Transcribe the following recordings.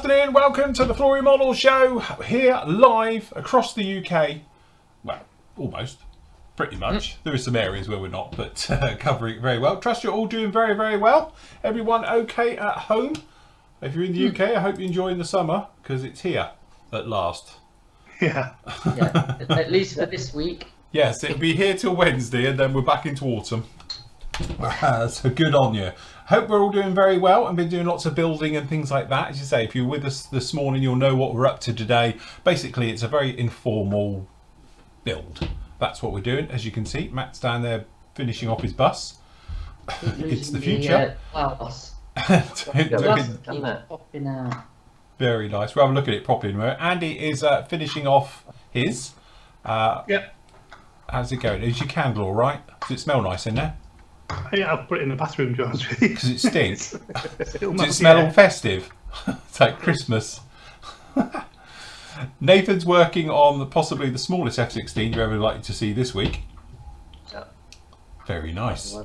afternoon, welcome to the Flory Model Show, here live across the UK. Well, almost, pretty much. There is some areas where we're not, but covering it very well. Trust you're all doing very, very well. Everyone okay at home? If you're in the UK, I hope you're enjoying the summer, because it's here at last. Yeah, at least for this week. Yes, it'll be here till Wednesday, and then we're back into autumn. So good on you. Hope we're all doing very well and been doing lots of building and things like that. As you say, if you're with us this morning, you'll know what we're up to today. Basically, it's a very informal build. That's what we're doing. As you can see, Matt's down there finishing off his bus. It's the future. Popping out. Very nice. We'll have a look at it properly in a moment. Andy is finishing off his. Yep. How's it going? Is your candle all right? Does it smell nice in there? Yeah, I'll put it in the bathroom, John. Because it stinks. Does it smell all festive? It's like Christmas. Nathan's working on possibly the smallest F-16 you're ever likely to see this week. Yep. Very nice.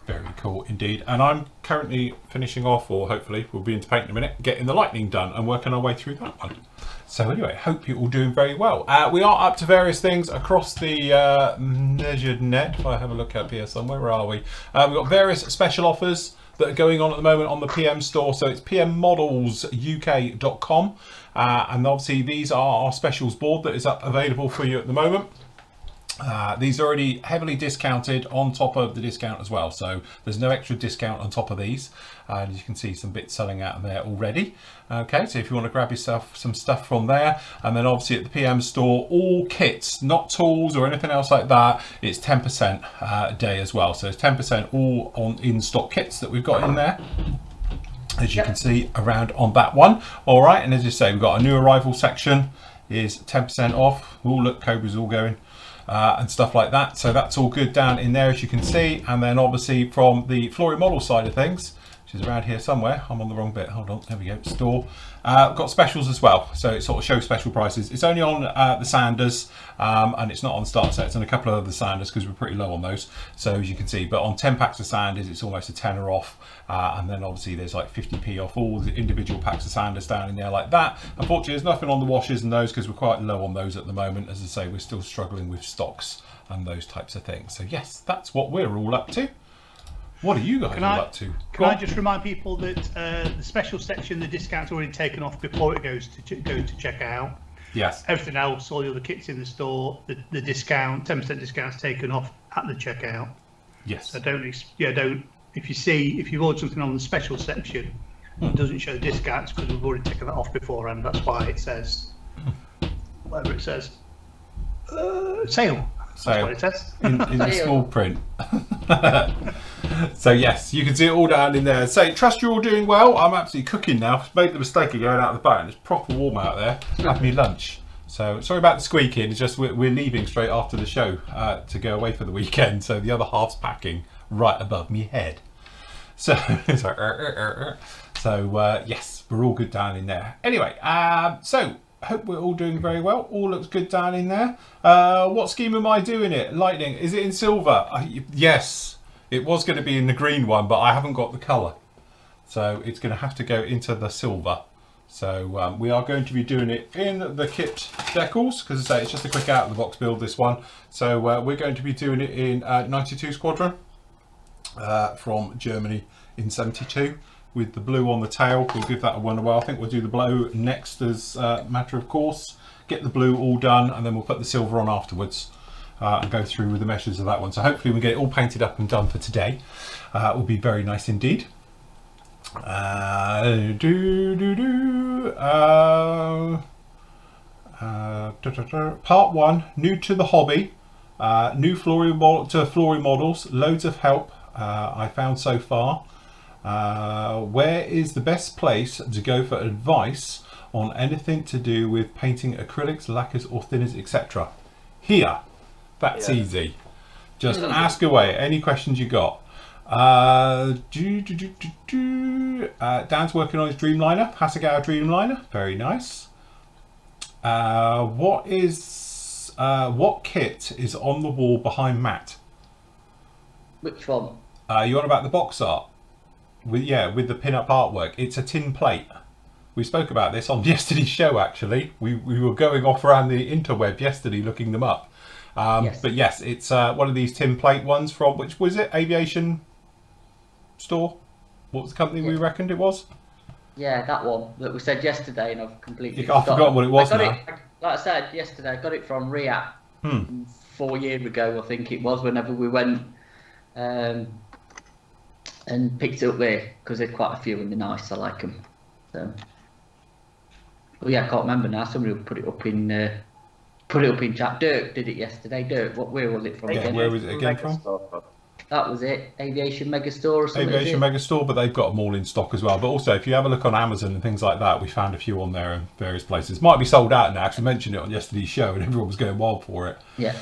Very cool indeed. And I'm currently finishing off, or hopefully we'll be into paint in a minute, getting the lightning done and working our way through that one. So anyway, hope you're all doing very well. We are up to various things across the measured net. If I have a look up here somewhere, where are we? We've got various special offers that are going on at the moment on the PM store. So it's pmmodelsuk.com. And obviously these are our specials board that is up available for you at the moment. These are already heavily discounted on top of the discount as well, so there's no extra discount on top of these. As you can see, some bits selling out there already. Okay, so if you want to grab yourself some stuff from there, and then obviously at the PM store, all kits, not tools or anything else like that, it's 10% a day as well. So it's 10% all on in-stock kits that we've got in there, as you can see around on that one. All right, and as you say, we've got a new arrival section is 10% off. Oh, look, Cobra's all going. And stuff like that, so that's all good down in there, as you can see. And then obviously from the Flory Model side of things, which is around here somewhere, I'm on the wrong bit, hold on, there we go, store, got specials as well, so it sort of shows special prices. It's only on the Sanders, and it's not on start sets and a couple of other Sanders because we're pretty low on those, so as you can see. But on 10 packs of Sanders it's almost a tenner off, and then obviously there's like 50p off all the individual packs of Sanders down in there like that. Unfortunately there's nothing on the washers and those because we're quite low on those at the moment. As I say, we're still struggling with stocks and those types of things. So yes, that's what we're all up to. What are you guys all up to? Can I just remind people that the special section, the discount's already taken off before it goes to checkout. Yes. Everything else, all the other kits in the store, the discount, 10% discount's taken off at the checkout. Yes. So don't. If you've ordered something on the special section, it doesn't show the discounts because we've already taken that off beforehand. That's why it says whatever it says. Sale. That's what it says. in the small print. So yes, you can see it all down in there. So trust you're all doing well. I'm absolutely cooking now. I've made the mistake of going out of the boat and it's proper warm out there. Having me lunch. So sorry about the squeaking. It's just we're leaving straight after the show to go away for the weekend. So the other half's packing right above me head. So it's like, So yes, we're all good down in there. Anyway, so hope we're all doing very well. All looks good down in there. What scheme am I doing it? Lightning. Is it in silver? Yes, it was going to be in the green one, but I haven't got the colour. So it's going to have to go into the silver. So we are going to be doing it in the kit decals, because I say it's just a quick out of the box build, this one. So we're going to be doing it in 92 Squadron from Germany in 72. With the blue on the tail. We'll give that a whirl. I think we'll do the blue next as a matter of course. Get the blue all done and then we'll put the silver on afterwards and go through with the measures of that one. So hopefully we get it all painted up and done for today. It will be very nice indeed. Part 1, new to the hobby, new Flory models, loads of help I found so far. Where is the best place to go for advice on anything to do with painting acrylics, lacquers or thinners, etc.? Here. That's easy. Just ask away. Any questions you got? Dan's working on his Dreamliner, Hasegawa Dreamliner. Very nice. What kit is on the wall behind Matt? Which one? You on about the box art? With the pin-up artwork. It's a tin plate. We spoke about this on yesterday's show, actually. We were going off around the interweb yesterday looking them up. Yes. But yes, it's one of these tin plate ones from, which was it? Aviation Store? What was the company we reckoned it was? Yeah, that one that we said yesterday, and I've completely I've forgotten what it was I got now. it, like I said yesterday, I got it from React 4 years ago, I think it was, whenever we went and picked it up there, because there's quite a few and they're nice, I like them. So, but yeah, I can't remember now. Somebody put it up in chat. Dirk did it yesterday. Dirk, where was it from again? Where was it again from? That was it. Aviation Megastore or something. Aviation Megastore, but they've got them all in stock as well. But also, if you have a look on Amazon and things like that, we found a few on there in various places. Might be sold out now, because we mentioned it on yesterday's show and everyone was going wild for it. Yeah.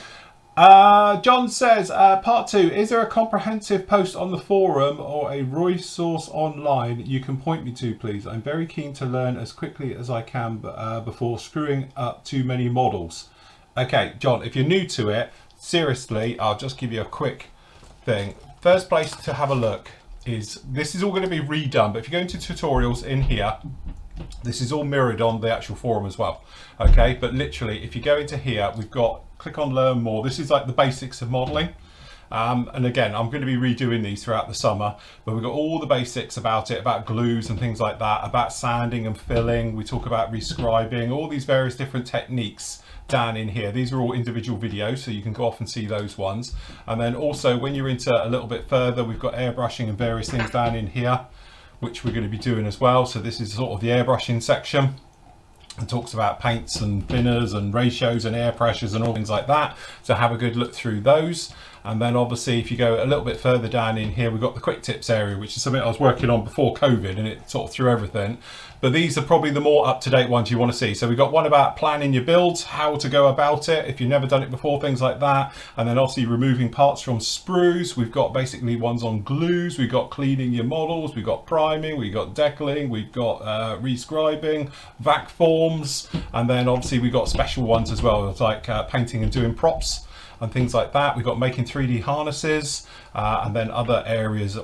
John says, part 2, is there a comprehensive post on the forum or a resource online you can point me to, please? I'm very keen to learn as quickly as I can before screwing up too many models. Okay, John, if you're new to it, seriously, I'll just give you a quick thing. First place to have a look is, this is all going to be redone, but if you go into tutorials in here, this is all mirrored on the actual forum as well. Okay, but literally, if you go into here, we've got, click on learn more. This is like the basics of modeling. And again, I'm going to be redoing these throughout the summer, but we've got all the basics about it, about glues and things like that, about sanding and filling. We talk about rescribing, all these various different techniques down in here. These are all individual videos, so you can go off and see those ones. And then also, when you're into a little bit further, we've got airbrushing and various things down in here, which we're going to be doing as well. So this is sort of the airbrushing section. It talks about paints and thinners and ratios and air pressures and all things like that. So have a good look through those. And then obviously, if you go a little bit further down in here, we've got the quick tips area, which is something I was working on before COVID, and it sort of threw everything. But these are probably the more up-to-date ones you want to see. So we've got one about planning your builds, how to go about it if you've never done it before, things like that. And then obviously removing parts from sprues. We've got basically ones on glues. We've got cleaning your models. We've got priming. We've got decaling. We've got rescribing, vac forms. And then obviously we've got special ones as well, like painting and doing props and things like that. We've got making 3D harnesses and then other areas,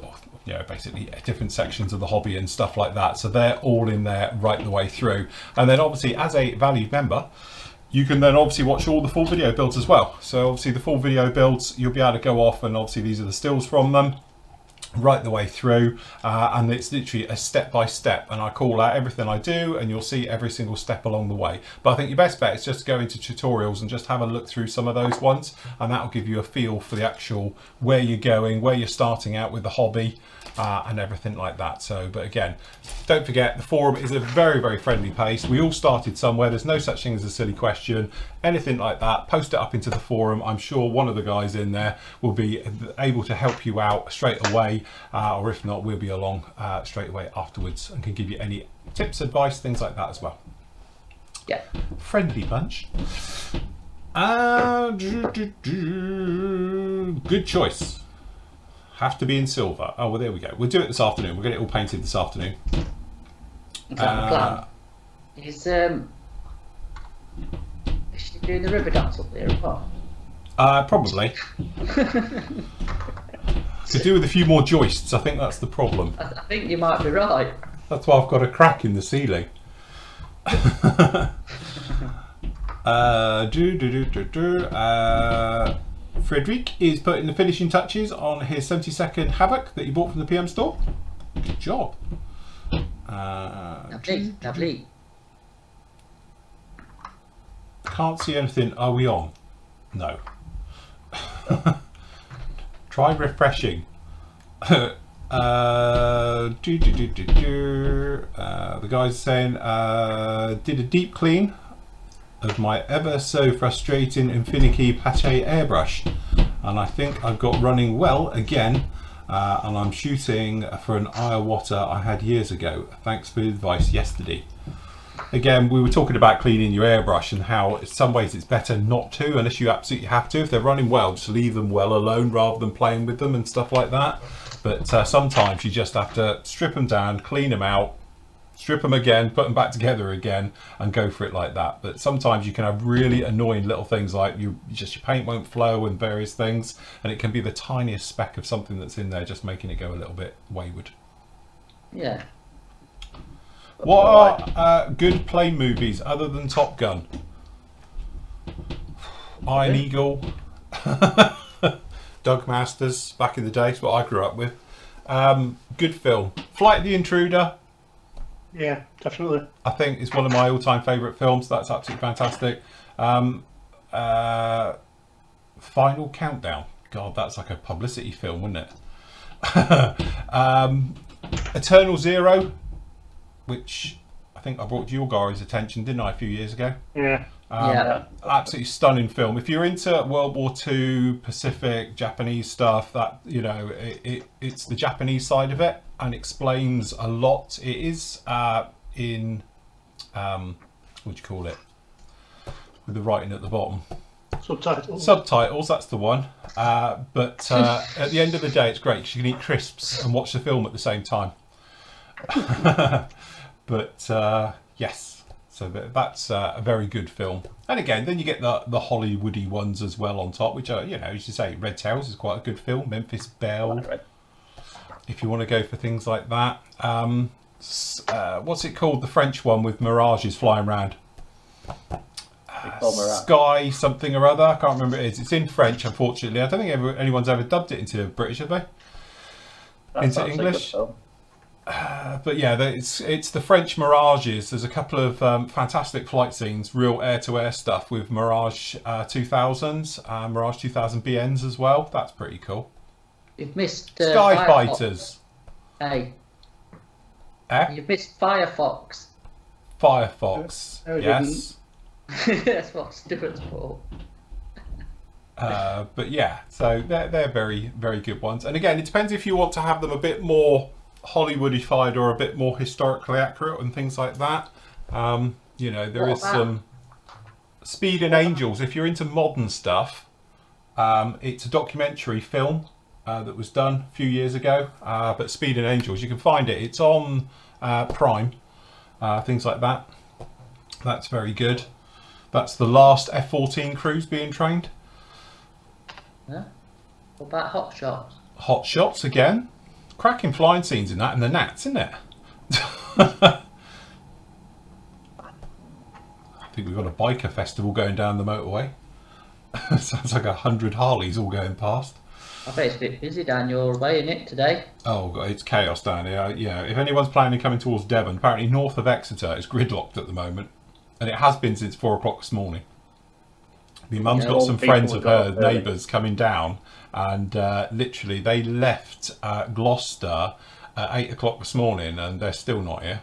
you know, basically different sections of the hobby and stuff like that. So they're all in there right the way through. And then obviously, as a valued member, you can then obviously watch all the full video builds as well. So obviously the full video builds, you'll be able to go off, and obviously these are the stills from them right the way through, and it's literally a step by step, and I call out everything I do, and you'll see every single step along the way. But I think your best bet is just to go into tutorials and just have a look through some of those ones, and that will give you a feel for the actual where you're going, where you're starting out with the hobby, and everything like that. So, but again, don't forget, the forum is a very, very friendly place. We all started somewhere. There's no such thing as a silly question, anything like that. Post it up into the forum. I'm sure one of the guys in there will be able to help you out straight away, or if not, we'll be along straight away afterwards and can give you any tips, advice, things like that as well. Yeah. Friendly bunch. Good choice. Have to be in silver. Oh, well, there we go. We'll do it this afternoon. We'll get it all painted this afternoon. Is that the plan? Is she doing the river dance up there as well? Probably. To do with a few more joists. I think that's the problem. I think you might be right. That's why I've got a crack in the ceiling. Frederic is putting the finishing touches on his 70-second Havoc that he bought from the PM store. Good job. Lovely. Can't see anything. Are we on? No. Try refreshing. The guy's saying, did a deep clean of my ever so frustrating and finicky Pache airbrush, and I think I've got running well again, and I'm shooting for an Iwata I had years ago. Thanks for the advice yesterday. Again, we were talking about cleaning your airbrush and how in some ways it's better not to, unless you absolutely have to. If they're running well, just leave them well alone rather than playing with them and stuff like that. But sometimes you just have to strip them down, clean them out, strip them again, put them back together again, and go for it like that. But sometimes you can have really annoying little things like your paint won't flow and various things, and it can be the tiniest speck of something that's in there just making it go a little bit wayward. Yeah. What are good plane movies other than Top Gun? Iron Eagle, Doug Masters, back in the day, is what I grew up with. Good film. Flight of the Intruder, Yeah, definitely. I think, is one of my all-time favourite films. That's absolutely fantastic. Final Countdown. God, that's like a publicity film, wouldn't it? Eternal Zero, which I think I brought to your guys' attention, didn't I, a few years ago? Yeah. Absolutely stunning film. If you're into World War II, Pacific, Japanese stuff, that, you know, it's the Japanese side of it and explains a lot. It is in what do you call it, with the writing at the bottom, subtitles, that's the one. But at the end of the day, it's great because you can eat crisps and watch the film at the same time. But yes, so that's a very good film. And again, then you get the Hollywoody ones as well on top, which are, you know, as you say, Red Tails is quite a good film. Memphis Belle, if you want to go for things like that. What's it called? The French one with mirages flying around. Sky something or other. I can't remember what it is. It's in French, unfortunately. I don't think anyone's ever dubbed it into British, have they? Into English. But yeah, it's the French mirages. There's a couple of fantastic flight scenes, real air-to-air stuff with Mirage 2000s, Mirage 2000 BNs as well. That's pretty cool. You've missed Sky Fighters. Hey. Eh? You've missed Firefox. Firefox. Yes. That's what Stuart's for. But yeah, so they're very, very good ones. And again, it depends if you want to have them a bit more Hollywoodified or a bit more historically accurate and things like that. You know, there is some Speed and Angels. If you're into modern stuff, it's a documentary film that was done a few years ago. But Speed and Angels, you can find it. It's on Prime, things like that. That's very good. That's the last F-14 crews being trained. Yeah. What about Hot Shots? Hot Shots again. Cracking flying scenes in that, and the gnats, isn't it? I think we've got a biker festival going down the motorway. Sounds like 100 Harleys all going past. I bet it's a bit busy down your way, isn't it, today? Oh God, it's chaos down here. Yeah, if anyone's planning coming towards Devon, apparently north of Exeter, it's gridlocked at the moment, and it has been since 4 o'clock this morning. My mum's got some friends of her neighbours coming down, and literally they left Gloucester at 8 o'clock this morning, and they're still not here.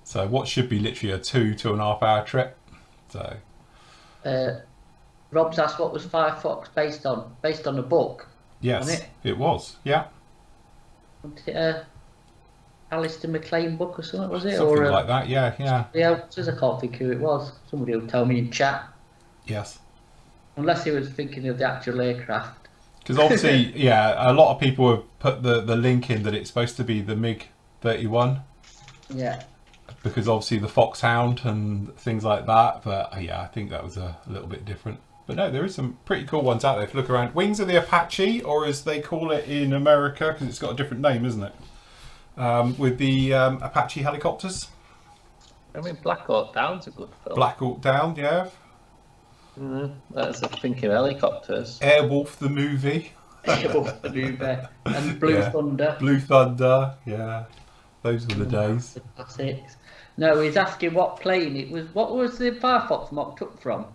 So what should be literally a 2.5 hour trip. So Rob's asked what was Firefox based on? Based on a book? Yes, it was. Yeah. Wasn't it Alistair MacLean book or something, was it? Something like that, yeah. Yeah, I can't think who it was. Somebody will tell me in chat. Yes. Unless he was thinking of the actual aircraft. Because obviously, yeah, a lot of people have put the link in that it's supposed to be the MiG-31. Yeah. Because obviously the Foxhound and things like that. But yeah, I think that was a little bit different. But no, there is some pretty cool ones out there if you look around. Wings of the Apache, or as they call it in America, because it's got a different name, isn't it? With the Apache helicopters. I mean, Black Hawk Down's a good film. Black Hawk Down, yeah. That's a thinking helicopters. Airwolf the movie. Airwolf the movie. And Blue Thunder. Blue Thunder, yeah. Those were the days. The classics. No, he's asking what plane it was. What was the Firefox mocked up from?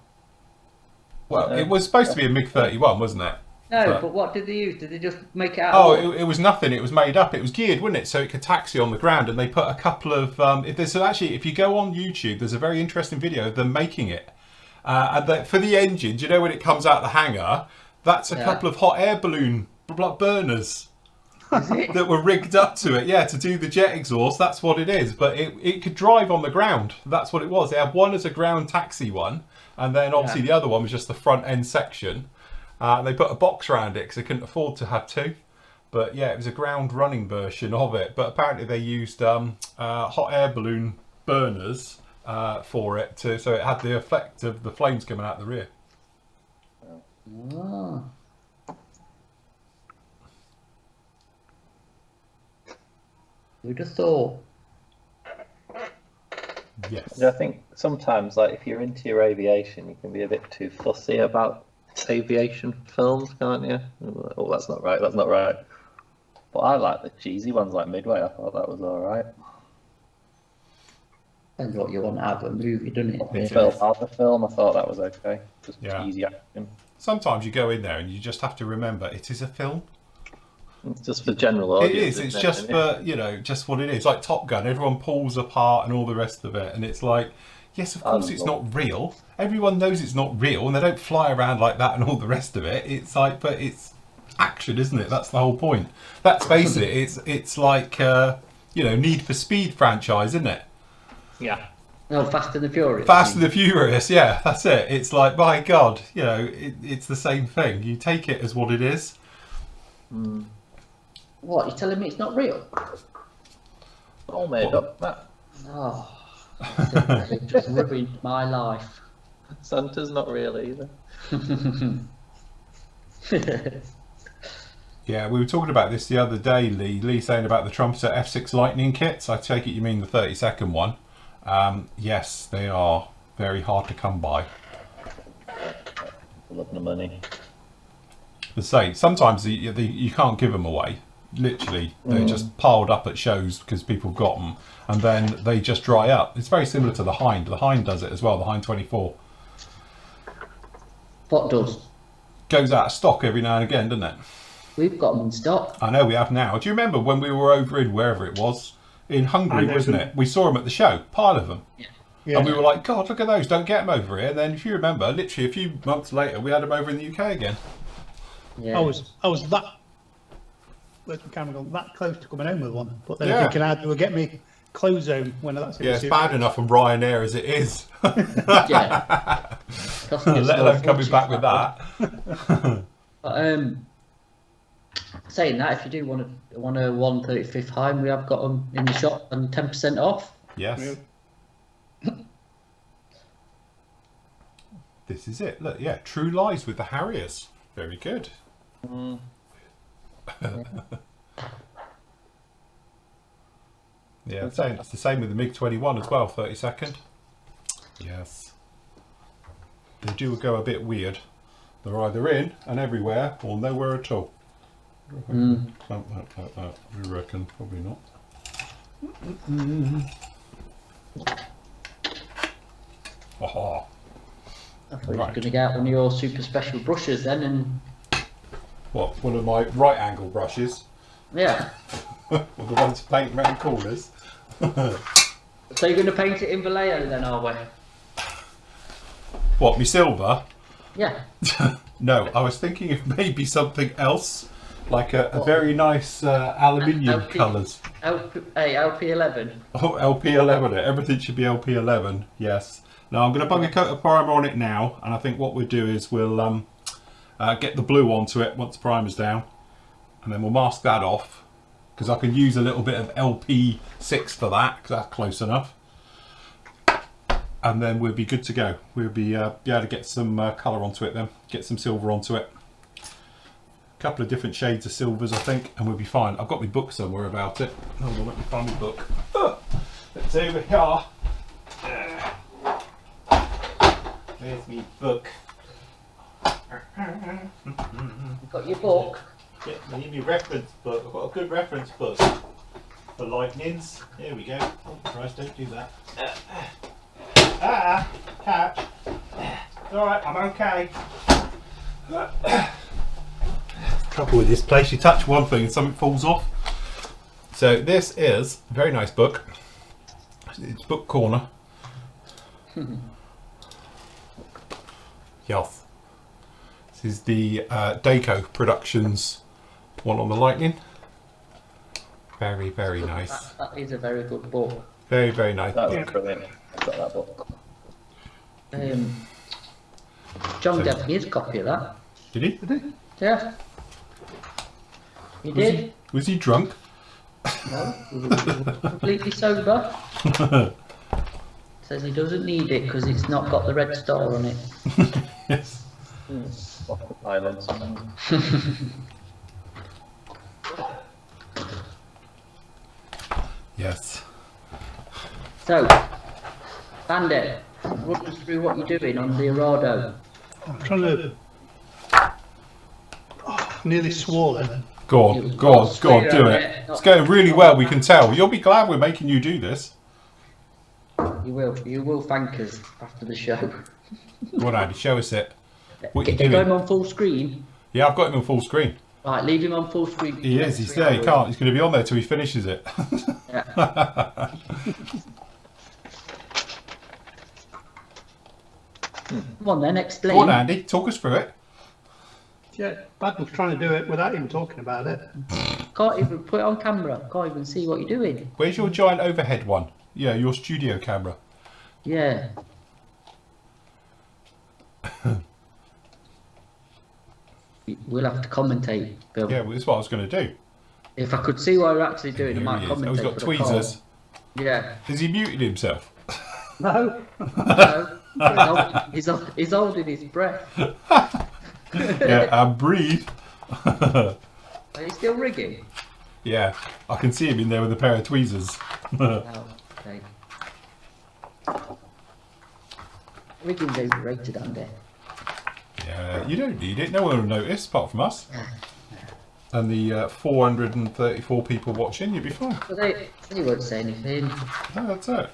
Well, it was supposed to be a MiG-31, wasn't it? No, but what did they use? Did they just make it out? Oh, it was nothing. It was made up. It was geared, wasn't it? So it could taxi on the ground. And they put a couple of... if you go on YouTube, there's a very interesting video of them making it. And for the engine, do you know when it comes out the hangar? That's a couple of hot air balloon burners that were rigged up to it. Yeah, to do the jet exhaust. That's what it is. But it could drive on the ground. That's what it was. They had one as a ground taxi one. And then obviously the other one was just the front end section. They put a box around it because they couldn't afford to have two. But yeah, it was a ground running version of it. But apparently they used hot air balloon burners for it, so it had the effect of the flames coming out the rear. Oh. Who'd have thought? Yes. I think sometimes, like, if you're into your aviation, you can be a bit too fussy about aviation films, can't you? Oh, that's not right. That's not right. But I like the cheesy ones, like Midway. I thought that was all right. Depends what you want out of a movie, doesn't it? It Film is. out the film, I thought that was okay. Just Yeah. cheesy action. Sometimes you go in there and you just have to remember it is a film. It's just for general It audience. is. It's isn't just it? for, just what it is. Like Top Gun, everyone pulls apart and all the rest of it. And it's like, yes, of course it's not real. Everyone knows it's not real and they don't fly around like that and all the rest of it. It's like, but it's action, isn't it? That's the whole point. Let's face it, it's like, Need for Speed franchise, isn't it? Yeah. No, Fast and the Furious. Fast and the Furious, yeah, that's it. It's like, my God, it's the same thing. You take it as what it is. What, you're telling me it's not real? All made up, Matt. Oh, it just ruined my life. Santa's not real either. Yeah, we were talking about this the other day, Lee. Lee saying about the Trumpeter F6 Lightning kits. I take it you mean the 30-second one. Yes, they are very hard to come by. Love the money. To say, sometimes you can't give them away. Literally, they're just piled up at shows because people got them, and then they just dry up. It's very similar to the Hind. The Hind does it as well. The Hind 24 What does? goes out of stock every now and again, doesn't it? We've got them in stock. I know we have now. Do you remember when we were over in wherever it was in Hungary, wasn't it? We saw them at the show, pile of them. Yeah. And we were like, God, look at those, don't get them over here. And then if you remember, literally a few months later, we had them over in the UK again. Yeah. I was that. Where's my camera gone? That close to coming home with one, but then Yeah. I'm thinking I will get me clothes home when that's in Yeah, the it's suit. bad enough on Ryanair as it is. Yeah. Cost me a Let small alone coming fortune back for with that. But, saying that, if you do want a 135th Heim, we have got them in the shop and 10% off. Yes. This is it. Look, yeah, True Lies with the Harriers. Very good. Yeah, it's the same with the MiG-21 as well, 32nd. Yes. They do go a bit weird. They're either in and everywhere or nowhere at all. Clamp that like that, we reckon. Probably not. Aha. I thought you were Right. going to get out one of your super special brushes then, and What, one of my right angle brushes? yeah. Or the ones for painting around corners? So you're going to paint it in Vallejo then, are we? What, me silver? Yeah. No, I was thinking of maybe something else, like a very nice aluminium LP. colours. LP11. Oh, LP11, everything should be LP11, yes. Now I'm going to bung a coat of primer on it now, and I think what we'll do is we'll get the blue onto it once the primer's down, and then we'll mask that off, because I can use a little bit of LP6 for that, because that's close enough. And then we'll be good to go. We'll be able to get some colour onto it then, get some silver onto it. A couple of different shades of silvers, I think, and we'll be fine. I've got my book somewhere about it. Hold on, let me find my book. Let's see over here. There's my book. You've got your book. Yeah, I need my reference book. I've got a good reference book for lightnings. There we go. Oh Christ, don't do that. Catch. Alright, I'm okay. Trouble with this place, you touch one thing and something falls off. So this is a very nice book. It's book corner. Yes. This is the Daco Productions one on the Lightning. Very, very nice. That is a very good book. Very, very nice That book. was brilliant. I've got that book. John gave me his copy of that. Did he? Yeah. He Was did. he, was he drunk? No, he was completely sober. Says he doesn't need it because it's not got the red star on it. Yes. Off the islands. Yes. So, Andy, run us through what you're doing on the Arado. I'm trying to. Oh, nearly swore then. Go on, do it. It's going really well, we can tell. You'll be glad we're making you do this. You will thank us after the show. Go on, Andy, show us it. What you Got him doing? on full screen. Yeah, I've got him on full screen. Right, leave him on full screen. He is, he's there, he can't. He's going to be on there till he finishes it. Yeah. Come on then, explain. Go on, Andy, talk us through it. Yeah, Bad was trying to do it without even talking about it. Can't even put it on camera. Can't even see what you're doing. Where's your giant overhead one? Yeah, your studio camera. Yeah. We'll have to commentate, Bill. Yeah, well, that's what I was going to do. If I could see what we're actually doing, I Here might he is. commentate. Oh, he's got but I can't. tweezers. Yeah. Has he muted himself? No. No. He's holding his breath. Yeah, and breathe. Are you still rigging? Yeah, I can see him in there with a pair of tweezers. Oh, okay. Rigging's overrated, Andy. Yeah, you don't need it. No one will notice, apart from us. And the 434 people watching, you'll be fine. But they won't say anything. No, that's it.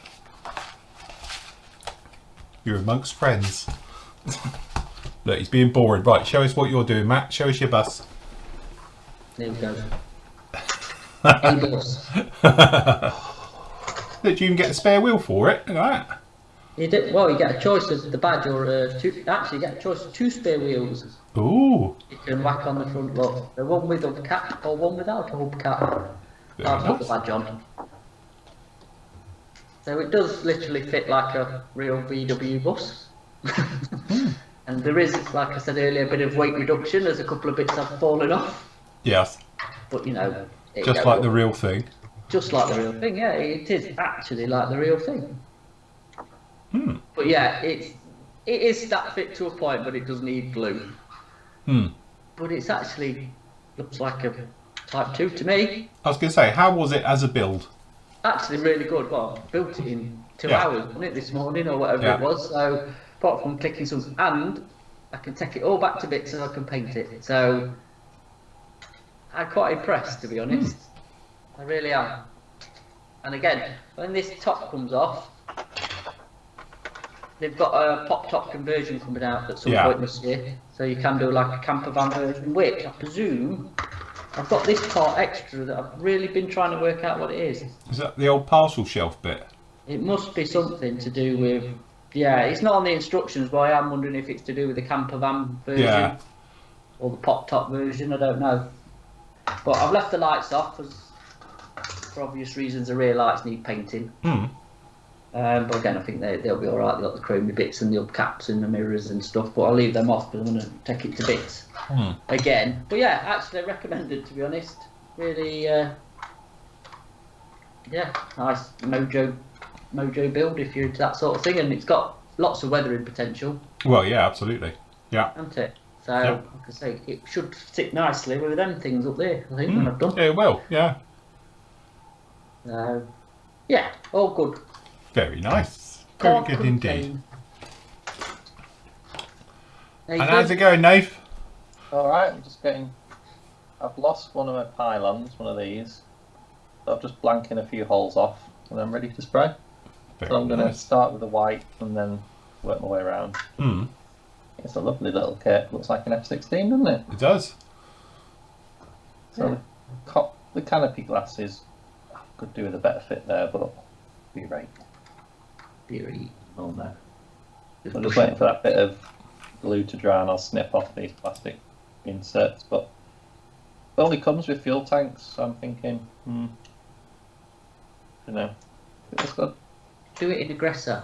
You're amongst friends. Look, he's being bored. Right, show us what you're doing, Matt. Show us your bus. There we go. Hey, boss. Look, you even get a spare wheel for it. Look at that. Well, you get a choice of the badge or two. Actually, you get a choice of 2 spare wheels. Ooh. You can whack on the front look. The one with a hubcap or one without a hubcap. Very I'll put the nice. badge on. So it does literally fit like a real VW bus. And there is, like I said earlier, a bit of weight reduction. There's a couple of bits have fallen off. Yes. But you know. Just like the real thing. Just like the real thing, yeah. It is actually like the real thing. Hmm. But yeah, it is stat fit to a point, but it does need glue. Hmm. But it's actually looks like a Type 2 to me. I was going to say, how was it as a build? Actually, really good. Well, I built it in 2 Yeah. hours, wasn't it, this morning or whatever Yeah. it was. So apart from clicking some, and I can take it all back to bits and I can paint it. So I'm quite impressed, to be honest. I really am. And again, when this top comes off, they've got a pop top conversion coming out at some Yeah. point this year. So you can do like a camper van version, which I presume I've got this part extra that I've really been trying to work out what it is. Is that the old parcel shelf bit? It must be something to do with, yeah, it's not on the instructions, but I am wondering if it's to do with the camper van version Yeah. or the pop top version, I don't know. But I've left the lights off because, for obvious reasons, the rear lights need painting. Hmm. But again, I think they'll be alright. They've got the chromey bits and the hubcaps and the mirrors and stuff, but I'll leave them off because I'm going to take it to bits again. But yeah, actually recommended, to be honest. Really, yeah, nice mojo build if you're into that sort of thing, and it's got lots of weathering potential, Well, yeah, absolutely. Yeah. hasn't it? So, Yeah. like I say, it should sit nicely with them things up there, I think, when I've done. Yeah, it will. Yeah. So, yeah, all good. Very nice. Very Can't good complain. indeed. There you And go. how's it going, Nave? Alright, I'm just getting. I've lost one of my pylons, one of these. So I'm just blanking a few holes off and I'm ready to spray. Very So I'm going to nice. start with the white and then work my way around. Hmm. It's a lovely little kit. Looks like an F-16, doesn't it? It does. So the canopy glasses could do with a better fit there, but be right. Theory. Oh no. I'm just waiting for that bit of glue to dry and I'll snip off these plastic inserts. But it only comes with fuel tanks, so I'm thinking, you know, it looks good. Do it in aggressor.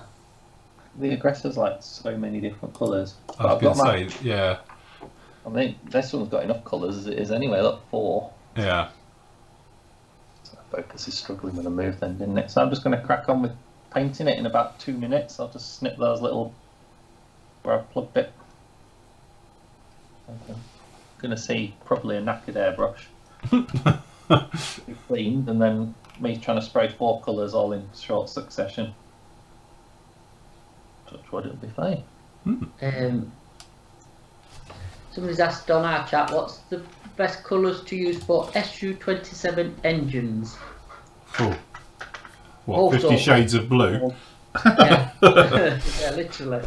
The aggressor's like so many different colours. I was going to say, yeah. I mean, this one's got enough colours as it is anyway. Look, 4. Yeah. So focus is struggling with the move then, didn't it? So I'm just going to crack on with painting it in about 2 minutes. I'll just snip those little where I've plugged it. I'm going to see probably a knackered airbrush. Be cleaned, and then me trying to spray 4 colours all in short succession. touch wood, it'll be fine. Somebody's asked on our chat, what's the best colours to use for SU-27 engines? Oh. What, All 50 sorts. Shades of Blue? Yeah, yeah, literally.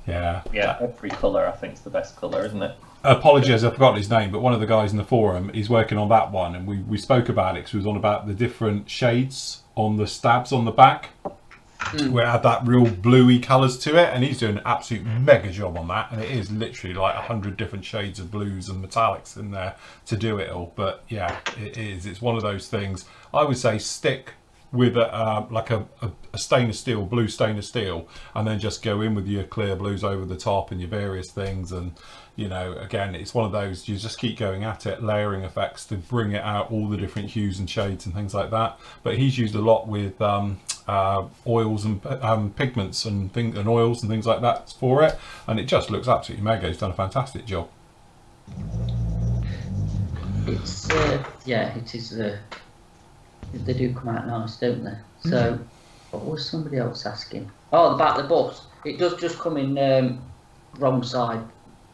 Yeah. Yeah, every colour I think is the best colour, isn't it? Apologies, I forgot his name, but one of the guys in the forum is working on that one, and we spoke about it because he was on about the different shades on the stabs on the back, where it had that real bluey colours to it, and he's doing an absolute mega job on that, and it is literally like 100 different shades of blues and metallics in there to do it all. But yeah, it is. It's one of those things. I would say stick with like a stainless steel, blue stainless steel, and then just go in with your clear blues over the top and your various things. And you know, again, it's one of those, you just keep going at it, layering effects to bring it out, all the different hues and shades and things like that. But he's used a lot with oils and pigments and things, and oils and things like that for it, and it just looks absolutely mega. He's done a fantastic job. It's yeah, it is. They do come out nice, don't they? So, what was somebody else asking? Oh, about the bus. It does just come in wrong side.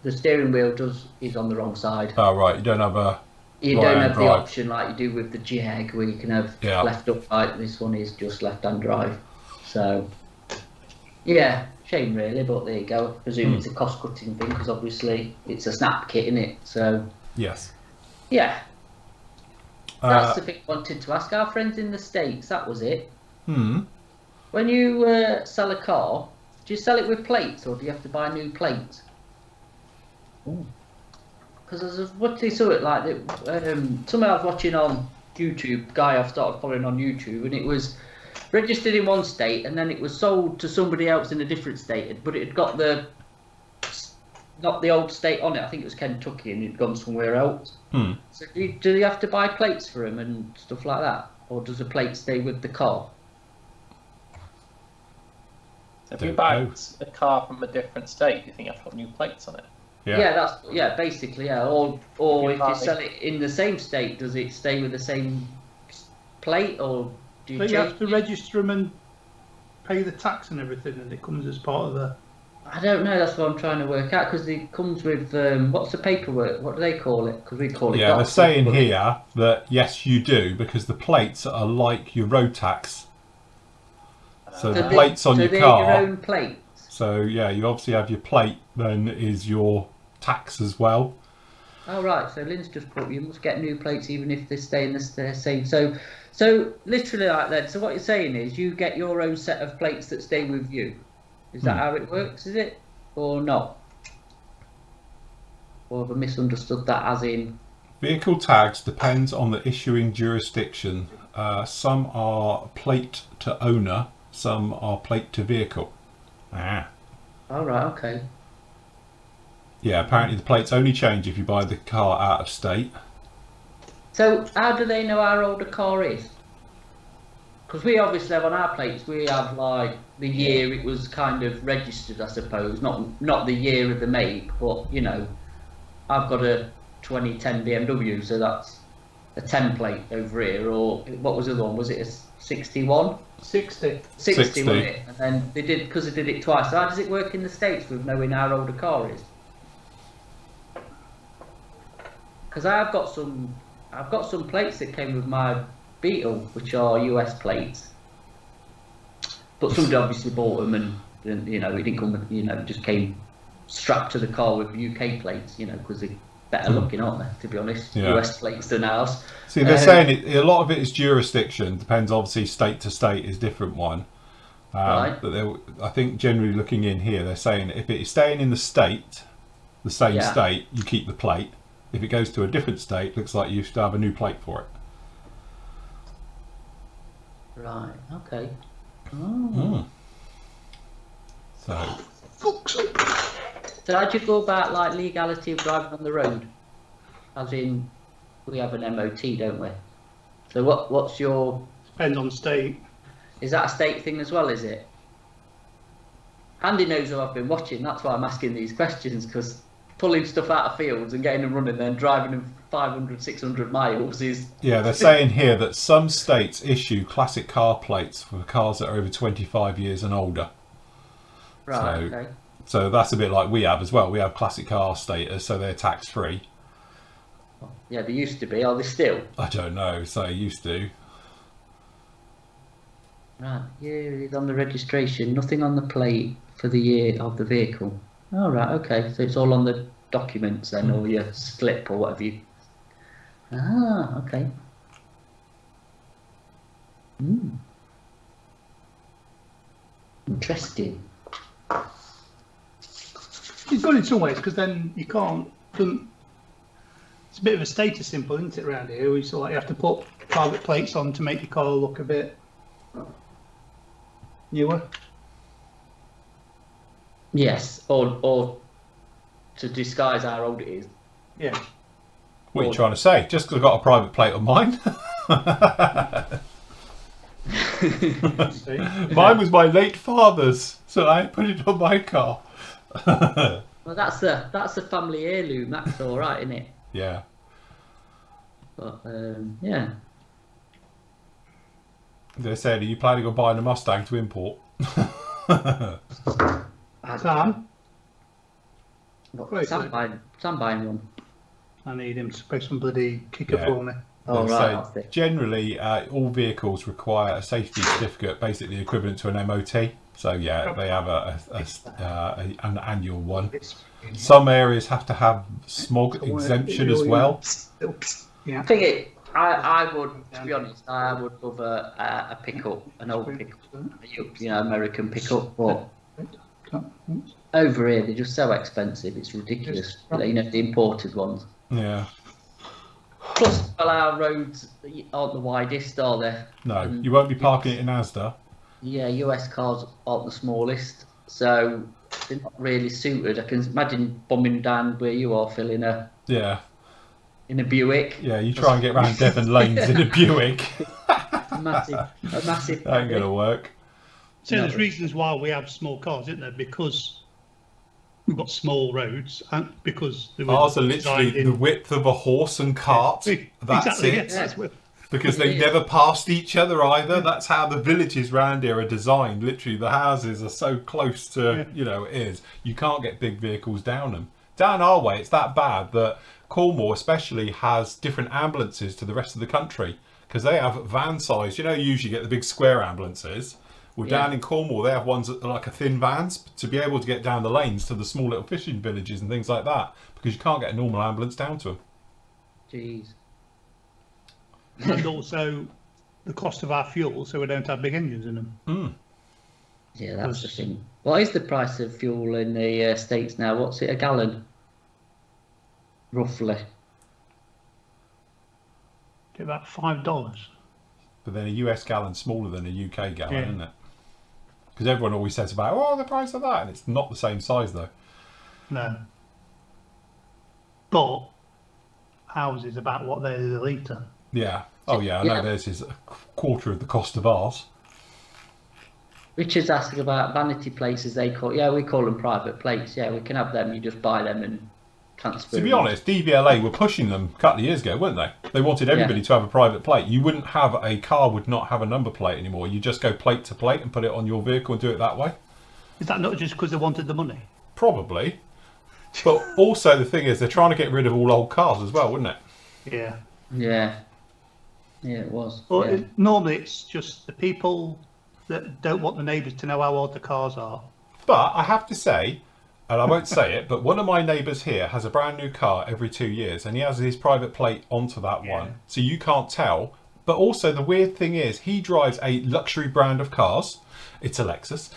The steering wheel is on the wrong side. Oh right, you don't have a. You don't have the option like you do with the Jag, where you can have Yeah. left up right. This one is just left-hand drive. So, yeah, shame really, but there you go. I presume it's a cost-cutting thing because obviously it's a snap kit, isn't it? So, Yes. yeah. That's the thing I wanted to ask our friends in the States. That was it. When you sell a car, do you sell it with plates or do you have to buy new plates? Because what they saw it like someone I was watching on YouTube, guy I've started following on YouTube, and it was registered in one state and then it was sold to somebody else in a different state, but it had got not the old state on it. I think it was Kentucky, and it'd gone somewhere else. So do you have to buy plates for them and stuff like that, or does the plate stay with the car? If you buy a car from a different state, do you think you have to put new plates on it? Yeah. Basically, yeah. Or if you sell it in the same state, does it stay with the same plate, or do you? But you have to register them and pay the tax and everything, and it comes as part of the. I don't know. That's what I'm trying to work out, because it comes with what's the paperwork? What do they call it? Because we call it. Yeah, they're saying here that yes, you do, because the plates are like your road tax. So the plates on your car. Your own plates. So yeah, you obviously have your plate. Then is your tax as well. Oh right. So Lynn's just put you must get new plates even if they stay in the same. So literally like that. So what you're saying is you get your own set of plates that stay with you. Is that how it works, is it? Or not? Or have I misunderstood that as in... Vehicle tags depends on the issuing jurisdiction. Some are plate to owner, some are plate to vehicle. Ah. Oh, right, okay. Yeah, apparently the plates only change if you buy the car out of state. So how do they know how old a car is? Because we obviously have on our plates, we have like the year it was kind of registered, I suppose. Not the year of the make, but you know, I've got a 2010 BMW, so that's a 10 plate over here. Or what was the other one? Was it a 61? 60. 60, wasn't it? And then they did, because they did it twice. So how does it work in the States with knowing how old a car is? Because I've got some plates that came with my Beetle, which are US plates, but somebody obviously bought them, and you know, it didn't come with, you know, just came strapped to the car with UK plates, you know, because they're better looking, aren't they, to be honest? Yeah. US plates than ours. See, they're saying a lot of it is jurisdiction, depends obviously state to state is different one. Right. But I think generally looking in here, they're saying if it is staying in the state, the same state, you keep the plate. If it goes to a different state, looks like you should have a new plate for it. Right, okay. Oh. So how'd you go about like legality of driving on the road? As in, we have an MOT, don't we? So what's your... Depends on state. Is that a state thing as well, is it? Andy knows who I've been watching, that's why I'm asking these questions, because pulling stuff out of fields and getting them running, then driving them 500, 600 miles is... Yeah, they're saying here that some states issue classic car plates for cars that are over 25 years and older. Right. So, Okay. so that's a bit like we have as well. We have classic car status, so they're tax free. Yeah, they used to be. Are they still? I don't know. So I used to. Right. Year is on the registration. Nothing on the plate for the year of the vehicle. All right. Okay. So it's all on the documents then, or your slip, or whatever you. Ah. Okay. Interesting. It's good in some ways because then you can't. It's a bit of a status symbol, isn't it, around here? So like you have to put private plates on to make your car look a bit newer. Yes. Or to disguise how old it is. Yeah. What are you trying to say? Just because I've got a private plate on mine? See? Mine was my late father's, so I put it on my car. Well, that's a family heirloom. That's all right, isn't it? Yeah. But yeah. They said, are you planning on buying a Mustang to import? Sam, Sam buying one. I need him to pay some bloody kicker Yeah. for me. Oh They right. say That's it. generally, all vehicles require a safety certificate, basically equivalent to an MOT. So yeah, they have an annual one. Some areas have to have smog exemption as well. Yeah. I think I would, to be honest, I would love a pickup, an old pickup, American pickup. But over here, they're just so expensive. It's ridiculous. The imported ones. Yeah. Plus, well, our roads aren't the widest, are they? No, And you won't be parking it in Asda. Yeah, US cars aren't the smallest, so they're not really suited. I can imagine bombing down where you are, Phil, in a Buick. Yeah, you try and get around Devon lanes in a Buick. A massive. That ain't gonna work. So there's reasons why we have small cars, isn't there? Because we've got small roads, and because they were Ours are literally designed the width of a horse and cart. That's exactly, it. yes, that's what- Because they never passed each other either. That's how the villages round here are designed. Literally, the houses are so close to, it is. You can't get big vehicles down them. Down our way, it's that bad that Cornwall especially has different ambulances to the rest of the country. Because they have van size. You usually get the big square ambulances. Well, down in Cornwall, they have ones that are like a thin vans to be able to get down the lanes to the small little fishing villages and things like that. Because you can't get a normal ambulance down to them. Jeez. and also the cost of our fuel, so we don't have big engines in them. Yeah, that's the thing. What is the price of fuel in the States now? What's it a gallon? Roughly. About $5. But then a US gallon's smaller than a UK gallon, Yeah. isn't it? Because everyone always says about, the price of that. And it's not the same size, though. No. But ours is about what they're a litre. Yeah. Oh, yeah. I know Yeah. theirs is a quarter of the cost of ours. Richard's asking about vanity plates, as they call. Yeah, we call them private plates. Yeah, we can have them. You just buy them and transfer. To be them. honest, DVLA were pushing them a couple of years ago, weren't they? They wanted everybody to have a private plate. You wouldn't have a car would not have a number plate anymore. You just go plate to plate and put it on your vehicle and do it that way. Is that not just because they wanted the money? Probably. But also the thing is, they're trying to get rid of all old cars as well, wouldn't it? Yeah. Yeah. Yeah, it was. But yeah. normally it's just the people that don't want the neighbours to know how old the cars are. But I have to say, and I won't say it, but one of my neighbours here has a brand new car every 2 years, and he has his private plate onto that one, so you can't tell. But also the weird thing is, he drives a luxury brand of cars. It's a Lexus.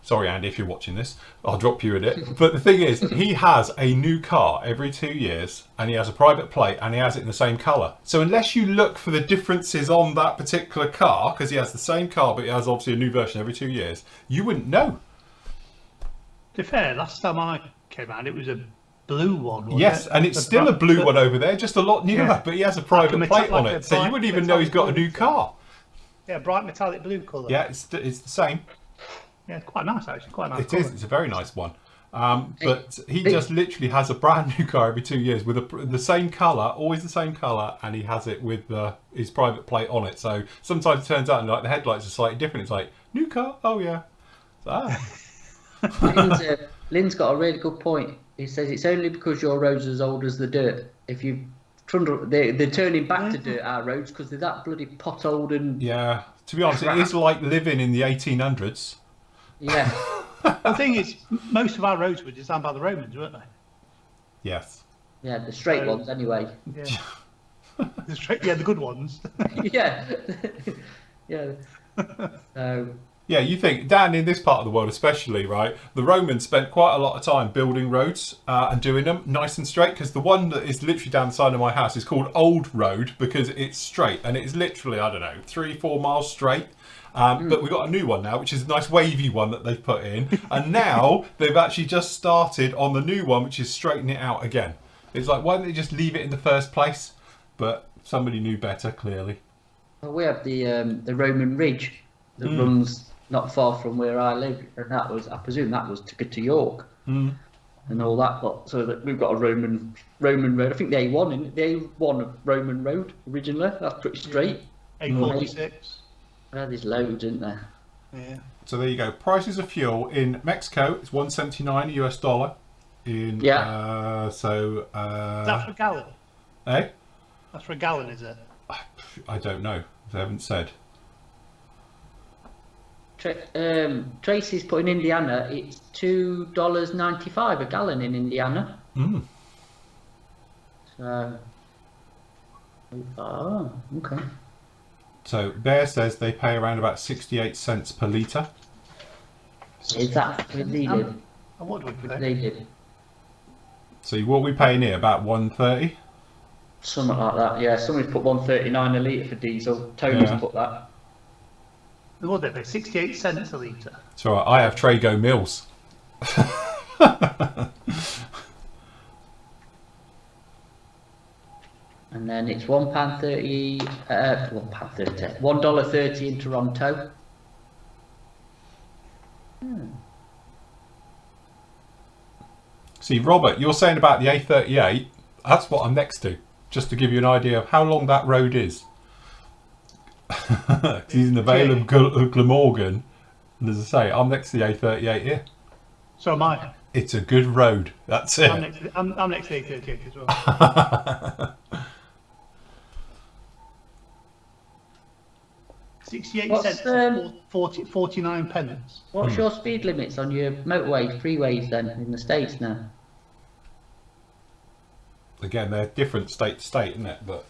Sorry, Andy, if you're watching this, I'll drop you in it. But the thing is, he has a new car every 2 years, and he has a private plate, and he has it in the same colour. So unless you look for the differences on that particular car, because he has the same car, but he has obviously a new version every 2 years, you wouldn't know. To be fair, last time I came out, it was a blue one. Wasn't Yes, it? and it's still a blue one over there, just a lot newer, Yeah. but he has a private plate on like a it, so you bright wouldn't even know he's got a new metallic car. Yeah, bright metallic blue colour. Yeah, it's the same. Yeah, quite nice actually. Quite nice. It is. It's a very nice one. But he just literally has a brand new car every 2 years with the same colour, always the same colour, and he has it with his private plate on it. So sometimes it turns out like the headlights are slightly different. It's like, new car? Oh yeah. Lynn's got a really good point. He says it's only because your roads are as old as the dirt. If you trundle, they're turning back to dirt, our roads, because they're that bloody potholed and Yeah, to be honest, it is like living in the 1800s. yeah. The thing is, most of our roads were designed by the Romans, weren't they? Yes. Yeah, the straight ones anyway. Yeah. The good ones. Yeah. Yeah. So Yeah, you think, down in this part of the world especially, right, the Romans spent quite a lot of time building roads and doing them nice and straight, because the one that is literally down the side of my house is called Old Road because it's straight, and it's literally, I don't know, 3-4 miles straight. But we've got a new one now, which is a nice wavy one that they've put in. And now they've actually just started on the new one, which is straightening it out again. It's like, why don't they just leave it in the first place? But somebody knew better, clearly. well, we have the Roman Ridge that runs not far from where I live, and that was, I presume, that was to get to York and all that lot. So that we've got a Roman road. I think the A1 Roman road originally. That's pretty straight. A46. Well, there's loads, isn't there? Yeah. So there you go. Prices of fuel in Mexico, it's $1.79 US dollar. In Is that for a gallon? Eh? That's for a gallon, is it? I don't know. They haven't said. Tracy's put in Indiana, it's $2.95 a gallon in Indiana. So, oh, okay. So Bear says they pay around about 68 cents per litre. Is that with needed? And what do we With pay? needed? So what are we paying here? About 130. Something like that, yeah. Somebody's put 139 a litre for diesel. Tony's Yeah. put that. What do they pay? 68 cents a litre. It's all right. I have Trago Mills. And then it's £1.30, $1.30 in Toronto. See, Robert, you're saying about the A38. That's what I'm next to. Just to give you an idea of how long that road is. He's in the Vale of Glamorgan. And as I say, I'm next to the A38 here. So am I. It's a good road. That's it. I'm next to A38 as well. 68 What's, cents, 49 pence. What's your speed limits on your motorways, freeways then, in the States now? Again, they're different state to state, isn't it? But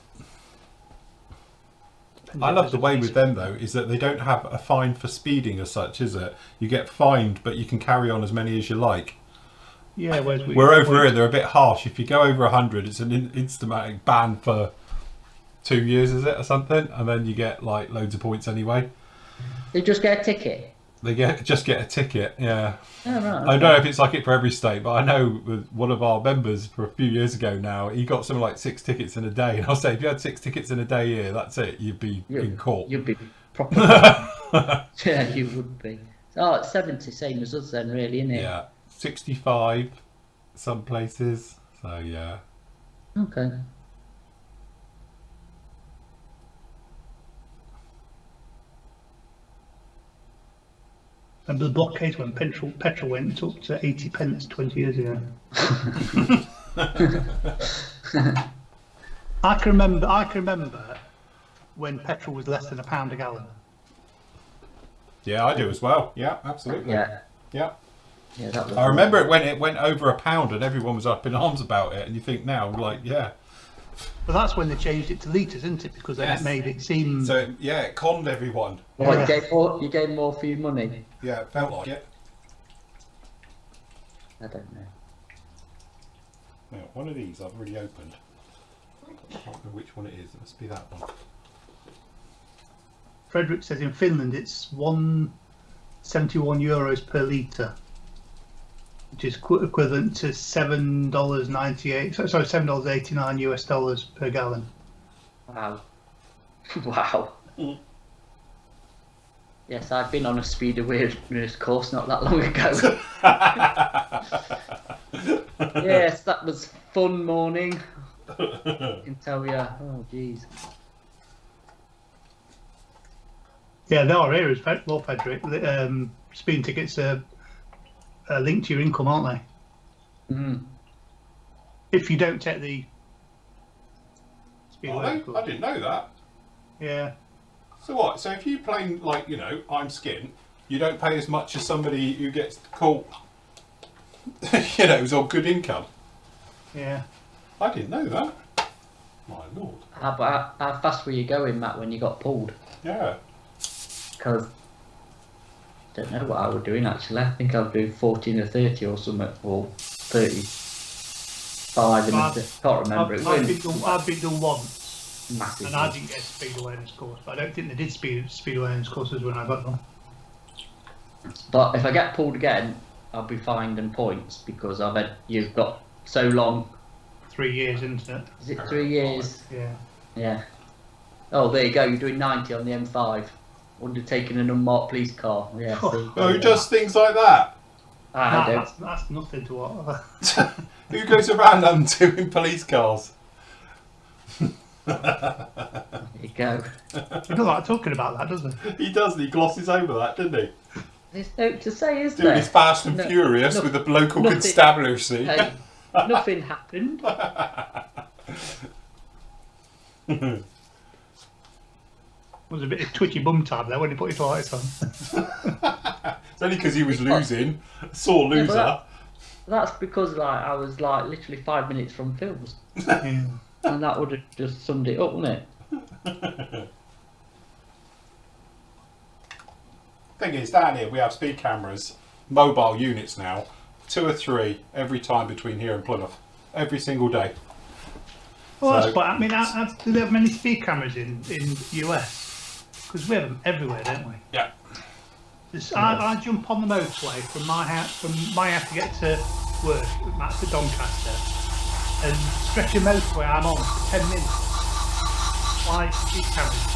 I love the way with them though is that they don't have a fine for speeding as such, is it? You get fined, but you can carry on as many as you like. Yeah, whereas We're over here, they're a bit harsh. If you go over 100, it's an instamatic ban for 2 years, is it, or something? And then you get like loads of points anyway. They just get a ticket. They just get a ticket, yeah. Oh, right, I don't know if it's like it for every state, but I know with one of our members for a few years ago now, he got something like 6 tickets in a day. And I'll say, if you had 6 tickets in a day here, that's it. You'd be in court. You'd be proper. Yeah, you would be. Oh, it's 70, same as us then, really, isn't it? Yeah, 65 some places. So yeah. Okay. Remember the blockade when petrol went up to 80 pence 20 years ago? I can remember when petrol was less than £1 a gallon. Yeah, I do as well. Yeah, absolutely. Yeah. Yeah. Yeah, that was I remember it when it went over £1 and everyone was up in arms about it, and you think now, like, yeah. But that's when they changed it to litres, isn't it? Because then Yes. it made it seem... So yeah, it conned everyone. Well, you gave more for your money. Yeah, it felt like it. I don't know. Now, one of these I've already opened. I can't remember which one it is. It must be that one. Frederick says in Finland it's €171 per litre, which is equivalent to $7.98. Sorry, $7.89 US dollars per gallon. Wow. Wow. Yes, I've been on a speed awareness course not that long ago. Yes, that was fun morning. I can tell you. Oh, jeez. Yeah, there are areas, well, Frederick. Speeding tickets are linked to your income, aren't they? Mm. If you don't take the speed Are awareness they? course. I didn't know that. Yeah. So what? So if you play like I'm skint, you don't pay as much as somebody who gets caught. Who's on good income. Yeah. I didn't know that. My lord. How fast were you going, Matt, when you got pulled? Yeah. Because I don't know what I was doing actually. I think I was doing 14 or 30 or something, or 35. And I can't remember. I've been done once, Massive. and I didn't get a speed awareness course. But I don't think they did speed awareness courses when I got them. But if I get pulled again, I'll be fined and points because you've got so long. 3 years, isn't it? Is it 3 years? Yeah. Yeah. Oh, there you go. You're doing 90 on the M5. Undertaking an unmarked police car. Yeah. See, Oh, who does things like that? I don't. That's nothing to what. Who goes around doing police cars? There you go. He doesn't like talking about that, does he? He does. He glosses over that, doesn't he? There's no to say, is Doing there? his Fast and No, Furious no, with the local nothing. constabulary. Hey, nothing happened. Was a bit of twitchy bum time there when he put his lights on. It's only because he was losing. Sore Yeah, loser. but that's because I was literally 5 minutes from Phil's, Yeah. and that would have just summed it up, wouldn't it? Thing is, down here we have speed cameras, mobile units now, 2 or 3 every time between here and Plymouth, every single day. Well, So- that's quite. I mean, do they have many speed cameras in US? Because we have them everywhere, don't we? Yeah. I jump on the motorway from my house to get to work. That's to Doncaster, and stretch of motorway I'm on for 10 minutes. Why speed cameras?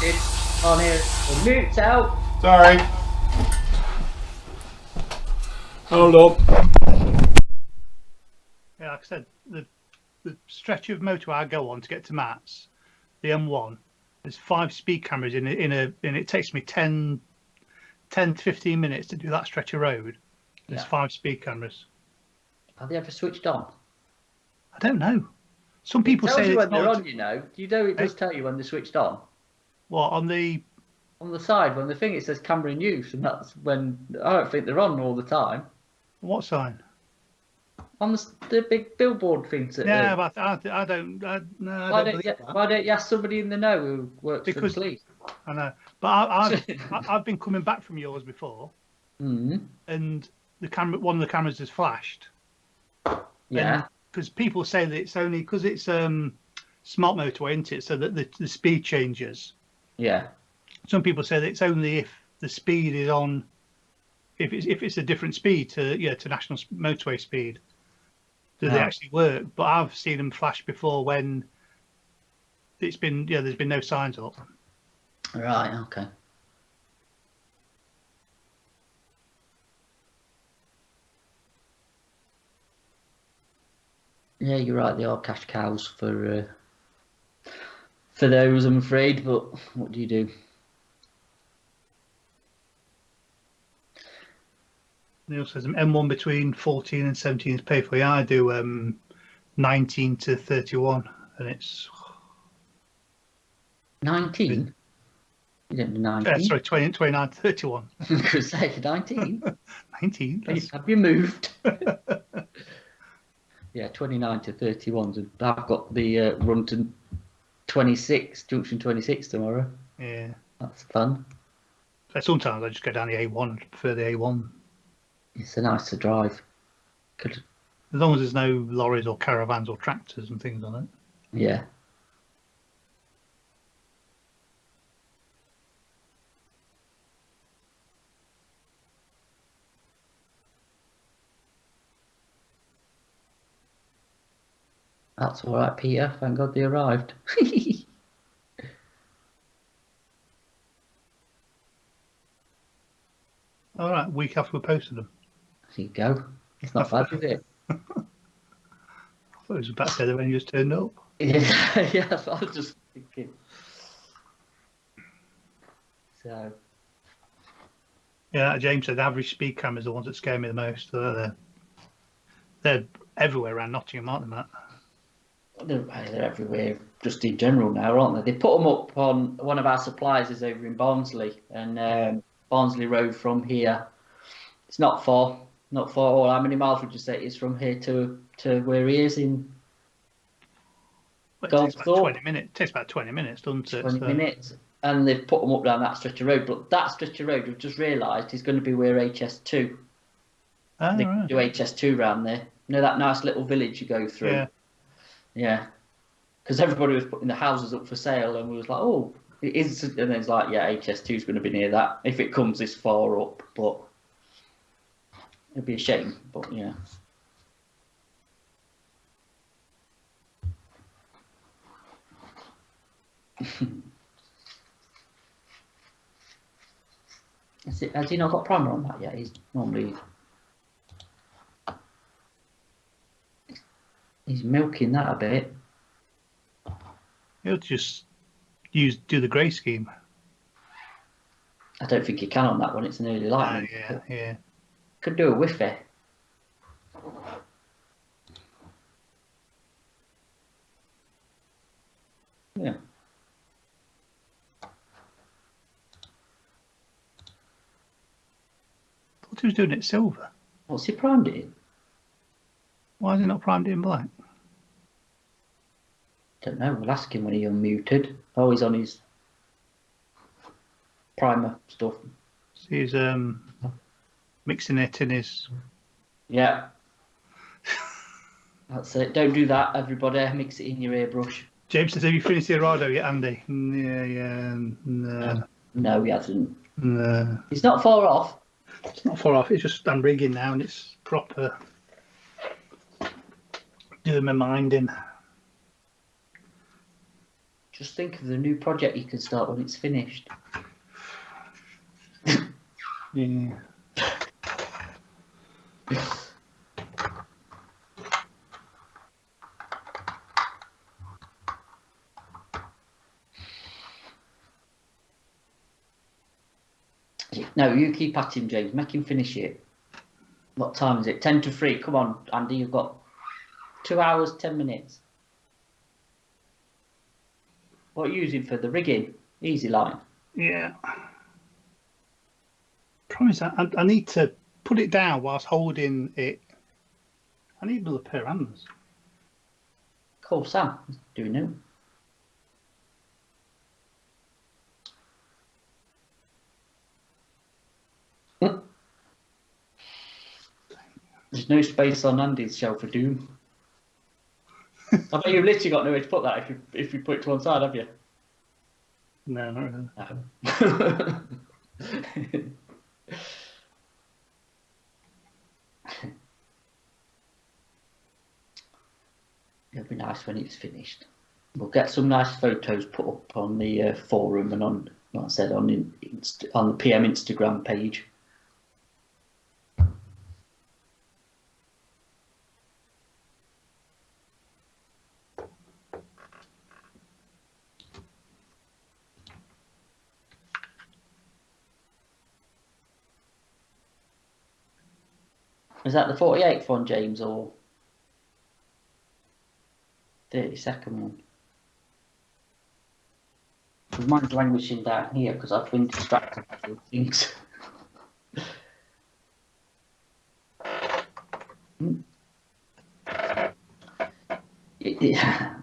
It's on here. The mute's out. Sorry. Hold on. Yeah, like I said, the stretch of motorway I go on to get to Matt's, the M1, there's 5 speed cameras and it takes me 10 to 15 minutes to do that stretch of road. There's Yeah. 5 speed cameras. Have they ever switched on? I don't know. Some people It tells say you it's when they're not. on. You know it does tell you when they're switched on. What on the? On the side, when the thing it says camera in use, and that's when I don't think they're on all the time. What sign? On the big billboard things. Yeah, but I don't. No, I Why don't don't believe that. why don't you ask somebody in the know who works Because- for the police? I know, but I've been coming back from yours before, Mm. and one of the cameras has flashed. Yeah. Because people say that it's only because it's smart motorway, isn't it? So that the speed changes. Yeah. Some people say that it's only if the speed is on, if it's a different speed to national motorway speed, do they Yeah. actually work? But I've seen them flash before when there's been no signs up. Right. Okay. Yeah, you're right. They are cash cows for those, I'm afraid. But what do you do? Neil says M1 between 14 and 17 is paid for. Yeah, I do 19 to 31, and it's 19. You don't do 19. sorry 29 to 31. I was going to say 19. 19. That's, Have you moved? Yeah, 29 to 31s. And I've got the run to 26, junction 26 tomorrow. yeah. That's fun. So sometimes I just go down the A1. I prefer the A1 It's a nicer drive. Could, as long as there's no lorries or caravans or tractors and things on it. yeah. That's all right, Peter. Thank God they arrived. All right, week after we posted them. There you go. It's not bad, is it? I thought it was about to say that when you just turned up. Yeah, yeah, that's what I was just thinking. So, Yeah, James said average speed cameras are the ones that scare me the most. They're everywhere around Nottingham, aren't they, Matt? They're everywhere, just in general now, aren't they? They put them up on one of our suppliers is over in Barnsley, and Barnsley Road from here. It's not far, not far at all. How many miles would you say it is from here to where he is in Well, it takes about Goldthorpe? 20 minutes. It takes about 20 minutes, doesn't it? 20 minutes. And they've put them up down that stretch of road. But that stretch of road, we've just realised, is going to be where HS2. They right. do HS2 round there. You know that nice little village you go through? Yeah. Yeah. Because everybody was putting the houses up for sale, and we was like, oh, it is. And then it's like, yeah, HS2 is going to be near that if it comes this far up. But it'd be a shame. But yeah. Has he not got primer on that yet? He's normally he's milking that a bit. He'll just do the grey scheme. I don't think he can on that one. It's an early light. Yeah. Could do a whiffy. Yeah. I thought he was doing it silver. What's he primed it in? Why is he not primed it in black? Don't know. We'll ask him when he unmuted. Oh, he's on his primer stuff. So he's mixing it in his. Yeah. That's it. Don't do that, everybody. Mix it in your airbrush. James says, have you finished the Arado yet, Andy? Yeah. No, he hasn't. No. He's not far off. It's not far off. It's just I'm rigging now, and it's proper. Doing my mind in. Just think of the new project you can start when it's finished. Yeah. No, you keep at him, James. Make him finish it. What time is it? 10 to 3. Come on, Andy. You've got 2 hours, 10 minutes. What are you using for the rigging? Easy line. Yeah. Promise, I need to put it down whilst holding it. I need another pair of hands. Cool, Sam. Do we know? There's no space on Andy's shelf for Doom. I bet you've literally got nowhere to put that if you put it to one side, have you? No, not really. No. It'll be nice when it's finished. We'll get some nice photos put up on the forum and on, like I said, on the PM Instagram page. Is that the 48th one, James, or 32nd one? Because mine's languishing down here because I've been distracted by things. Yeah.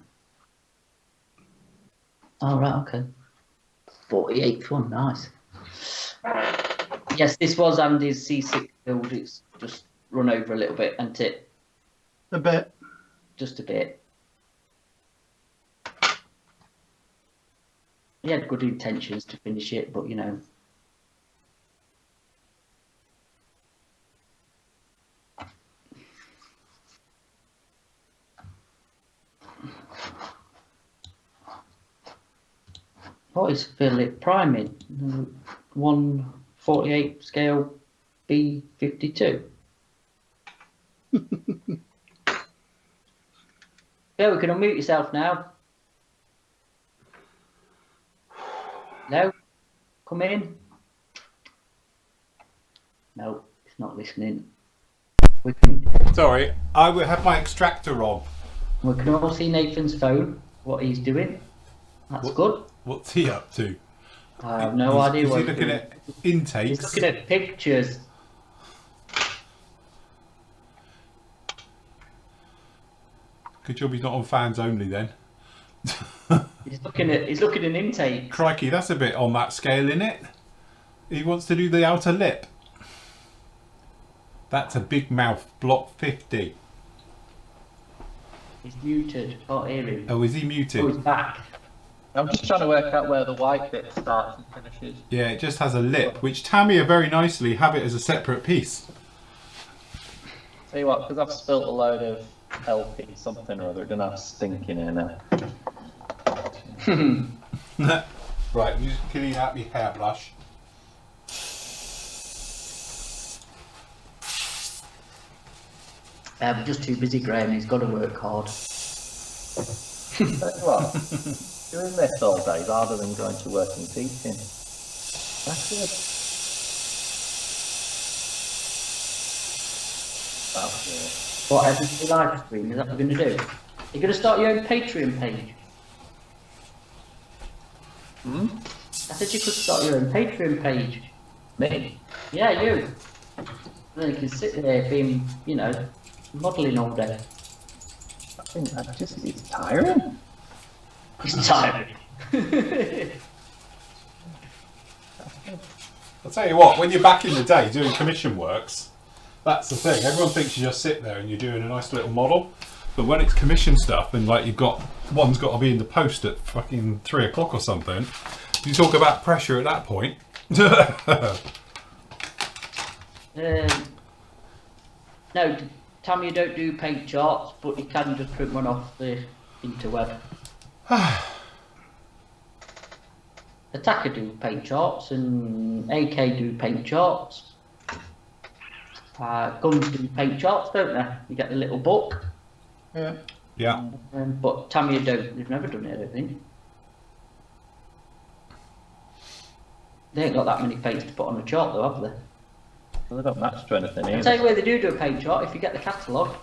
Oh, right, okay. 48th one, nice. Yes, this was Andy's C6 build. It's just run over a little bit, isn't it? A bit. Just a bit. He had good intentions to finish it, but you know. What is Philip priming? 148 scale B52. Yeah, we can unmute yourself now. No? Come in. No, it's not listening. We can Sorry, I will have my extractor on. all see Nathan's phone, what he's doing. That's good. What's he up to? I have no idea Is what he looking at intakes? He's looking at pictures. Good job he's not on fans only then. He's looking at intake. Crikey, that's a bit on that scale, isn't it? He wants to do the outer lip. That's a big mouth, block 50. He's muted. Can't hear him. Oh, is he muted? Oh, he's back. I'm just trying to work out where the white bit starts and finishes. Yeah, it just has a lip, which Tamiya very nicely have it as a separate piece. Tell you what, because I've spilt a load of LP something or other, it doesn't have stinking in it. Right, you just clean out your hairbrush. I'm just too busy, Graham. He's got to work hard. Tell you what, doing this all day is harder than going to work and teaching. That's good. That's good. What, every live stream? Is that what we're going to do? You're going to start your own Patreon page? Hmm? I said you could start your own Patreon page. Me? Yeah, you. And then you can sit there being, you know, modelling all day. I think that just is tiring. It's tiring. I'll tell you what, when you're back in the day doing commission works, that's the thing. Everyone thinks you just sit there and you're doing a nice little model. But when it's commission stuff and like one's got to be in the post at fucking 3 o'clock or something, you talk about pressure at that point. No, Tom, you don't do paint charts, but you can just print one off the interweb. Attacker do paint charts and AK do paint charts. Guns do paint charts, don't they? You get the little book. Yeah. Yeah. But Tamiya don't. They've never done it, I don't think. They ain't got that many paints to put on a chart, though, have they? Well, they don't match to anything I'll either. tell you where they do a paint chart if you get the catalogue.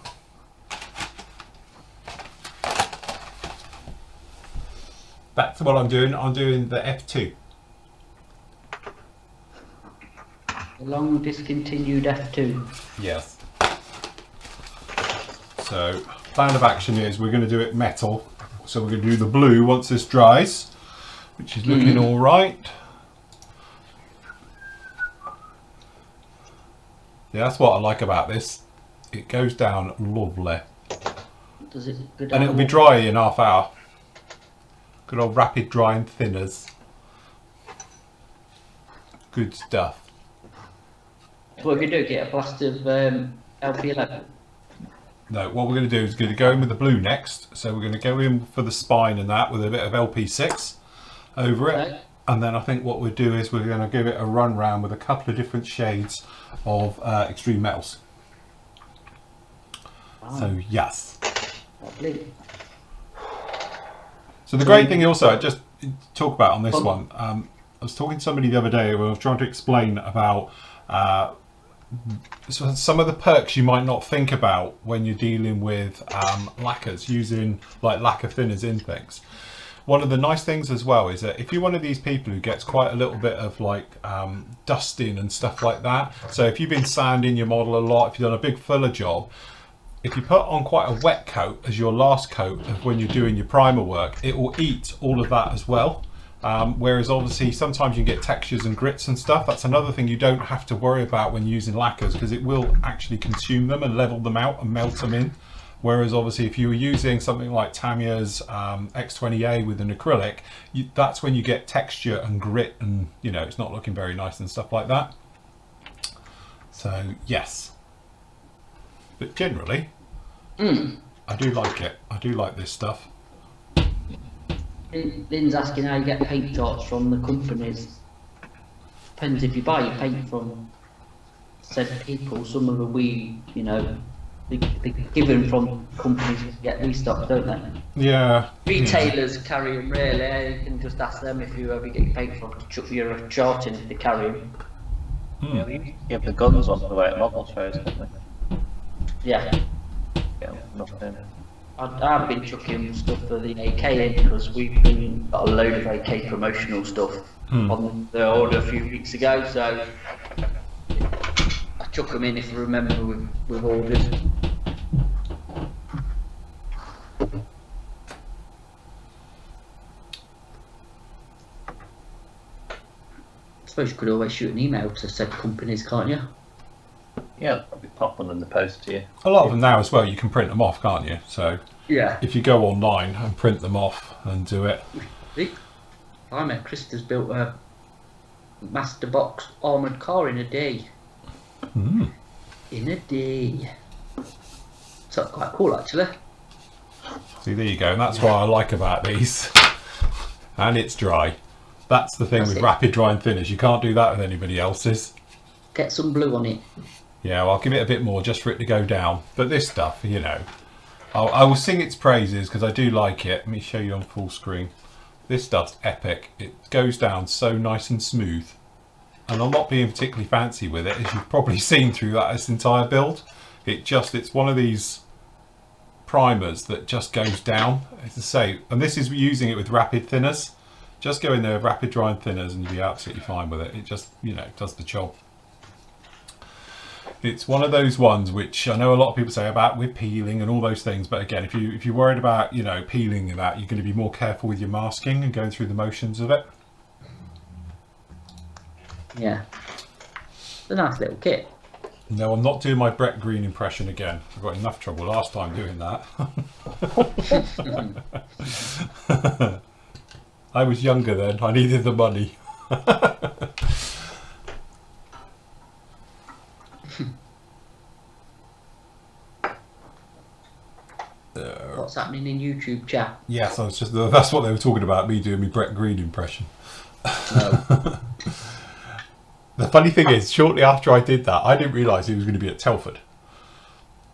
That's what I'm doing. I'm doing the F2. The long discontinued F2. Yes. So, plan of action is we're going to do it metal. So we're going to do the blue once this dries, which is looking all right. Yeah, that's what I like about this. It goes down lovely. Does it go down? And it'll be dry in half hour. Good old rapid drying thinners. Good stuff. So what if you do, get a blast of LP11? No, what we're going to do is going to go in with the blue next. So we're going to go in for the spine and that with a bit of LP6 over it. Okay. And then I think what we'll do is we're going to give it a run round with a couple of different shades of extreme metals. Wow. So yes. Lovely. So the great thing also, just to talk about on this one, I was talking to somebody the other day where I was trying to explain about some of the perks you might not think about when you're dealing with lacquers, using like lacquer thinners in things. One of the nice things as well is that if you're one of these people who gets quite a little bit of like dusting and stuff like that, so if you've been sanding your model a lot, if you've done a big filler job, if you put on quite a wet coat as your last coat of when you're doing your primer work, it will eat all of that as well. Whereas obviously sometimes you can get textures and grits and stuff. That's another thing you don't have to worry about when using lacquers, because it will actually consume them and level them out and melt them in. Whereas obviously if you were using something like Tamiya's X20A with an acrylic, that's when you get texture and grit and, you know, it's not looking very nice and stuff like that. So yes. But generally, I do like it. I do like this stuff. Lynn's asking how you get paint charts from the companies. Depends if you buy your paint from said people. Some of them they're given from companies to get restocked, don't they? Yeah. Retailers carry them really. You can just ask them if you ever get your paint from to chuck your chart in if they carry them. Yeah, we used to give the guns on the way at model shows, didn't we? Yeah. Yeah, nothing. I've been chucking stuff for the AK in because we've got a load of AK promotional stuff on the order a few weeks ago, so I chuck them in if I remember we've ordered. I suppose you could always shoot an email to said companies, can't you? Yeah, they'll probably pop one in the post to you. A lot of them now as well, you can print them off, can't you? So Yeah. if you go online and print them off and do it. I met Krista's built a master box armoured car in a day. Mm. In a day. So quite cool actually. See, there you go. And that's what I like about these. And it's dry. That's the thing That's with it. rapid drying thinners. You can't do that with anybody else's. Get some blue on it. Yeah, well, I'll give it a bit more just for it to go down. But this stuff, you know, I will sing its praises because I do like it. Let me show you on full screen. This stuff's epic. It goes down so nice and smooth. And I'm not being particularly fancy with it, as you've probably seen through this entire build. It's one of these primers that just goes down. As I say, and this is using it with rapid thinners. Just go in there with rapid drying thinners and you'll be absolutely fine with it. It just, you know, does the job. It's one of those ones which I know a lot of people say about with peeling and all those things, but again, if you're worried about, you know, peeling and that, you're going to be more careful with your masking and going through the motions of it. Yeah. It's a nice little kit. No, I'm not doing my Brett Green impression again. I got enough trouble last time doing that. I was younger then. I needed the money. What's happening in YouTube chat? Yes, that's what they were talking about, me doing my Brett Green impression. No. The funny thing is, shortly after I did that, I didn't realise he was going to be at Telford.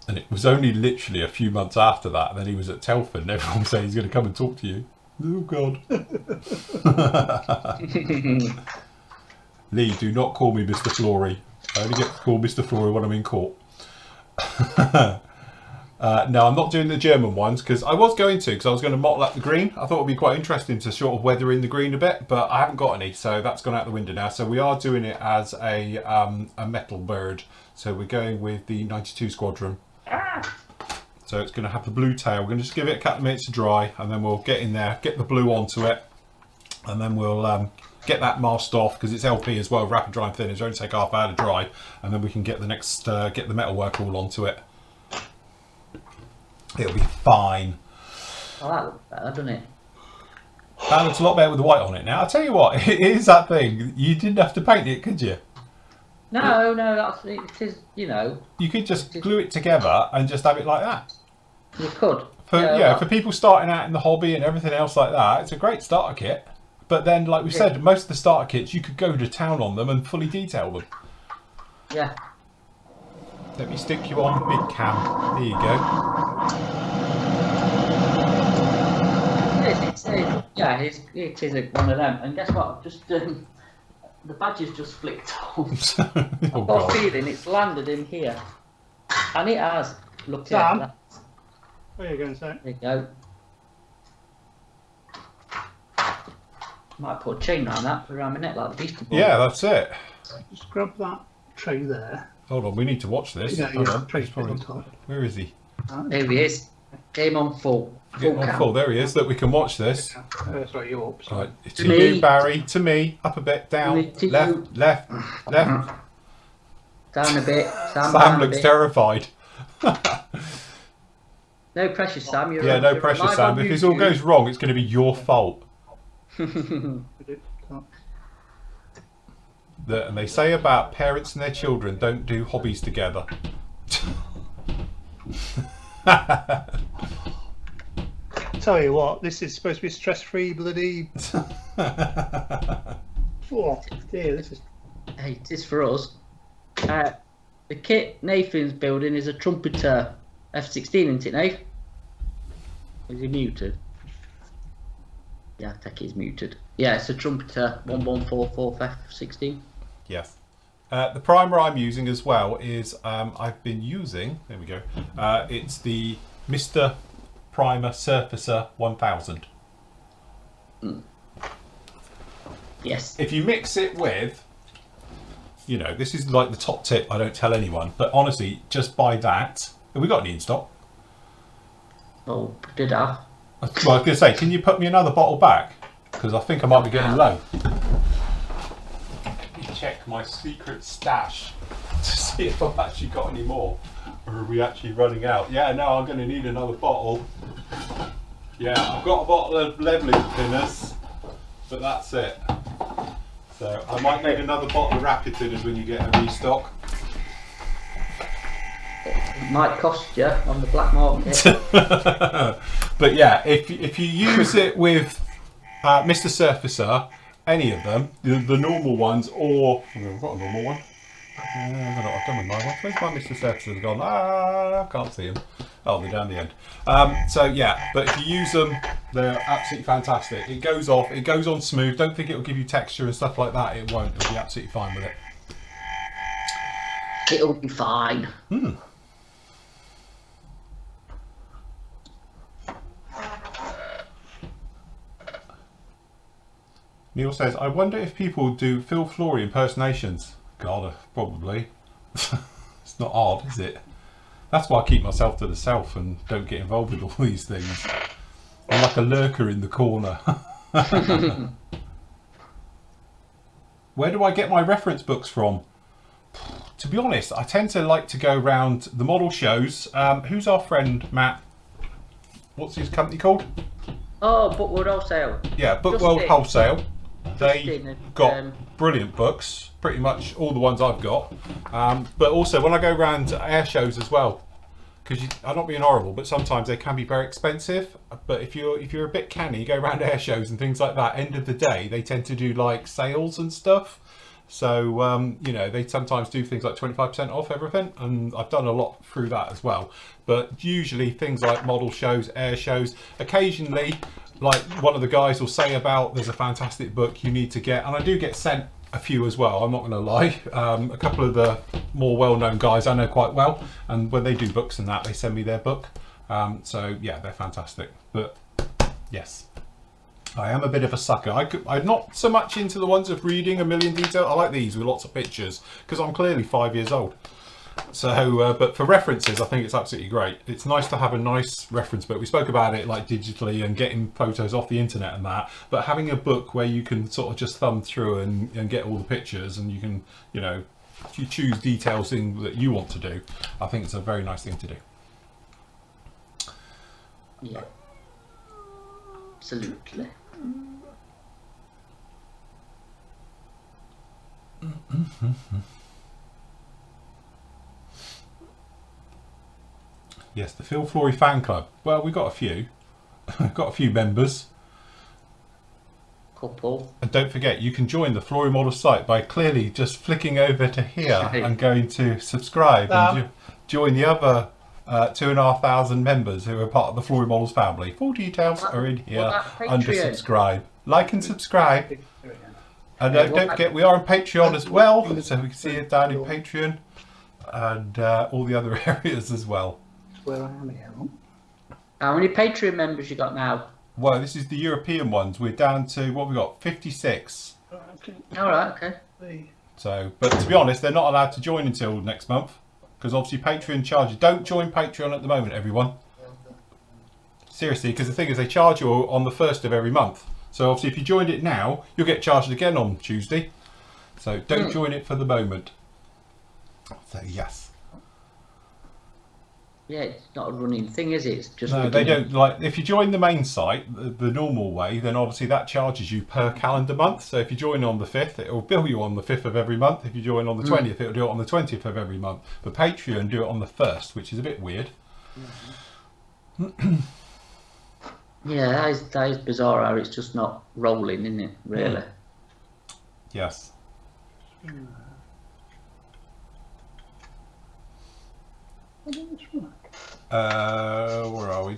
And it was only literally a few months after that, then he was at Telford and everyone was saying he's going to come and talk to you. Oh, God. Lee, do not call me Mr. Flory. I only get to call Mr. Flory when I'm in court. No, I'm not doing the German ones because I was going to, because I was going to mottle up the green. I thought it would be quite interesting to sort of weather in the green a bit, but I haven't got any, so that's gone out the window now. So we are doing it as a metal bird. So we're going with the 92 Squadron. So it's going to have the blue tail. We're going to just give it a couple of minutes to dry, and then we'll get in there, get the blue onto it, and then we'll get that masked off because it's LP as well. Rapid drying thinners it'll only take half hour to dry, and then we can get the next get the metalwork all onto it. It'll be fine. Oh, that looks better, doesn't it? That looks a lot better with the white on it now. I'll tell you what, it is that thing. You didn't have to paint it, could you? No, that's it. Is, you know. You could just glue it together and just have it like that. You could. For people starting out in the hobby and everything else like that, it's a great starter kit. But then, like we said, most of the starter kits, you could go to town on them and fully detail them. Yeah. Let me stick you on big cam. There you go. It is one of them. And guess what? Just the badge is just flicked off. Oh, I've got God. a feeling it's landed in here. And it has. Look Sam? at that. Where are you going, Sam? There you go. Might put a chain around that, put it around my neck like the Beastie Boy. Yeah, that's it. Just grab that tray there. Hold on, we need to watch this. Yeah, Hold yeah, on. trace He's probably- on top. Where is he? There he is. Game on full. Get on cam. full. There he is. Look, we can watch this. Sorry, you up. Right, to me. you, Barry. To me. Up a bit. Down. To me, to Left. you. Left. Left. Down a bit. Sam, Sam down a looks bit. terrified. No pressure, Sam. You're Yeah, no you're pressure, live Sam. on If this all YouTube. goes wrong, it's going to be your fault. And they say about parents and their children don't do hobbies together. Tell you what, this is supposed to be stress-free bloody. Oh dear, this is. Hey, it is for us. The kit Nathan's building is a trumpeter F-16, isn't it, Nath? Is he muted? Yeah, I think he's muted. Yeah, it's a trumpeter 1144 F-16. Yes. The primer I'm using as well is I've been using. There we go. It's the Mr. Primer Surfacer 1000. Yes. If you mix it with, you know, this is like the top tip. I don't tell anyone, but honestly, just buy that. Have we got any in stock? Oh, did I? Well, I was going to say, can you put me another bottle back? Because I think I might be getting low. Let me check my secret stash to see if I've actually got any more. Or are we actually running out? Yeah, no, I'm going to need another bottle. Yeah, I've got a bottle of leveling thinners, but that's it. So I might need another bottle of rapid thinners when you get a restock. It might cost you on the black market. But yeah, if you use it with Mr. Surfacer, any of them, the normal ones, or I've got a normal one. I don't know what I've done with my one. Where's my Mr. Surfacer gone? I can't see them. Oh, they're down the end. So yeah, but if you use them, they're absolutely fantastic. It goes off, it goes on smooth. Don't think it will give you texture and stuff like that. It won't. It'll be absolutely fine with it. It'll be fine. Neil says, I wonder if people do Phil Flory impersonations. God, probably. It's not hard, is it? That's why I keep myself to myself and don't get involved with all these things. I'm like a lurker in the corner. Where do I get my reference books from? To be honest, I tend to like to go around the model shows. Who's our friend, Matt? What's his company called? Oh, Bookworld Wholesale. Yeah, Bookworld Wholesale. They Justin, got brilliant books, pretty much all the ones I've got. But also when I go around air shows as well, because I'm not being horrible, but sometimes they can be very expensive. But if you're a bit canny, you go around air shows and things like that. End of the day, they tend to do like sales and stuff. So you know, they sometimes do things like 25% off everything, and I've done a lot through that as well. But usually things like model shows, air shows, occasionally. Like one of the guys will say about there's a fantastic book you need to get, and I do get sent a few as well, I'm not going to lie. A couple of the more well-known guys I know quite well, and when they do books and that, they send me their book. So yeah, they're fantastic. But yes, I am a bit of a sucker. I'm not so much into the ones of reading a million details. I like these with lots of pictures because I'm clearly 5 years old. So, but for references, I think it's absolutely great. It's nice to have a nice reference book. We spoke about it like digitally and getting photos off the internet and that, but having a book where you can sort of just thumb through and get all the pictures, and you can, you know, you choose details in that you want to do. I think it's a very nice thing to do. Yeah. Absolutely. Yes, the Phil Flory fan club. Well, we've got a few. We've got a few members. Couple. And don't forget, you can join the Flory Model site by clearly just flicking over to here and going to subscribe and join the other 2,500 members who are part of the Flory Models family. Full details are in here under subscribe. Like and subscribe. And don't forget, we are on Patreon as well, so we can see it down in Patreon and all the other areas as well. Where I am here. How many Patreon members you got now? Well, this is the European ones. We're down to, what we got, 56. Alright, okay. So, but to be honest, they're not allowed to join until next month, because obviously Patreon charges. Don't join Patreon at the moment, everyone. Seriously, because the thing is, they charge you on the 1st of every month. So obviously if you joined it now, you'll get charged again on Tuesday. So don't join it for the moment. So yes. Yeah, it's not a running thing, is it? It's just no, they don't. Like, if you join the main site the normal way, then obviously that charges you per calendar month. So if you join on the 5th, it will bill you on the 5th of every month. If you join on the 20th, it will do it on the 20th of every month. But Patreon do it on the 1st, which is a bit weird. Yeah, that is bizarre how it's just not rolling, isn't it, really? Yes. Where are we?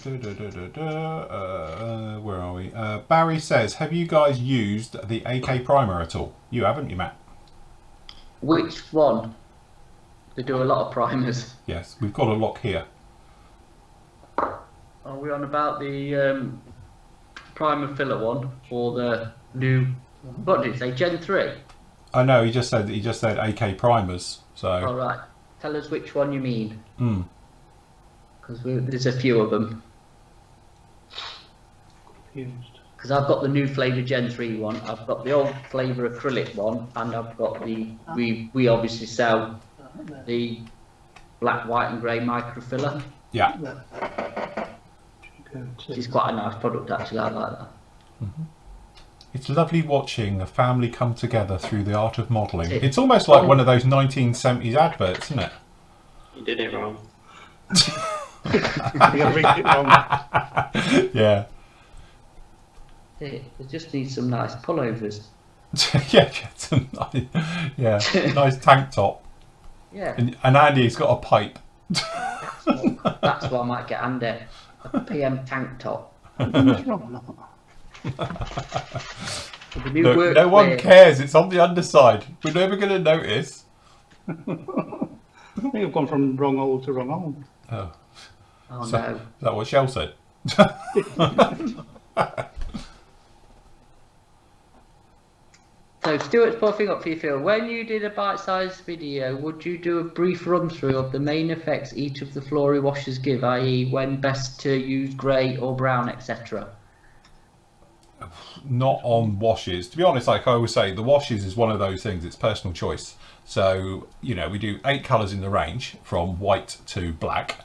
Where are we? Barry says, have you guys used the AK primer at all? You haven't, you, Matt? Which one? They do a lot of primers. Yes, we've got a lock here. Are we on about the primer filler one or the new? What did it say? Gen 3. I know he just said AK primers. So. All right. Tell us which one you mean. Hmm. Because there's a few of them. Because I've got the new flavour Gen 3 one, I've got the old flavour acrylic one, and I've got the we obviously sell the black, white and grey microfiller. Yeah. It's quite a nice product actually, I like that. Mm-hmm. It's lovely watching a family come together through the art of modelling. It- It's almost like one of those 1970s adverts, isn't it? You did it wrong. You gotta read it wrong. Yeah. They just need some nice pullovers. Yeah, get some nice tank top. Yeah, And Andy's got a pipe. that's why I might get Andy a PM tank top. What's wrong with With the new Look, work no one wear. cares, it's on the underside. We're never going to notice. that? I think I've gone from wrong old to wrong old. Oh, Oh so, no. is that what Shell said? So Stuart's popping up for you, Phil. When you did a bite-sized video, would you do a brief run-through of the main effects each of the Flory washers give, i.e. when best to use grey or brown, etc.? Not on washes. To be honest, like I always say, the washes is one of those things, it's personal choice. So, you know, we do 8 colours in the range from white to black.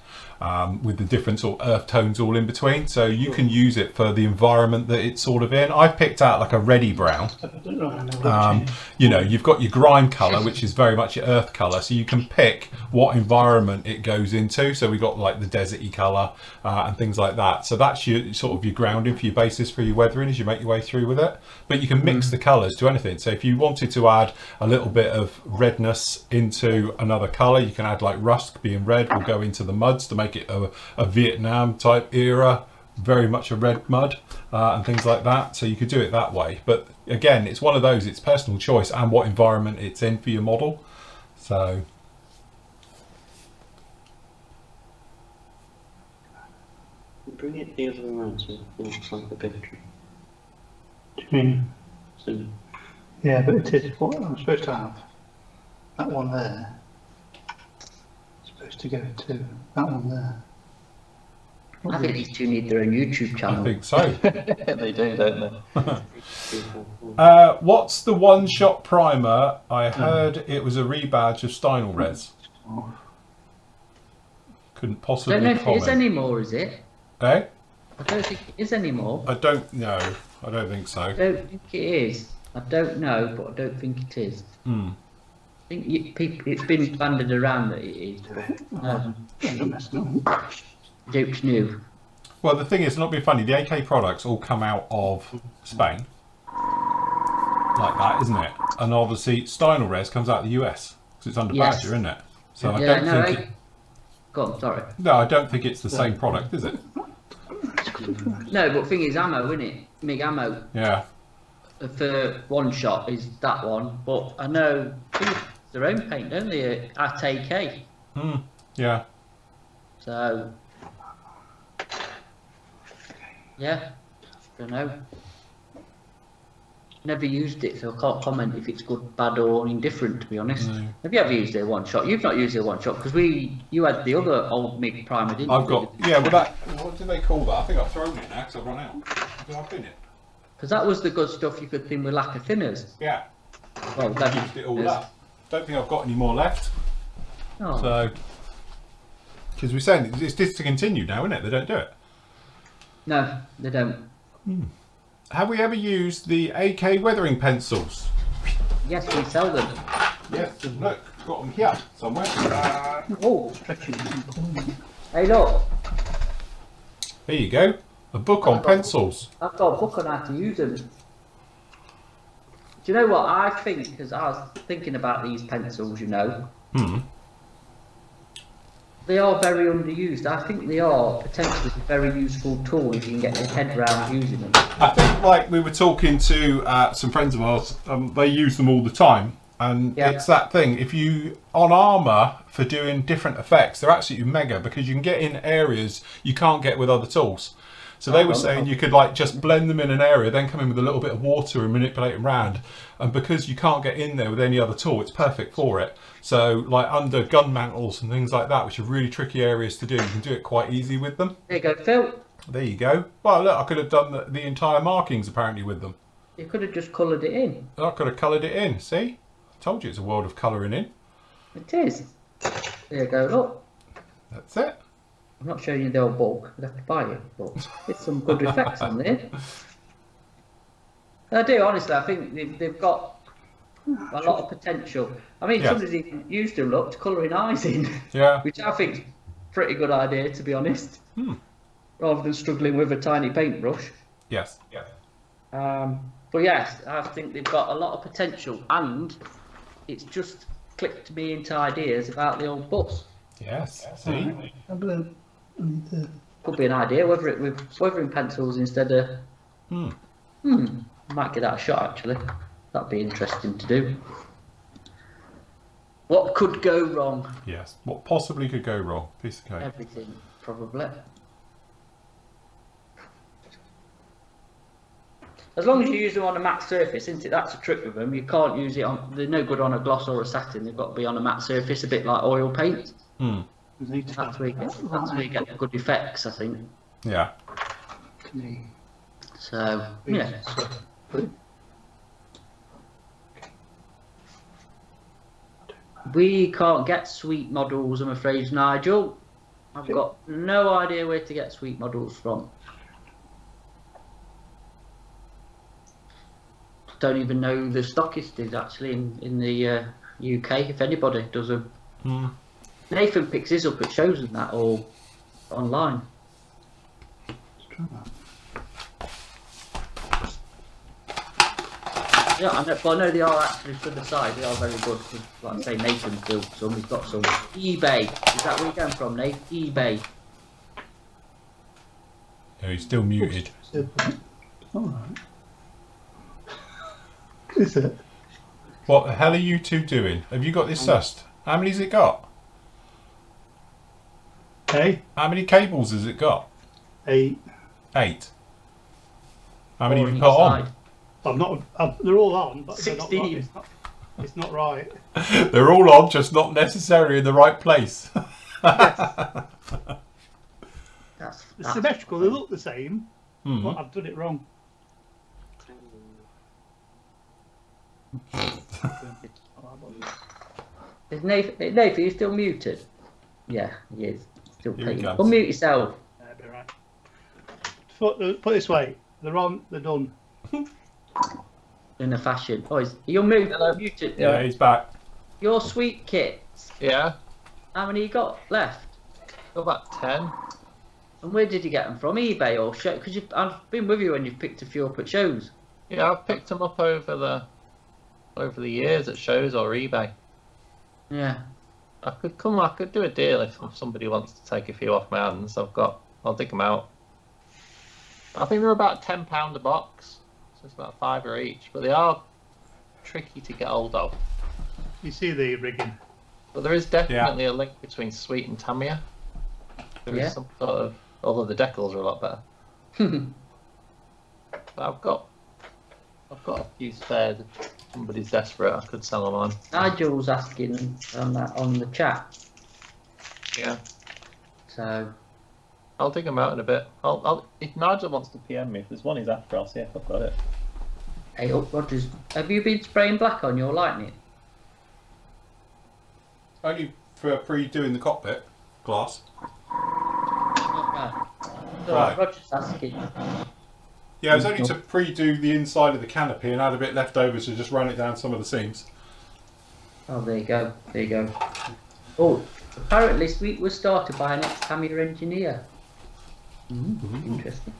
With the different sort of earth tones all in between, so you can use it for the environment that it's sort of in. I've picked out like a reddy brown. I don't know how to You know, you've got your grime colour, which is very much your earth colour, so you can pick what environment it goes into. So we've got like the deserty colour and things like that. So that's your sort of your grounding for your basis for your weathering as you make your way through with it. But you can mix the colours to anything. So if you wanted to add a little bit of redness into another colour, you can add like rust being red will go into the muds to make it a Vietnam type era, very much a red mud and things like that. So you could do it that way. But again, it's one of those, it's personal choice and what environment it's in for your model. So Bring it the other way around so it looks like the picture. do you mean? So, Yeah, but it is what I'm supposed to have. That one there. Supposed to go to that one there. I think these two need their own YouTube I channel. think so. They do, don't they? What's the one-shot primer? I heard it was a rebadge of Steinel Res. Couldn't I possibly don't know if it comment. is anymore, is it? Eh? I don't think it is anymore. I don't know. I don't think so. I don't think it is. I don't know, but I don't think it is. Hmm. I think it's been banded around that it is. End up messing up. Duke's new. Well, the thing is, not being funny, the AK products all come out of Spain. Like that, isn't it? And obviously, Steinel Res comes out of the US. Because it's under Yes. Badger, isn't it? So I Yeah, don't no, think Go on, sorry. no, I don't think it's the same product, is it? No, but thing is ammo, isn't it? MIG ammo Yeah. for one shot is that one. But I know they use their own paint, don't they? At AK. Hmm. Yeah. So, yeah, don't know. Never used it, so I can't comment if it's good, bad, or indifferent. To be honest, No. have you ever used it one shot? You've not used it one shot because you had the other old MIG primer, didn't I've you? got, yeah, well that, what do they call that? I think I've thrown it now because I've run out. I've been it. Because that was the good stuff you could thin with lacquer thinners. Yeah. Well, I've used it all up. Don't think I've got any more left. Oh. So, because we're saying it's discontinued now, isn't it? They don't do it. No, they don't. Have we ever used the AK weathering pencils? Yes, we sell them. Yes, look, got them here somewhere. Oh, Stretching. hey look, There you go. A book on pencils. I've got a book on how to use them. Do you know what I think? Because I was thinking about these pencils, you know. They are very underused. I think they are potentially a very useful tool if you can get your head around using them. I think, like we were talking to some friends of ours, they use them all the time. And Yeah. it's that thing, if you, on armour, for doing different effects, they're absolutely mega, because you can get in areas you can't get with other tools. So they were saying you could like just blend them in an area, then come in with a little bit of water and manipulate them around. And because you can't get in there with any other tool, it's perfect for it. So like under gun mantles and things like that, which are really tricky areas to do, you can do it quite easy with them. There you go, Phil. There you go. Well, look, I could have done the entire markings apparently with them. You could have just coloured it in. I could have coloured it in, see? I told you it's a world of colouring in. It is. There you go, look. That's it. I'm not showing you the old bulk, I'd have to buy it, but it's some good effects on there. I do, honestly, I think they've got a lot of potential. I mean, Yes. somebody's even used to look to colouring eyes in, Yeah. which I think's a pretty good idea, to be honest, rather than struggling with a tiny paintbrush. Yes. But yes, I think they've got a lot of potential, and it's just clicked me into ideas about the old bus. Yes. See? Could be an idea, whether it with weathering pencils instead of. Might give that a shot actually. That'd be interesting to do. What could go wrong? Yes. What possibly could go wrong? Piece of cake. Everything, probably. As long as you use them on a matte surface, isn't it? That's a trick with them. You can't use it on. They're no good on a gloss or a satin. They've got to be on a matte surface, a bit like oil paint. That's where you get the good effects, I think. Yeah. So yeah. We can't get sweet models, I'm afraid, Nigel. I've got no idea where to get sweet models from. Don't even know who the stockist is actually in the UK, if anybody does them. Nathan picks his up at shows and that, or online. Yeah, I know they are actually for the side. They are very good. Like I say, Nathan's built some. He's got some. eBay. Is that where you're going from, Nate? eBay. Yeah, he's still muted. Alright. Is it? What the hell are you two doing? Have you got this sussed? How many's it got? Hey? How many cables has it got? 8. 8. How many Or have you each put on? side. They're all on, but they're not 16. right. It's not right. They're all on, just not necessarily in the right place. That's They're symmetrical, they look the same, Hmm. but I've done it wrong. Is Nathan, are you still muted? Yeah, he is. Still Here he playing. comes. Unmute yourself. That'd be right. Put it this way, they're on, they're done. In a fashion. Oh, you're muted. Yeah, he's back. Your sweet kits. Yeah, How many you got left? got about 10. And where did you get them from? eBay or show? Because I've been with you when you've picked a few up at shows. Yeah, I've picked them up over the years at shows or eBay. Yeah. I could do a deal if somebody wants to take a few off my hands. I'll dig them out. I think they're about £10 a box, so it's about £5 each. But they are tricky to get hold of. You see the rigging. But there is definitely a link between Sweet and Tamiya. There is some sort of, although the decals are a lot better. But I've got a few spares. If somebody's desperate, I could sell them on. Nigel's asking on the chat. Yeah. So I'll dig them out in a bit. If Nigel wants to PM me, if there's one he's after, I'll see if I've got it. hey, Rogers, have you been spraying black on your lightning? Only for pre-doing the cockpit glass. Right. Right. Rogers asking. Yeah, it was only to pre-do the inside of the canopy and had a bit left over to just run it down some of the seams. Oh, there you go. There you go. Oh, apparently Sweet was started by an ex-Tamiya engineer. Interesting.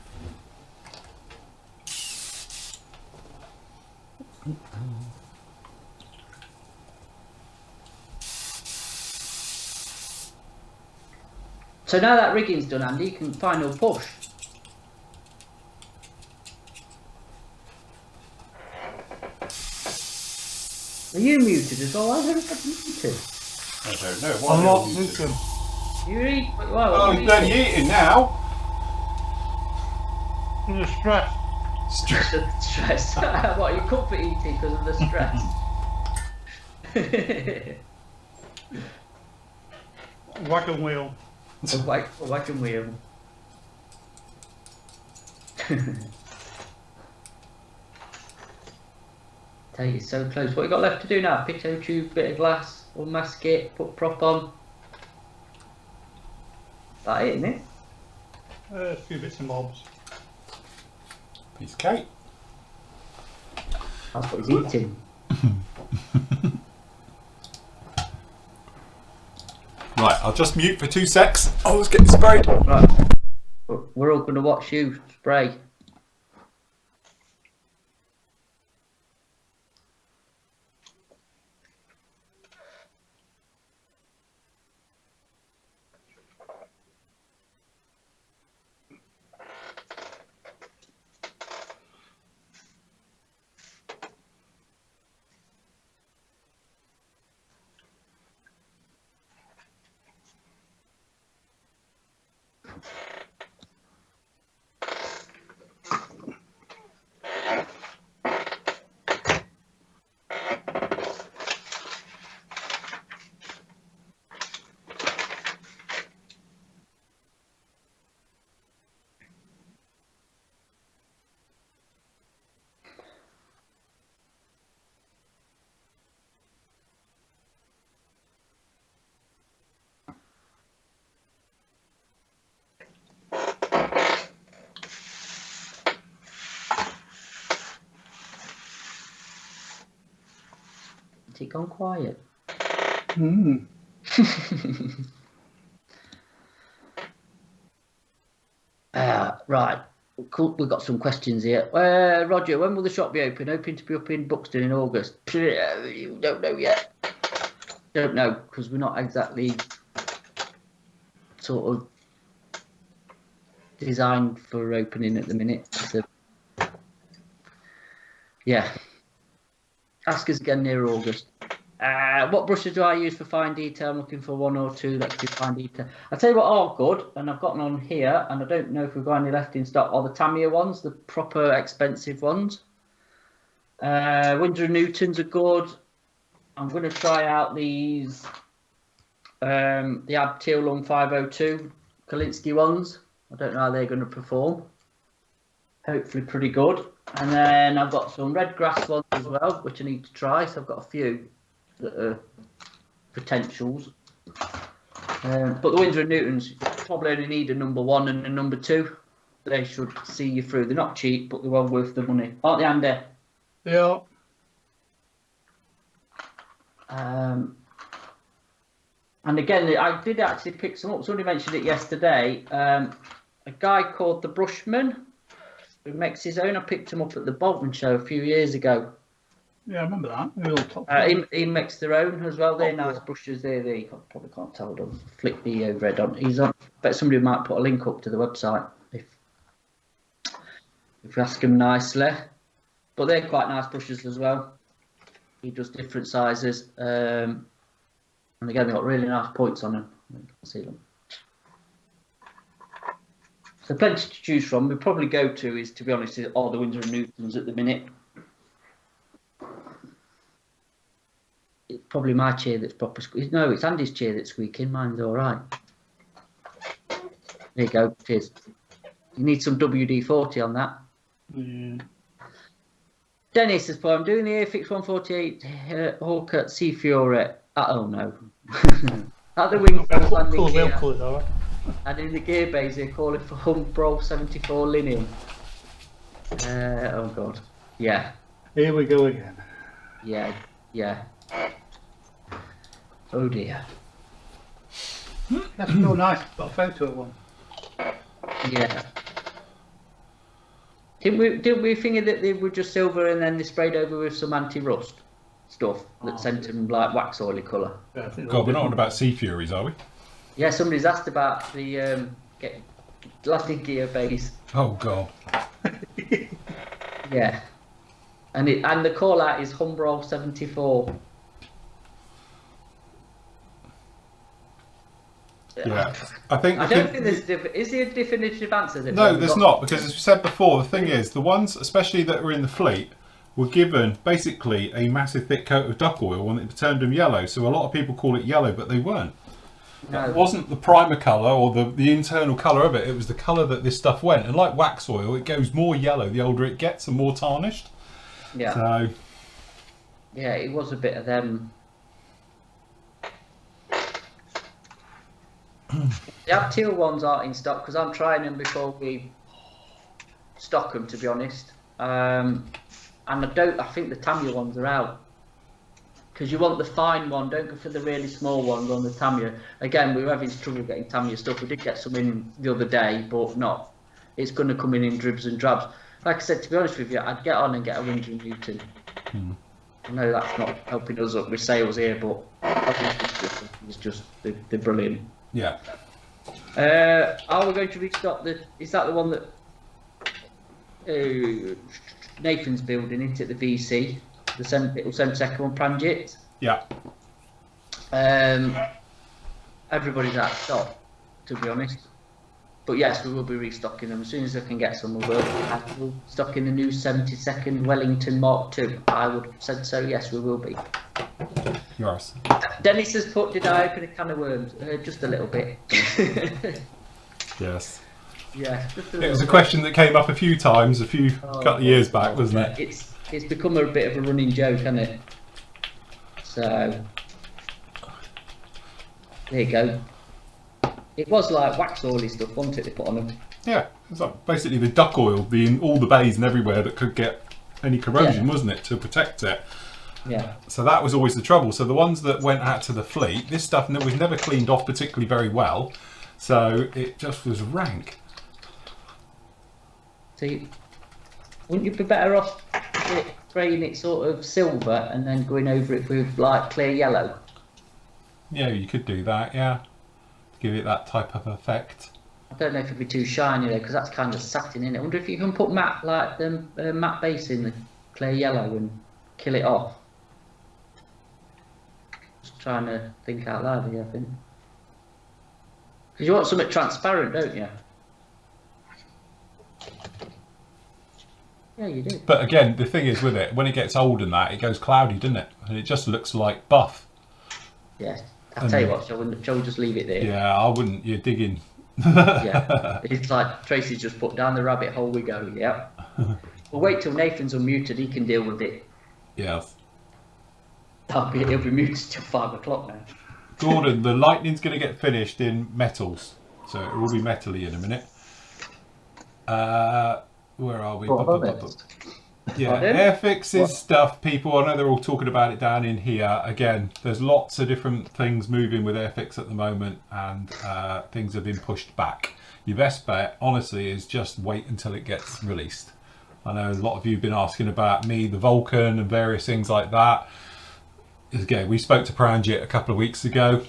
So now that rigging's done, Andy, you can final push. Are you muted as well? Why is everybody muted? I don't know. Why I'm are not you muted? looking. You eat? Well, Oh, he's bloody eating now. I'm just stressed. Stress. What, are you comfort eating because of the stress? Wagon wheel. Whack and wheel. Tell you, so close. What you got left to do now? Pito tube, bit of glass, unmask it, put prop on. That it, isn't it? A few bits and bobs. Piece of cake. That's what he's eating. Right, I'll just mute for 2 secs. Oh, let's get sprayed. Right. We're all going to watch you spray. Has it gone quiet? Right. Cool. We've got some questions here. Roger, when will the shop be open? Hoping to be up in Buxton in August. You don't know yet. Don't know, because we're not exactly sort of designed for opening at the minute. So, yeah. Ask us again near August. What brushes do I use for fine detail? I'm looking for 1 or 2 that do fine detail. I'll tell you what are good, and I've got one on here, and I don't know if we've got any left in stock, are the Tamiya ones, the proper expensive ones. Winsor & Newtons are good. I'm going to try out these, the Ab Teal 502 Kolinsky ones. I don't know how they're going to perform. Hopefully pretty good. And then I've got some red grass ones as well, which I need to try. So I've got a few that are potentials. But the Winsor & Newtons probably only need a number 1 and a number 2. They should see you through. They're not cheap, but they're well worth the money. Aren't they, Andy? Yeah. And again, I did actually pick some up. Somebody mentioned it yesterday. A guy called the Brushman, who makes his own. I picked him up at the Bolton show a few years ago. Yeah, I remember that. He makes their own as well. They're nice brushes. They probably can't tell them. Flick the overhead on. He's on. Bet somebody might put a link up to the website if you ask him nicely. But they're quite nice brushes as well. He does different sizes. And again, they've got really nice points on them. You can see them. So plenty to choose from. We probably go to is, to be honest, all the Winsor & Newtons at the minute. It's probably my chair that's proper squeaking. No, it's Andy's chair that's squeaking. Mine's all right. There you go. Cheers. You need some WD-40 on that. Yeah. Dennis says, I'm doing the Airfix 148 Hawker Sea Fury. Oh no. At the wing landing gear. Cool, and in the gear bays, they call it for Humbro 74 Linen. Oh god. Yeah. Here we go again. Yeah. Yeah. Oh dear. That's real nice. Got a photo of one. Yeah. Didn't we think that they were just silver and then they sprayed over with some anti-rust stuff that sent them like wax oily colour? Yeah, God, we're not on about Sea Furies, are we? Yeah, somebody's asked about the landing gear base. Oh god. Yeah. And the call out is Humbro 74 Yeah, I think. I don't think there's is there a definitive answer? That No, there's not, because as we said before, the thing is, the ones, especially that were in the fleet, were given basically a massive thick coat of duck oil and it turned them yellow. So a lot of people call it yellow, but they weren't. No. It wasn't the primer colour or the internal colour of it. It was the colour that this stuff went. And like wax oil, it goes more yellow the older it gets and more tarnished. Yeah. So Yeah, it was a bit of them. The Abteal ones aren't in stock because I'm trying them before we stock them, to be honest. And I think the Tamiya ones are out. Because you want the fine one, don't go for the really small ones on the Tamiya. Again, we were having trouble getting Tamiya stuff. We did get some in the other day, but not. It's going to come in dribs and drabs. Like I said, to be honest with you, I'd get on and get a 100 Newton. I know that's not helping us up with sales here, but it's just they're brilliant. yeah. Are we going to restock is that the one that Nathan's building into the VC? It'll send second one Pranjit. Yeah. Everybody's out of stock, to be honest. But yes, we will be restocking them as soon as I can get some. We'll stock in the new 72nd Wellington Mark II. I would have said so. Yes, we will be. Yours. Dennis has put, did I open a can of worms? Just a little bit. Yes. Yeah. Just It was a question that came up a few times, couple of years back, wasn't it? It's become a bit of a running joke, hasn't it? So there you go. It was like wax oily stuff, wasn't it? They put on them. Yeah, it's like basically the duck oil being all the bays and everywhere that could get any corrosion, wasn't it, to protect it? Yeah. So that was always the trouble. So the ones that went out to the fleet, this stuff was never cleaned off particularly very well. So it just was rank. See, wouldn't you be better off spraying it sort of silver and then going over it with like clear yellow? Yeah, you could do that, yeah. Give it that type of effect. I don't know if it'd be too shiny though, because that's kind of satin in it. I wonder if you can put matte, like the matte base in the clear yellow and kill it off. Just trying to think out loud here, I think. Because you want something transparent, don't you? Yeah, you do. But again, the thing is with it, when it gets old and that, it goes cloudy, doesn't it? And it just looks like buff. Yeah. I'll tell you what, shall we just leave it there? Yeah, I wouldn't. You're digging. Yeah. It's like Tracy's just put down the rabbit hole we go, yeah. We'll wait till Nathan's unmuted, he can deal with it. Yes. He'll be muted till 5 o'clock now. Gordon, the lightning's going to get finished in metals. So it will be metally in a minute. Where are we? Yeah, Pardon? Airfix's stuff, people, I know they're all talking about it down in here. Again, there's lots of different things moving with Airfix at the moment, and things have been pushed back. Your best bet, honestly, is just wait until it gets released. I know a lot of you have been asking about me, the Vulcan, and various things like that. Again, we spoke to Pranjit a couple of weeks ago,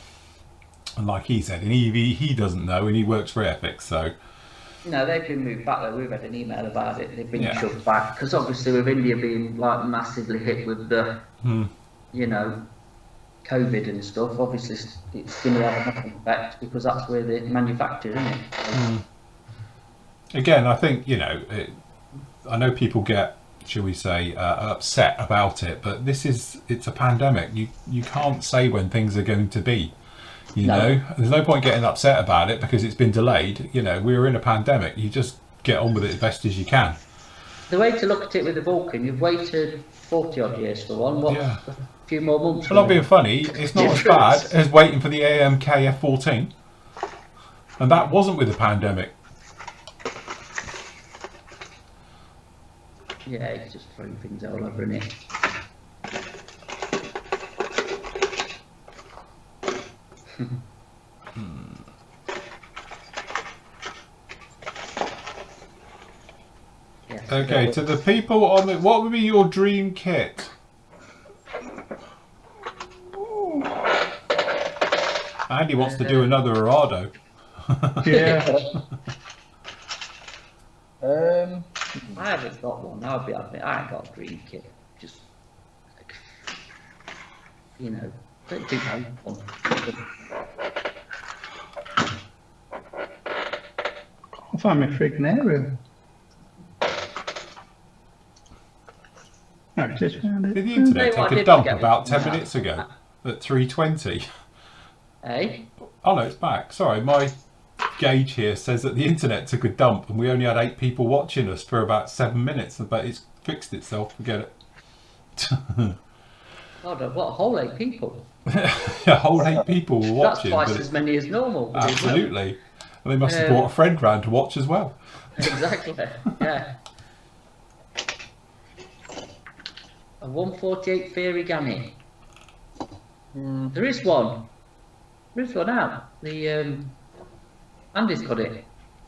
and like he said, in EV, he doesn't know, and he works for Airfix, so... No, they've been moved back though. We've had an email about it. They've been shoved back because obviously with India being like massively hit with the, you know, COVID and stuff. Obviously, it's going to have an effect because that's where they manufacture, isn't it? Again, I think I know people get, shall we say, upset about it, but it's a pandemic. You can't say when things are going to be. You know, there's no point getting upset about it because it's been delayed. We're in a pandemic. You just get on with it as best as you can. The way to look at it with the Vulcan, you've waited 40 odd years for one. A few more months. Well, not being funny, it's not as bad as waiting for the AMK F14, and that wasn't with the pandemic. Yeah, it's just throwing things all over in it. Yes, Okay, to the people on the, what would be your dream kit? Andy wants to do another Arado. Yeah. I haven't got one. I'll be honest. I ain't got a dream kit. Just don't think I want one. find my friggin' aerial. No, just found it. Did the internet Hey, what I take a did dump forget was about to 10 come minutes out. ago at 3:20? Hey? Oh no, it's back. Sorry, my gauge here says that the internet took a dump and we only had 8 people watching us for about 7 minutes, but it's fixed itself. Forget it. God, what a whole 8 people. A whole 8 people were That's watching. twice but as many as normal. absolutely. And they must have brought a friend round to watch as well. Exactly, yeah. A 148 Fairy Gammy. There is one. There is one out. The Andy's got it.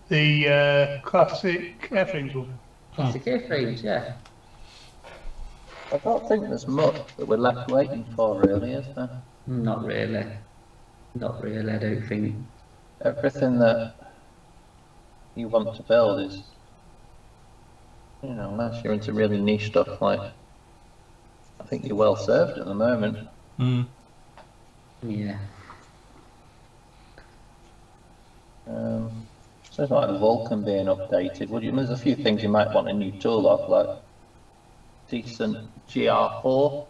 The classic airframes one. Classic airframes, yeah. I don't think there's much that we're left waiting for, really, is there? Not really. Not really, I don't think. Everything that you want to build is, unless you're into really niche stuff, like, I think you're well served at the moment. Yeah. So it's like the Vulcan being updated. There's a few things you might want a new tool of, like decent GR4.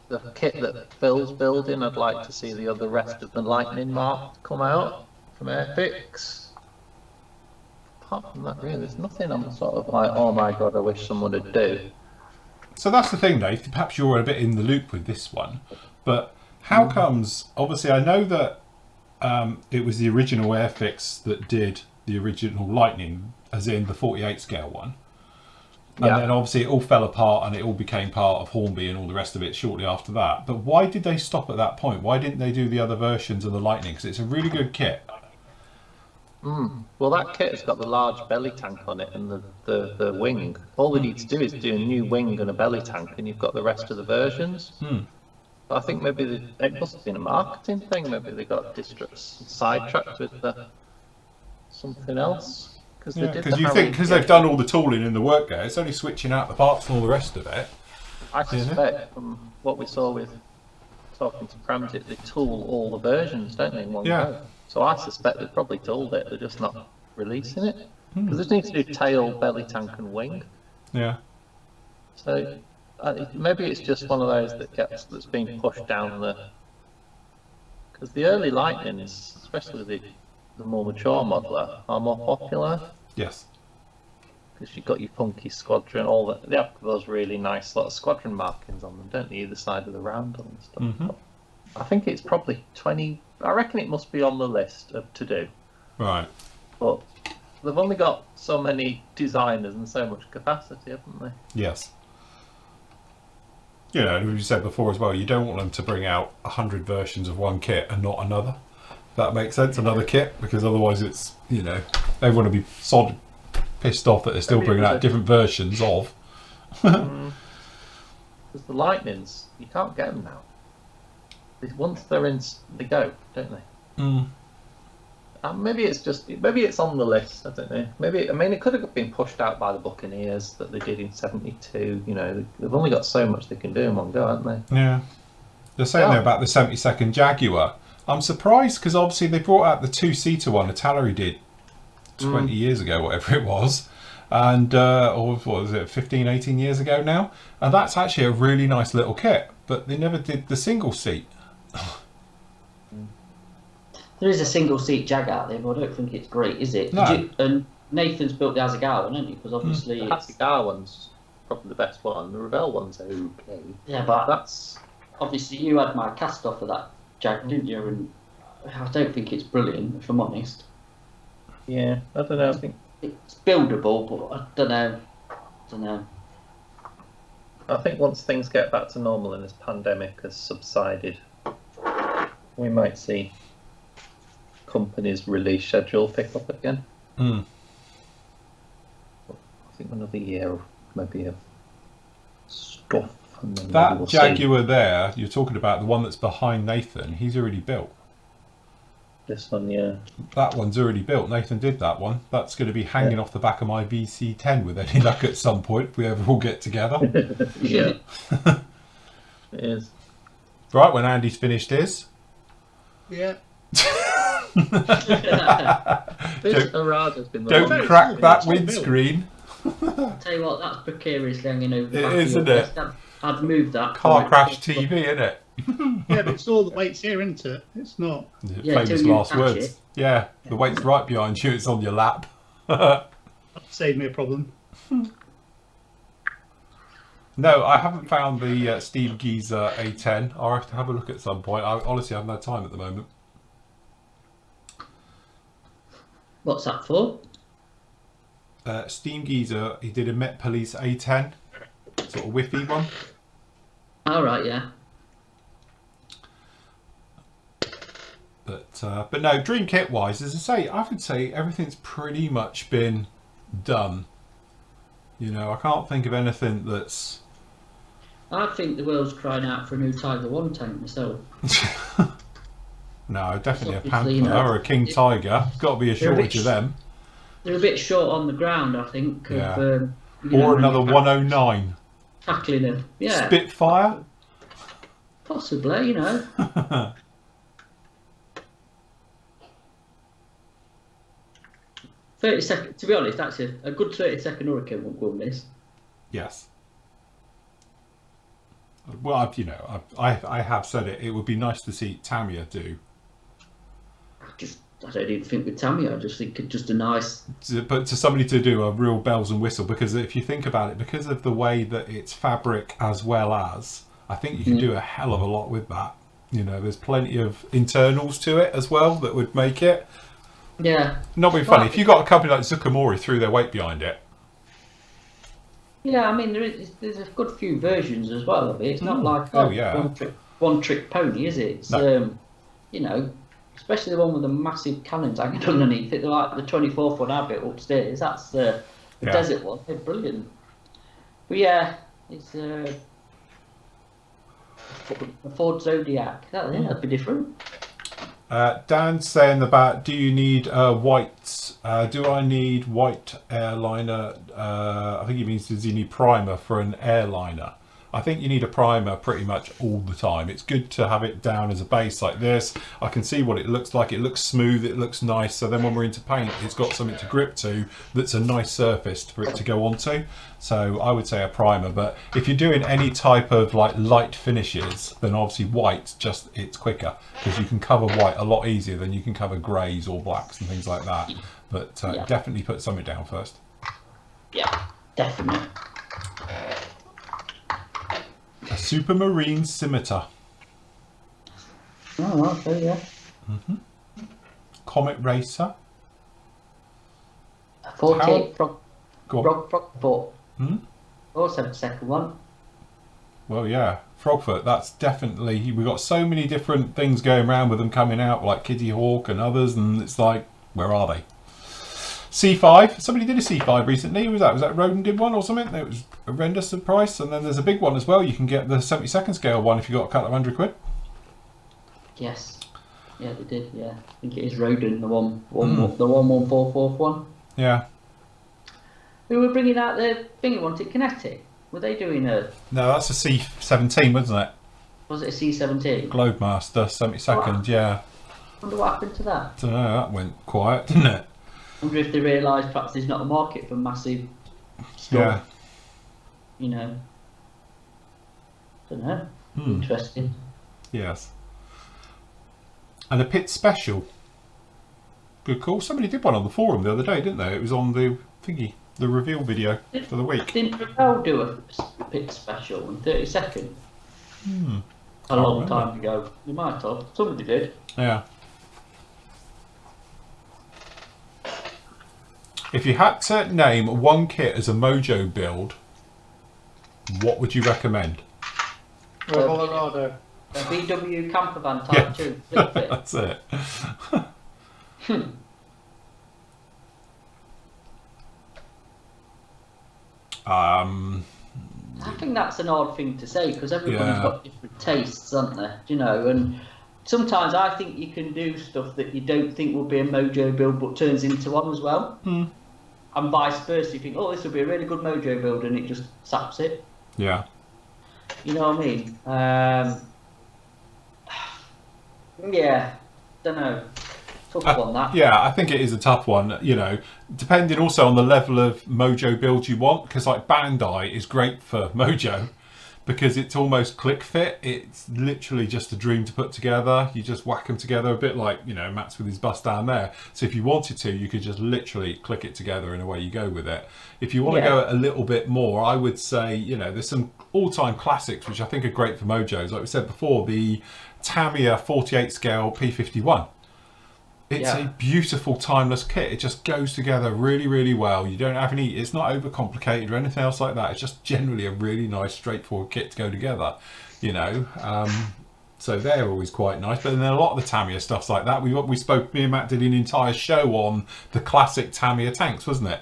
The kit that Phil's building, I'd like to see the rest of the Lightning Mark come out from Airfix. Apart from that, really, there's nothing I'm sort of like, oh my god, I wish someone would do. So that's the thing, Dave. Perhaps you're a bit in the loop with this one, but how comes? Obviously, I know that it was the original Airfix that did the original Lightning, as in the 48 scale one. And then obviously it all fell apart and it all became part of Hornby and all the rest of it shortly after that. But why did they stop at that point? Why didn't they do the other versions of the Lightning? Because it's a really good kit. Well, that kit has got the large belly tank on it and the wing. All we need to do is do a new wing and a belly tank, and you've got the rest of the versions. But I think maybe it must have been a marketing thing. Maybe they got sidetracked with something else. Because they've done all the tooling in the work there, it's only switching out the parts and all the rest of it. I suspect from what we saw with talking to Pramsit, they tool all the versions, don't they, in one go? So I suspect they've probably tooled it, they're just not releasing it. Because they need to do tail, belly tank and wing. Yeah. So maybe it's just one of those that's been pushed down the... Because the early Lightnings, especially the more mature modeler, are more popular. Yes. Because you've got your funky squadron, all that. They have those really nice sort of squadron markings on them, don't they? Either side of the roundel and stuff. I think it's probably 20. I reckon it must be on the list to do. Right. But they've only got so many designers and so much capacity, haven't they? Yes. You know, as you said before as well, you don't want them to bring out 100 versions of one kit and not another. That makes sense, another kit, because otherwise it's, everyone will be pissed off that they're still bringing out different versions of. Because the Lightnings, you can't get them now. Once they're in, they go, don't they? Maybe it's on the list, I don't know. It could have been pushed out by the Buccaneers that they did in 72, they've only got so much they can do in one go, haven't they? Yeah. They're saying there about the 72nd Jaguar. I'm surprised because obviously they brought out the 2-seater one Atalary did 20 years ago, whatever it was. And, or what was it, 15, 18 years ago now? And that's actually a really nice little kit, but they never did the single seat. There is a single seat Jag out there, but I don't think it's great, is it? No. And Nathan's built the Azagar one, hasn't he? Because obviously The Azagar one's probably the best one. The Revell one's okay. Yeah, but That's... obviously you had my cast off of that Jag, didn't you? And I don't think it's brilliant, if I'm honest. Yeah, I don't know, I think... It's buildable, but I don't know. I think once things get back to normal and this pandemic has subsided, we might see companies' release schedule pick up again. I think another year of maybe of stuff. And then That we'll Jaguar there, you're talking about the one that's behind Nathan, he's already built. This one, yeah. That one's already built. Nathan did that one. That's going to be hanging off the back of my VC10 with any luck at some point if we ever all get together. Yeah. It is. Right, when Andy's finished his. Yeah. This Don't- Arada's been the Don't longest. crack it's that all built. windscreen. I'll tell you what, that's precariously hanging over the It back is, of your isn't it? desk. I'd move that. Car for crash it. TV, isn't it? Yeah, but it's all the weights here, isn't it? It's not. Yeah, Famous till you last catch words. it. Yeah, the weight's right behind you. It's on your lap. That saved me a problem. No, I haven't found the Steam Geezer A10. I'll have to have a look at some point. I honestly have no time at the moment. What's that for? Steam Geezer, he did a Met Police A10, sort of whiffy one. All right, yeah. But no, Dream Kit wise, as I say, I would say everything's pretty much been done. You know, I can't think of anything that's. I think the world's crying out for a new Tiger 1 tank myself. No, definitely a Obviously, Panther you know, or a King Tiger. Got to be a they're a bit shortage of them. They're a bit short on the ground, I think. Yeah. Of, you know, Or when another you're 109. tackling them. Yeah, Spitfire. possibly, you know. 30-second, to be honest, actually, a good 30-second hurricane won't go miss. Yes. Well, I have said it. It would be nice to see Tamiya do. I don't even think with Tamiya, I just think it's just a nice. But to somebody to do a real bells and whistle, because if you think about it, because of the way that it's fabric as well as, I think you can do a hell of a lot with that. You know, there's plenty of internals to it as well that would make it. Yeah. Not being funny, if you got a company like Zucamori threw their weight behind it. Yeah, I mean, there's a good few versions as well of it. It's not like Oh, yeah. one trick pony, is it? It's, No. you know, especially the one with the massive cannons hanging underneath it. They're like the 24th one I built upstairs. That's the Yeah. desert one. They're brilliant. But yeah, it's a Ford Zodiac. That'd be different. Dan's saying about, do you need white? Do I need white airliner? I think he means, does he need primer for an airliner? I think you need a primer pretty much all the time. It's good to have it down as a base like this. I can see what it looks like. It looks smooth. It looks nice. So then when we're into paint, it's got something to grip to that's a nice surface for it to go onto. So I would say a primer. But if you're doing any type of like light finishes, then obviously white, just it's quicker because you can cover white a lot easier than you can cover greys or blacks and things like that. But Yeah. definitely put something down first. Yeah, definitely. A Supermarine Scimitar. Oh, okay, yeah. Comet Racer. A 48 frog Go on. foot. Hmm? Also the second one. Well, yeah, Frogfoot. That's definitely. We've got so many different things going around with them coming out, like Kitty Hawk and others, and it's like, where are they? C5. Somebody did a C5 recently. Who was that? Was that Roden did one or something? It was horrendous the price. And then there's a big one as well. You can get the 72nd scale one if you got a couple of £100. Yes. Yeah, they did. Yeah, I think it is Roden, the 11444 one. Yeah. We were bringing out the thingy one, Kinetic. Were they doing a? No, that's a C17, wasn't it? Was it a C17? Globemaster 72nd. Wow. Yeah. Wonder what happened to that. Don't know. That went quiet, didn't it? Wonder if they realised perhaps there's not a market for massive stuff. Yeah. You know. Don't know. Interesting. Yes. And a Pit Special. Good call. Somebody did one on the forum the other day, didn't they? It was on the thingy, the reveal video for the week. Didn't Ravel do a pit special in 30 seconds? A Can't long remember. time ago. You might have. Somebody did. Yeah. If you had to name one kit as a Mojo build, what would you recommend? Colorado. A VW camper van type 2. Flip it. That's it. I think that's an odd thing to say because everybody's Yeah. got different tastes, aren't they? You know, and sometimes I think you can do stuff that you don't think will be a Mojo build but turns into one as well. And vice versa. You think, oh, this will be a really good Mojo build and it just saps it. Yeah. You know what I mean? Yeah, don't know. Tough one, that. Yeah, I think it is a tough one, you know, depending also on the level of Mojo build you want, because like Bandai is great for Mojo because it's almost click fit. It's literally just a dream to put together. You just whack them together, a bit like, you know, Matt's with his bust down there. So if you wanted to, you could just literally click it together and away you go with it. If you want to go a little bit more, I would say, you know, there's some all-time classics which I think are great for Mojos. Like we said before, the Tamiya 48 scale P51. It's a beautiful, timeless kit. It just goes together really, really well. You don't have any, it's not overcomplicated or anything else like that. It's just generally a really nice, straightforward kit to go together, you know. So they're always quite nice. But then a lot of the Tamiya stuff's like that. We spoke, me and Matt did an entire show on the classic Tamiya tanks, wasn't it?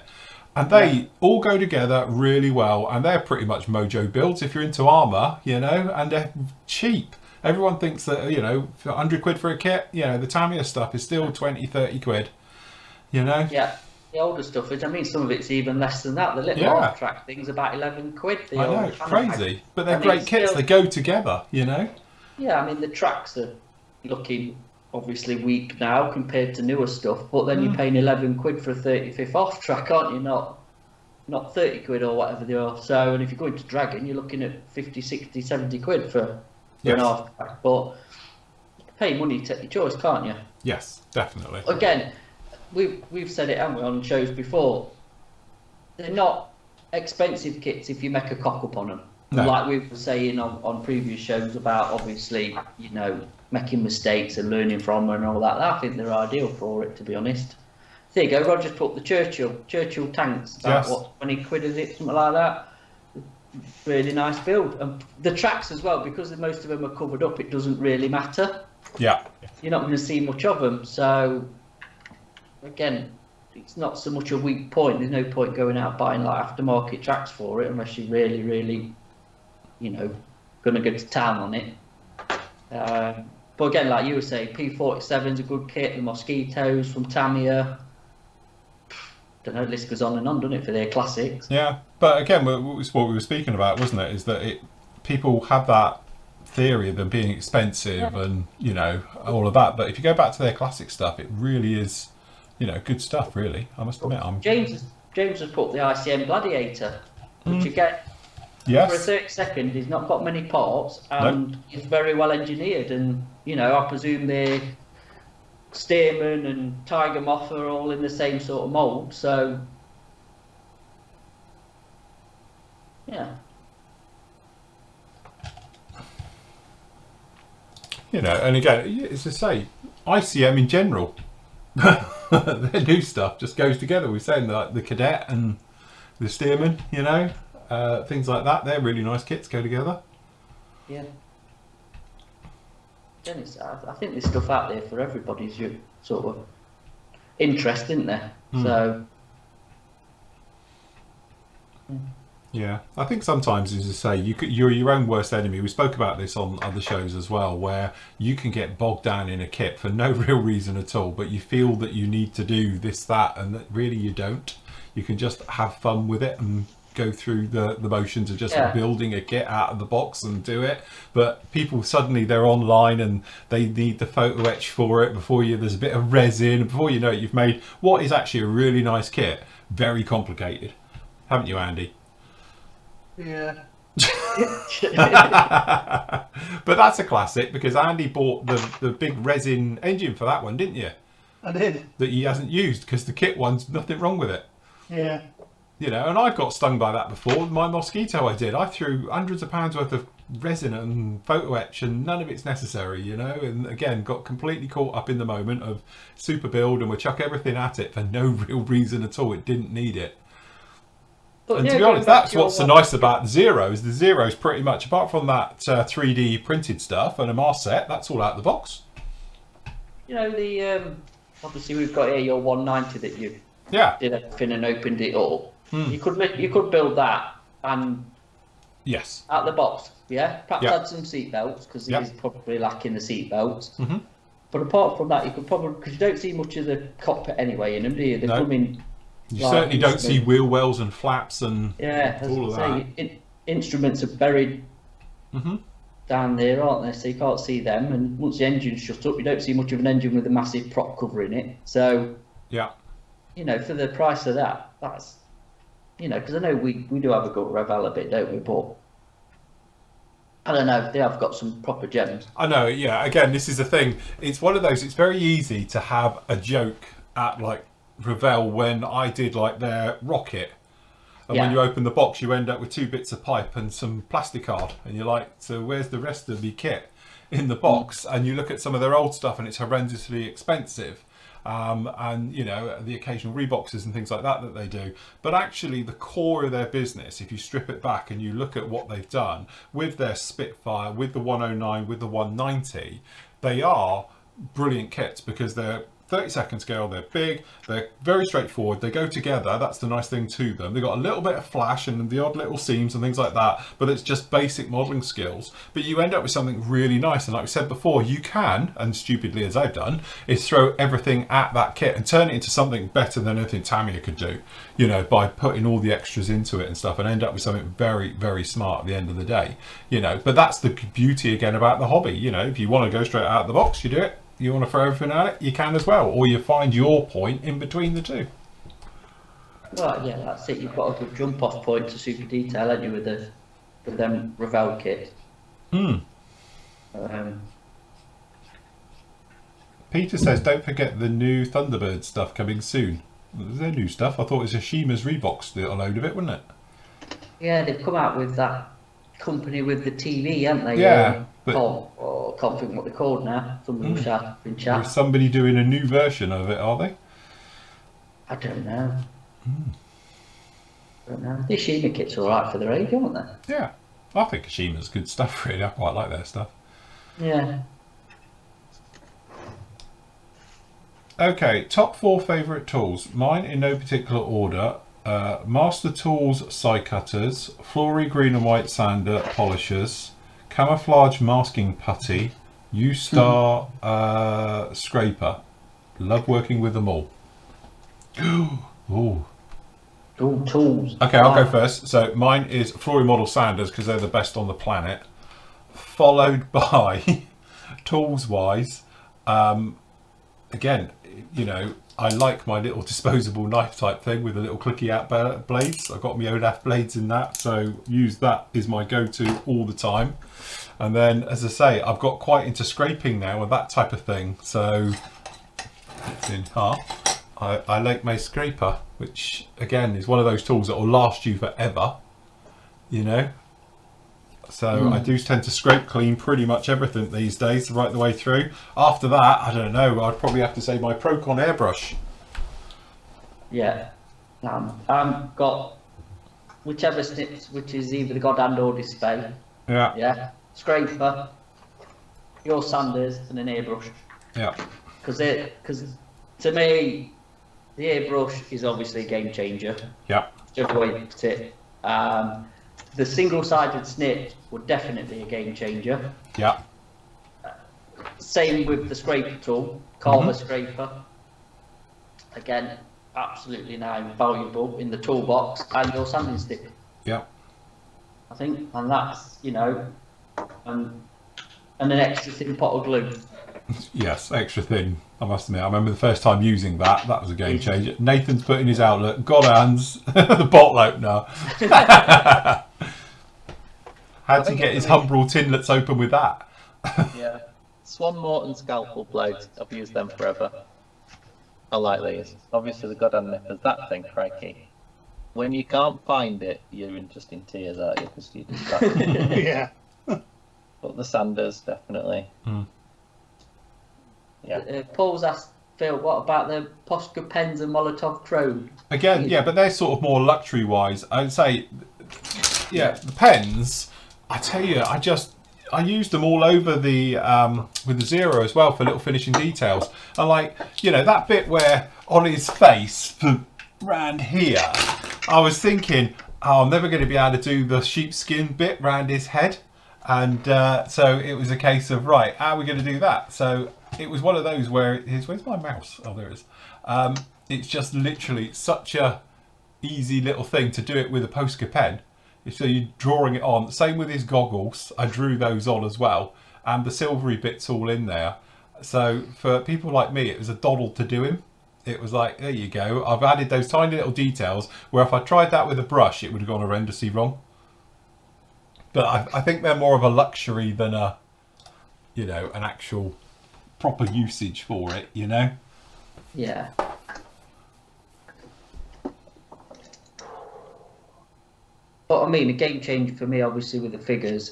And they all go together really well. And they're pretty much Mojo builds if you're into armour, you know, and they're cheap. Everyone thinks that, you know, for 100 quid for a kit, you know, the Tamiya stuff is still 20, 30 quid, you know? Yeah, the older stuff is, I mean, some of it's even less than that. The little off-track thing's about 11 quid. I know, it's crazy. But they're great kits, they go together, you know? Yeah, I mean, the tracks are looking obviously weak now compared to newer stuff, but then you're paying 11 quid for a 35th off-track, aren't you? Not 30 quid or whatever they are. So, and if you're going to Dragon, you're looking at 50, 60, 70 quid for an off-track. But pay money, take your choice, can't you? Yes, definitely. Again, we've said it, haven't we, on shows before. They're not expensive kits if you make a cock up on them. No. Like we were saying on previous shows about, obviously, you know, making mistakes and learning from them and all that. I think they're ideal for it, to be honest. There you go, Roger's put the Churchill tanks, about what, 20 quid is it, something like that. Really nice build. And the tracks as well, because most of them are covered up, it doesn't really matter. Yeah. You're not going to see much of them. So, again, it's not so much a weak point. There's no point going out buying like aftermarket tracks for it unless you're really, really, you know, going to go to town on it. But again, like you were saying, P47's a good kit. The Mosquitoes from Tamiya. Don't know, the list goes on and on, doesn't it, for their classics? Yeah, but again, what we were speaking about, wasn't it, is that people have that theory of them being expensive and, you know, all of that. But if you go back to their classic stuff, it really is, you know, good stuff, really. I must admit. James has put the ICM Gladiator, which you get for a 30-second. He's not got many parts and it's very well engineered. And, you know, I presume they're Stearman and Tiger Moth are all in the same sort of mould, so yeah. You know, and again, as I say, ICM in general, their new stuff just goes together. We're saying like the Cadet and the Stearman, you know, things like that. They're really nice kits, go together. Yeah. I think there's stuff out there for everybody's sort of interest, isn't there? So yeah, I think sometimes, as I say, you're your own worst enemy. We spoke about this on other shows as well, where you can get bogged down in a kit for no real reason at all, but you feel that you need to do this, that, and that really you don't. You can just have fun with it and go through the motions of just building a kit out of the box and do it. But people suddenly, they're online and they need the photo etch for it there's a bit of resin, and before you know it, you've made what is actually a really nice kit very complicated, haven't you, Andy? Yeah. But that's a classic, because Andy bought the big resin engine for that one, didn't you? I did. That he hasn't used because the kit one's nothing wrong with it. Yeah. You know, and I got stung by that before. My Mosquito I did. I threw hundreds of pounds worth of resin and photo etch and none of it's necessary, you know, and again, got completely caught up in the moment of super build and we chuck everything at it for no real reason at all. It didn't need it. But and to be honest, that's what's so nice about the Zeros. The Zeros pretty much, apart from that 3D printed stuff and a mask set, that's all out of the box. You know, the obviously we've got here your 190 that you did everything and opened it all. You could build that and out the box, perhaps add some seat belts because he's probably lacking the seat belts. But apart from that, you could probably, because you don't see much of the cockpit anyway in them, do you? They come in. You certainly don't see wheel wells and flaps and all of that. Instruments are buried down there, aren't they? So you can't see them. And once the engine's shut up, you don't see much of an engine with a massive prop covering it. So, Yeah. you know, for the price of that, that's, you know, because I know we do have a go at Revell a bit, don't we? But I don't know, they have got some proper gems. I know, yeah. Again, this is the thing. It's one of those, it's very easy to have a joke at like Revell when I did like their rocket. And when Yeah. you open the box, you end up with 2 bits of pipe and some plastic card. And you're like, so where's the rest of the kit in the box? And you look at some of their old stuff and it's horrendously expensive. And, you know, the occasional reboxes and things like that they do. But actually, the core of their business, if you strip it back and you look at what they've done with their Spitfire, with the 109, with the 190, they are brilliant kits because they're 30-second scale, they're big, they're very straightforward, they go together. That's the nice thing to them. They've got a little bit of flash and the odd little seams and things like that, but it's just basic modelling skills. But you end up with something really nice. And like we said before, you can, and stupidly as I've done, is throw everything at that kit and turn it into something better than anything Tamiya could do, you know, by putting all the extras into it and stuff, and end up with something very, very smart at the end of the day, you know. But that's the beauty again about the hobby, you know. If you want to go straight out of the box, you do it. You want to throw everything at it, you can as well, or you find your point in between the two. Well, yeah, that's it. You've got a good jump-off point to super detail, haven't you, with them Revell kits. Peter says, don't forget the new Thunderbird stuff coming soon. Is there new stuff? I thought it was Yashima's Reeboks, a load of it, wasn't it? Yeah, they've come out with that company with the TV, haven't they? Yeah, but can't think what they're called now. Somebody will shout up in chat. there's somebody doing a new version of it, are they? I don't know. I don't know. The Yashima kits are alright for their age, aren't they? Yeah, I think Yashima's good stuff, really. I quite like their stuff. Yeah. Okay, top 4 favourite tools. Mine in no particular order. Master Tools side cutters, Flory green and white sander polishers, camouflage masking putty, U-Star scraper. Love working with them all. Ooh. All tools. Okay, I'll go first. So mine is Flory model sanders because they're the best on the planet. Followed by tools wise, again, you know, I like my little disposable knife type thing with a little clicky out blades. I've got my Olaf blades in that, so use that is my go-to all the time. And then, as I say, I've got quite into scraping now and that type of thing. So it's in half. I like my scraper, which again is one of those tools that will last you forever, you know. So I do tend to scrape clean pretty much everything these days, right the way through. After that, I don't know, I'd probably have to say my Procon airbrush. Yeah. I've got whichever snips, which is either the God Hand or Display. Yeah. Yeah. Scraper, your sanders, and an airbrush. Yeah. Because to me, the airbrush is obviously a game changer. Yeah. Whichever way you put it. The single-sided snip would definitely be a game changer. Yeah. Same with the scraper tool, Carver scraper. Again, absolutely now valuable in the toolbox, and your sanding stick. Yeah. I think, and that's, you know, and an extra thin pot of glue. Yes, extra thin. I must admit, I remember the first time using that. That was a game changer. Nathan's put in his outlet. God hands, the bottle opener. Had to get his Humbrol tinlets open with that. Yeah. Swan Morton scalpel blades. I've used them forever. I like these. Obviously the goddamn nippers. That thing, crikey. When you can't find it, you're just in tears, aren't you? Because you just Yeah. But the sanders, definitely. Yeah. Paul's asked Phil, what about the Posca pens and Molotov Chrome? Again, yeah, but they're sort of more luxury wise. I'd say, yeah, the pens, I tell you, I used them all over the with the Zero as well for little finishing details. And like, you know, that bit where on his face for round here, I was thinking, oh, I'm never going to be able to do the sheepskin bit round his head. And so it was a case of, right, how are we going to do that? So it was one of those where where's my mouse? Oh, there it is. It's just literally such a easy little thing to do it with a Posca pen. So you're drawing it on. Same with his goggles. I drew those on as well. And the silvery bits all in there. So for people like me, it was a doddle to do him. It was like, there you go. I've added those tiny little details where if I tried that with a brush, it would have gone horrendously wrong. But I think they're more of a luxury than a, you know, an actual proper usage for it, you know? Yeah. But I mean, a game changer for me, obviously, with the figures,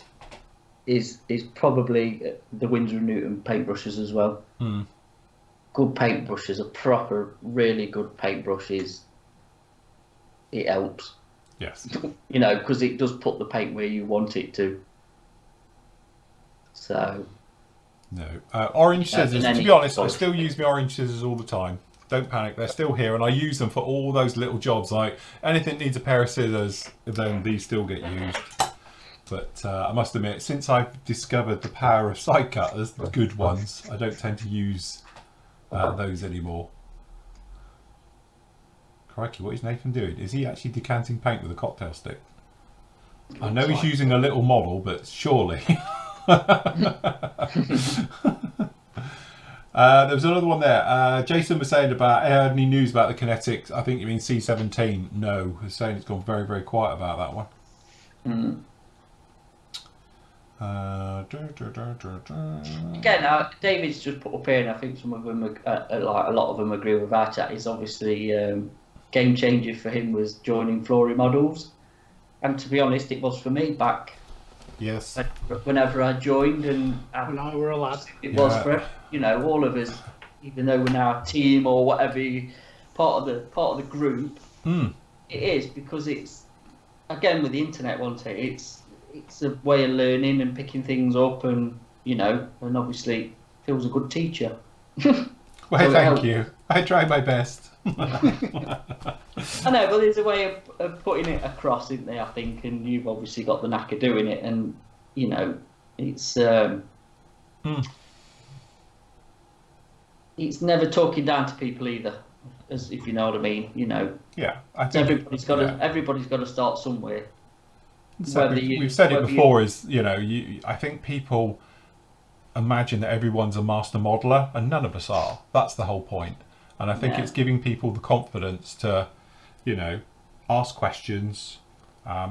is probably the Winsor & Newton paintbrushes as well. Mm. Good paintbrushes, a proper, really good paintbrushes. It helps. Yes. You know, because it does put the paint where you want it to. So. No. Orange scissors, to be honest, I still use my orange scissors all the time. Don't panic, they're still here, and I use them for all those little jobs. Like anything needs a pair of scissors, then these still get used. But I must admit, since I've discovered the power of side cutters, the good ones, I don't tend to use those anymore. Crikey, what is Nathan doing? Is he actually decanting paint with a cocktail stick? I know he's using a little model, but surely. There was another one there. Jason was saying about any news about the Kinetics. I think you mean C17. No, he's saying it's gone very, very quiet about that one. Mm. Again, David's just put up here, and I think some of them, like a lot of them, agree with that. It's obviously game changer for him was joining Flory Models, and to be honest, it was for me back. Yes. Whenever I joined, and When I were a lad. it was for, you know, all of us, even though we're now a team or whatever, part of the group. Mm. It is because it's, again, with the internet, won't it? It's a way of learning and picking things up, and you know, and obviously Phil's a good teacher. Well, So thank you. I tried my best. I know, but there's a way of putting it across, isn't there? I think, and you've obviously got the knack of doing it, and you know, it's it's never talking down to people either, as if you know what I mean. You know, Yeah, I think everybody's got to start somewhere. So we've said it before. I think people imagine that everyone's a master modeler, and none of us are. That's the whole point. And I think it's giving people the confidence to, you know, ask questions,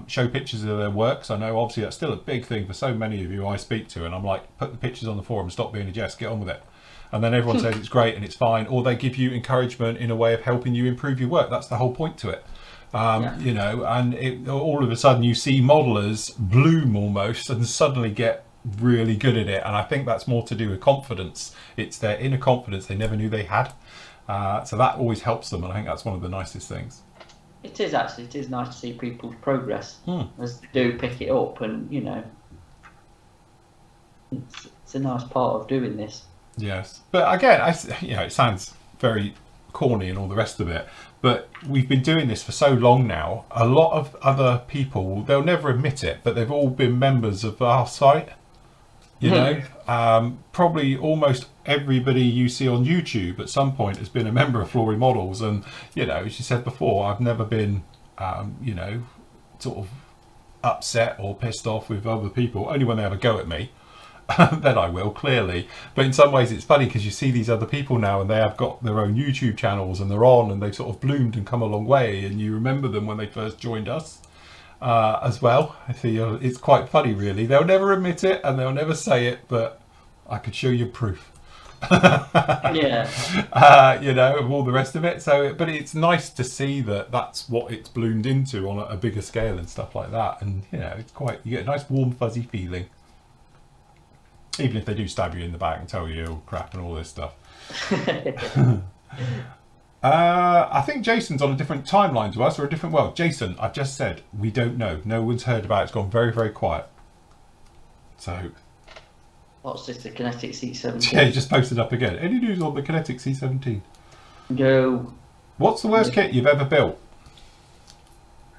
show pictures of their works. I know obviously that's still a big thing for so many of you I speak to, and I'm like, put the pictures on the forum, stop being a jest, get on with it. And then everyone says it's great and it's fine, or they give you encouragement in a way of helping you improve your work. That's the whole point to it. You know, and all of a sudden you see modelers bloom almost and suddenly get really good at it. And I think that's more to do with confidence. It's their inner confidence they never knew they had. So that always helps them, and I think that's one of the nicest things. It is actually. It is nice to see people's progress as they do pick it up, and you know, it's a nice part of doing this. Yes, but again, it sounds very corny and all the rest of it, but we've been doing this for so long now. A lot of other people, they'll never admit it, but they've all been members of our site. You know, probably almost everybody you see on YouTube at some point has been a member of Flory Models, and you know, as you said before, I've never been, you know, sort of upset or pissed off with other people. Only when they have a go at me. Then I will, clearly. But in some ways it's funny because you see these other people now and they have got their own YouTube channels and they're on and they've sort of bloomed and come a long way, and you remember them when they first joined us as well. I see it's quite funny really. They'll never admit it and they'll never say it, but I could show you proof. Yeah. You know, of all the rest of it. So, but it's nice to see that that's what it's bloomed into on a bigger scale and stuff like that. And you know, it's quite, you get a nice warm fuzzy feeling. Even if they do stab you in the back and tell you crap and all this stuff. I think Jason's on a different timeline to us, or a different world. Jason, I've just said, we don't know. No one's heard about it. It's gone very, very quiet. So... What's this, the Kinetic C17? Yeah, you just posted up again. Any news on the Kinetic C17? No. What's the worst kit you've ever built?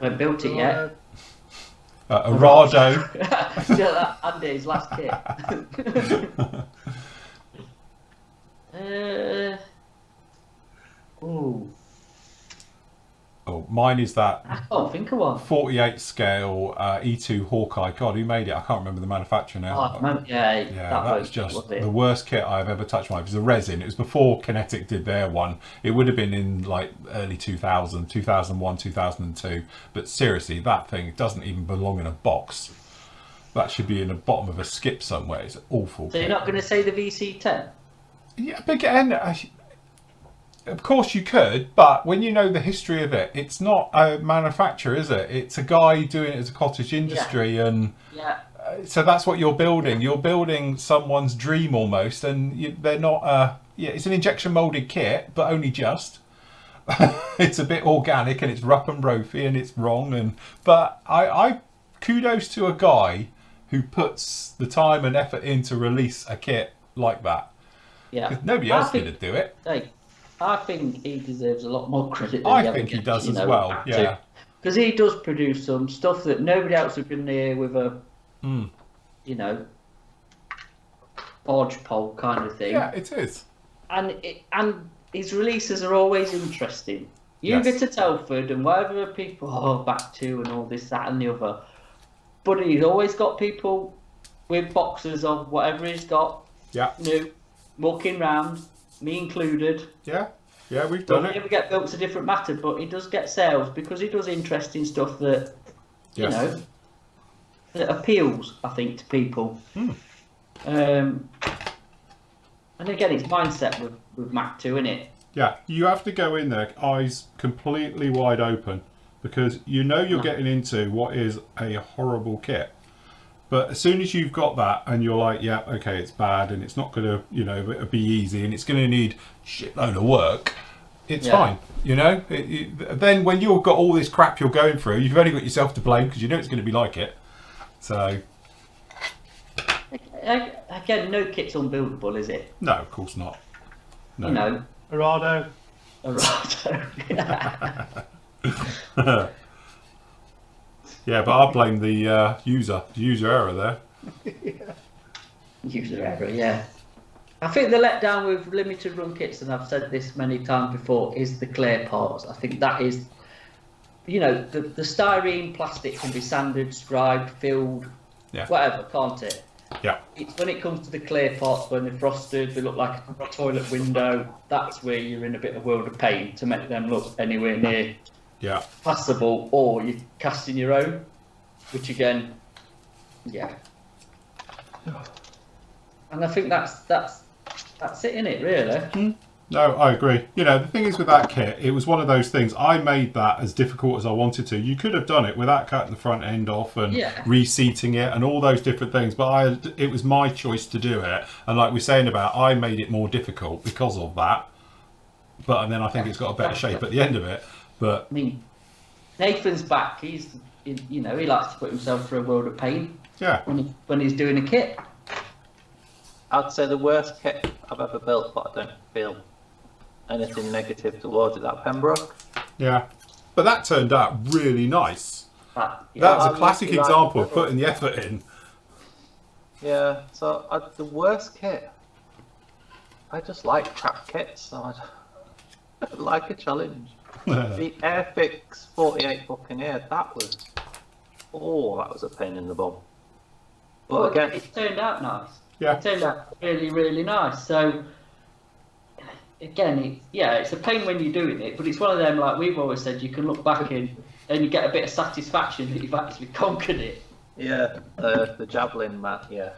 I haven't built it yet. A Rado. Still that Andy's last kit. Oh, scale. Mine is that I can't think of one. 48 scale E2 Hawkeye. God, who made it? I can't remember the manufacturer now. Oh, man, yeah, Yeah, that was just was it. the worst kit I've ever touched. It was a resin. It was before Kinetic did their one. It would have been in like early 2000, 2001, 2002. But seriously, that thing doesn't even belong in a box. That should be in the bottom of a skip somewhere. It's awful. So you're not going to say the VC10? Yeah, but again, of course you could, but when you know the history of it, it's not a manufacturer, is it? It's a guy doing it as a cottage industry, and Yeah. so that's what you're building. You're building someone's dream almost, and they're not. Yeah, it's an injection molded kit, but only just. It's a bit organic, and it's rough and ropey, and it's wrong. But I kudos to a guy who puts the time and effort in to release a kit like that. Yeah. 'Cause nobody else could do it. Hey, I think he deserves a lot more credit than I he ever think he gets, does you as know, well. Yeah. Because he does produce some stuff that nobody else has been near with a, you know, podge-pole kind of thing. Yeah, it is. And his releases are always interesting. You Yes. get to Telford and whatever people back to and all this, that and the other. But he's always got people with boxes of whatever he's got Yeah. new, walking round, me included. Yeah. Yeah, we've done Doesn't it. ever get built, it's a different matter, but he does get sales because he does interesting stuff that, Yes. you know, that appeals, I think, to people. And again, it's mindset with Mac 2, isn't it? Yeah, you have to go in there eyes completely wide open because you know you're getting into what is a horrible kit. But as soon as you've got that and you're like, yeah, okay, it's bad and it's not going to, you know, be easy and it's going to need a shitload of work, it's fine, you know? Then when you've got all this crap you're going through, you've only got yourself to blame because you know it's going to be like it. So... Again, no kit's unbuildable, is it? No, of course not. No. You know, Arado. Yeah, but I blame the user error there. User error, yeah. I think the letdown with limited run kits, and I've said this many times before, is the clear parts. I think that is, you know, the styrene plastic can be sanded, scribed, filled, whatever, can't it? Yeah. It's when it comes to the clear parts, when they're frosted, they look like a toilet window, that's where you're in a bit of world of pain to make them look anywhere near passable, or you're casting your own, which again, and I think that's it, innit, really. No, I agree. You know, the thing is with that kit, it was one of those things. I made that as difficult as I wanted to. You could have done it without cutting the front end off and reseating it and all those different things. But it was my choice to do it. And like we're saying about, I made it more difficult because of that. But and then I think it's got a better shape at the end of it. But I mean, Nathan's back. He likes to put himself through a world of pain. Yeah. When he's doing a kit. I'd say the worst kit I've ever built, but I don't feel anything negative towards it, that Pembroke. Yeah. But that turned out really nice. That was a classic example of putting the effort in. Yeah, so the worst kit, I just like crap kits, so I like a challenge. The Airfix 48 Buccaneer, that was a pain in the bum. But again, it turned out nice. Yeah. It turned out really, really nice. So again, it's a pain when you're doing it, but it's one of them, like we've always said, you can look back and you get a bit of satisfaction that you've actually conquered it. Yeah, the javelin, Matt. Yeah.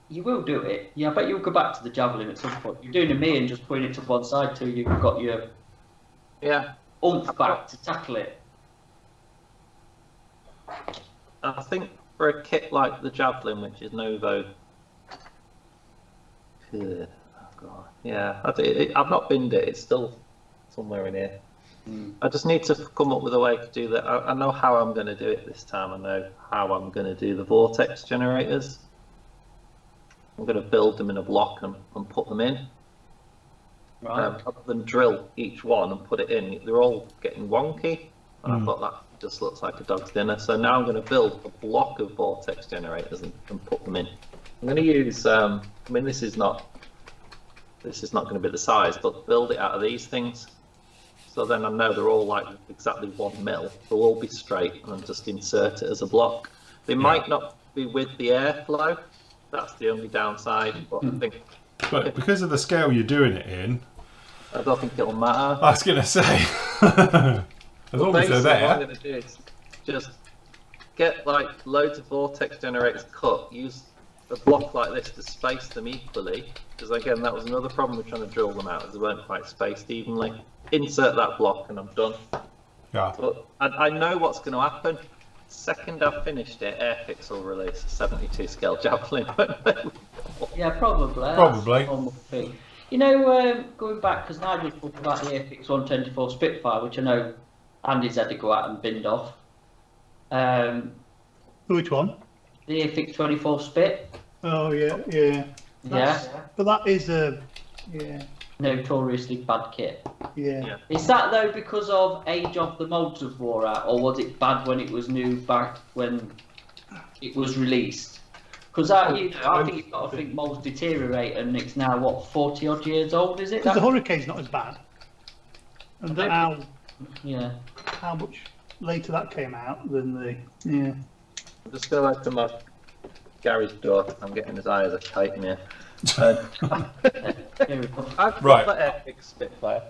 You will do it. Yeah, I bet you'll go back to the javelin at some point. You're doing a me and just putting it to one side till you've got your oomph back to tackle it. I think for a kit like the javelin, which is Novo, oh god, yeah, I've not binned it. It's still somewhere in here. I just need to come up with a way to do that. I know how I'm going to do it this time. I know how I'm going to do the vortex generators. I'm going to build them in a block and put them in. Right. Rather than drill each one and put it in. They're all getting wonky. And I thought that just looks like a dog's dinner. So now I'm going to build a block of vortex generators and put them in. I'm going to use, I mean, this is not going to be the size, but build it out of these things. so then I know they're all like exactly 1 mil. They'll all be straight, and then just insert it as a block. They might not be with the airflow. That's the only downside. But I think. But because of the scale you're doing it in, I don't think it'll matter. I was going to say, as long as they're What I'm there. going to do is just get like loads of vortex generators cut. Use a block like this to space them equally. Because again, that was another problem with trying to drill them out. Is they weren't quite spaced evenly. Insert that block, and I'm done. Yeah. But I know what's going to happen. Second I've finished it, Airfix will release a 72 scale Javelin. Yeah, probably. That's Probably. a normal thing. You know, going back, because Nigel talked about the Airfix 124 Spitfire, which I know Andy's had to go out and binned off. Which one? The Airfix 24 Spit. Oh yeah, yeah. Yeah. But that is a Notoriously bad kit. yeah. Is that though because of age of the mods have wore out, or was it bad when it was new back when it was released? Because I think you've got to think mods deteriorate, and it's now what 40 odd years old, is it? Because the Hurricane's not as bad. And how much later that came out than the Just go back to my garage door. I'm getting his eye as a kite in here. I've got Right. the Airfix Spitfire.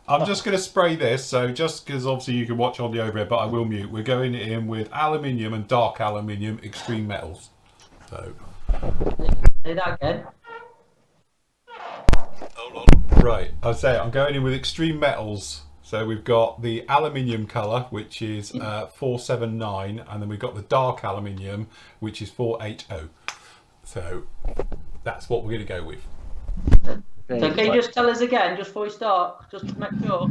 I'm just going to spray this, so just because obviously you can watch on the overhead, but I will mute. We're going in with aluminium and dark aluminium extreme metals. So. Say that again. Hold on. Right, I say I'm going in with extreme metals. So we've got the aluminium colour, which is 479, and then we've got the dark aluminium, which is 480. So that's what we're going to go with. So can you just tell us again, just before we start, just to make sure?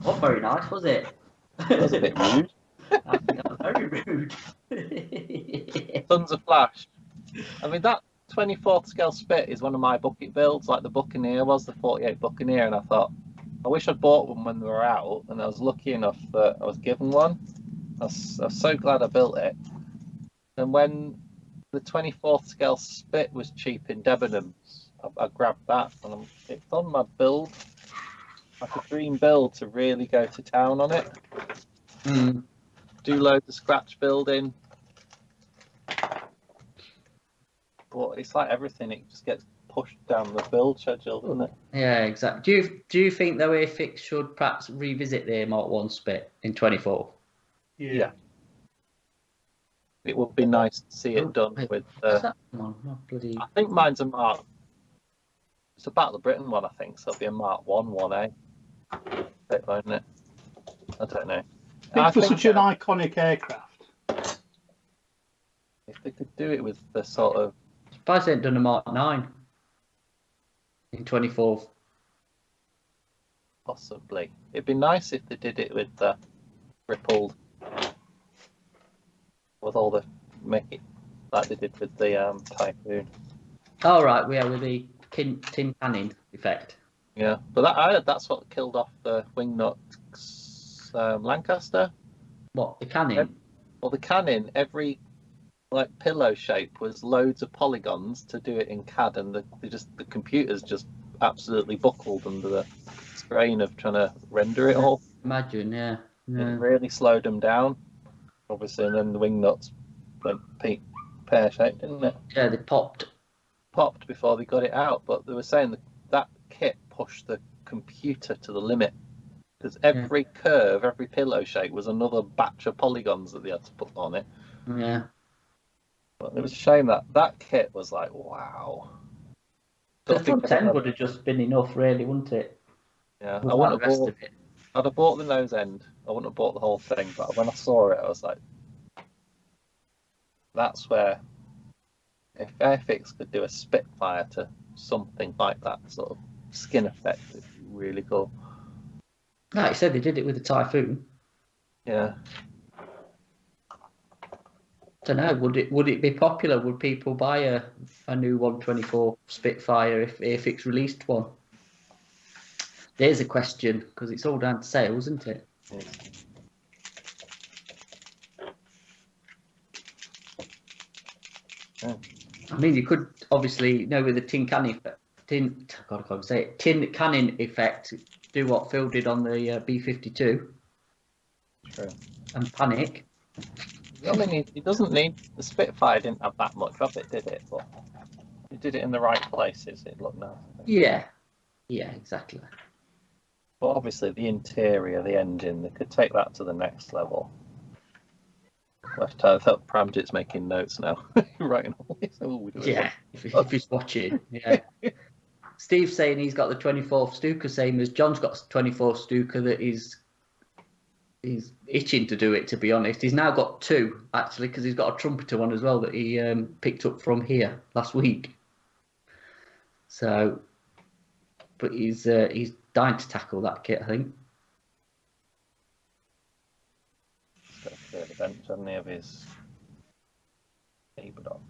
Oh, very nice, was it? That was a bit rude. I think that was very rude. Tons of flash. I mean, that 24th scale Spit is one of my bucket builds, like the Buccaneer was, the 48 Buccaneer, and I thought, I wish I'd bought one when they were out, and I was lucky enough that I was given one. I was so glad I built it. And when the 24th scale Spit was cheap in Debenhams, I grabbed that, and it's on my build, like a dream build to really go to town on it. Do loads of scratch building. But it's like everything, it just gets pushed down the build schedule, doesn't it? Yeah, exactly. Do you think though Airfix should perhaps revisit the Mark 1 Spit in 24? Yeah. It would be nice to see it done with. What's that one? Oh, bloody... I think mine's a Mark. It's a Battle of Britain one, I think. So it'll be a Mark 1A. Bit, won't it? I don't know. It's for such an iconic aircraft. If they could do it with the sort of. Surprised they ain't done a Mark 9 in 24. Possibly. It'd be nice if they did it with the rippled. With all the. Make it like they did with the Typhoon. Oh, right, yeah, with the tin canning effect. Yeah, but that's what killed off the Wingnuts Lancaster. What, the canning? Well, the cannon, every like pillow shape was loads of polygons to do it in CAD, and the computers just absolutely buckled under the strain of trying to render it all. Imagine, yeah. It really slowed them down, obviously, and then the Wingnuts went pear shaped, didn't it? Yeah, they popped Before they got it out, but they were saying that kit pushed the computer to the limit, because every curve, every pillow shape was another batch of polygons that they had to put on it. Yeah. But it was a shame that kit was like, wow. The front end would have just been enough, really, wouldn't it? Yeah, I wouldn't have bought. I'd have bought the nose end. I wouldn't have bought the whole thing, but when I saw it, I was like, that's where, if Airfix could do a Spitfire to something like that sort of skin effect, it'd be really cool. Like you said, they did it with the Typhoon. Yeah. Don't know. Would it be popular? Would people buy a new 124 Spitfire if Airfix released one? There's a question, because it's all down to sales, isn't it? Yeah. I mean, you could obviously with the tin canning tin. God, I can't say it. Tin cannon effect. Do what Phil did on the B-52 True. and panic. I mean, he doesn't need the Spitfire. Didn't have that much of it, did it? But it did it in the right places. It looked nice. I think. Yeah, yeah, exactly. But obviously, the interior, the engine, they could take that to the next level. I thought Pramjit's making notes now, writing all this. Oh, Yeah, if he's watching, yeah. Steve's saying he's got the 24th Stuka, same as John's got 24th Stuka that he's itching to do it, to be honest. He's now got two, actually, because he's got a trumpeter one as well that he picked up from here last week. So, but he's dying to tackle that kit, I think. He's got a clear the bench, hasn't he, of his Saberdog.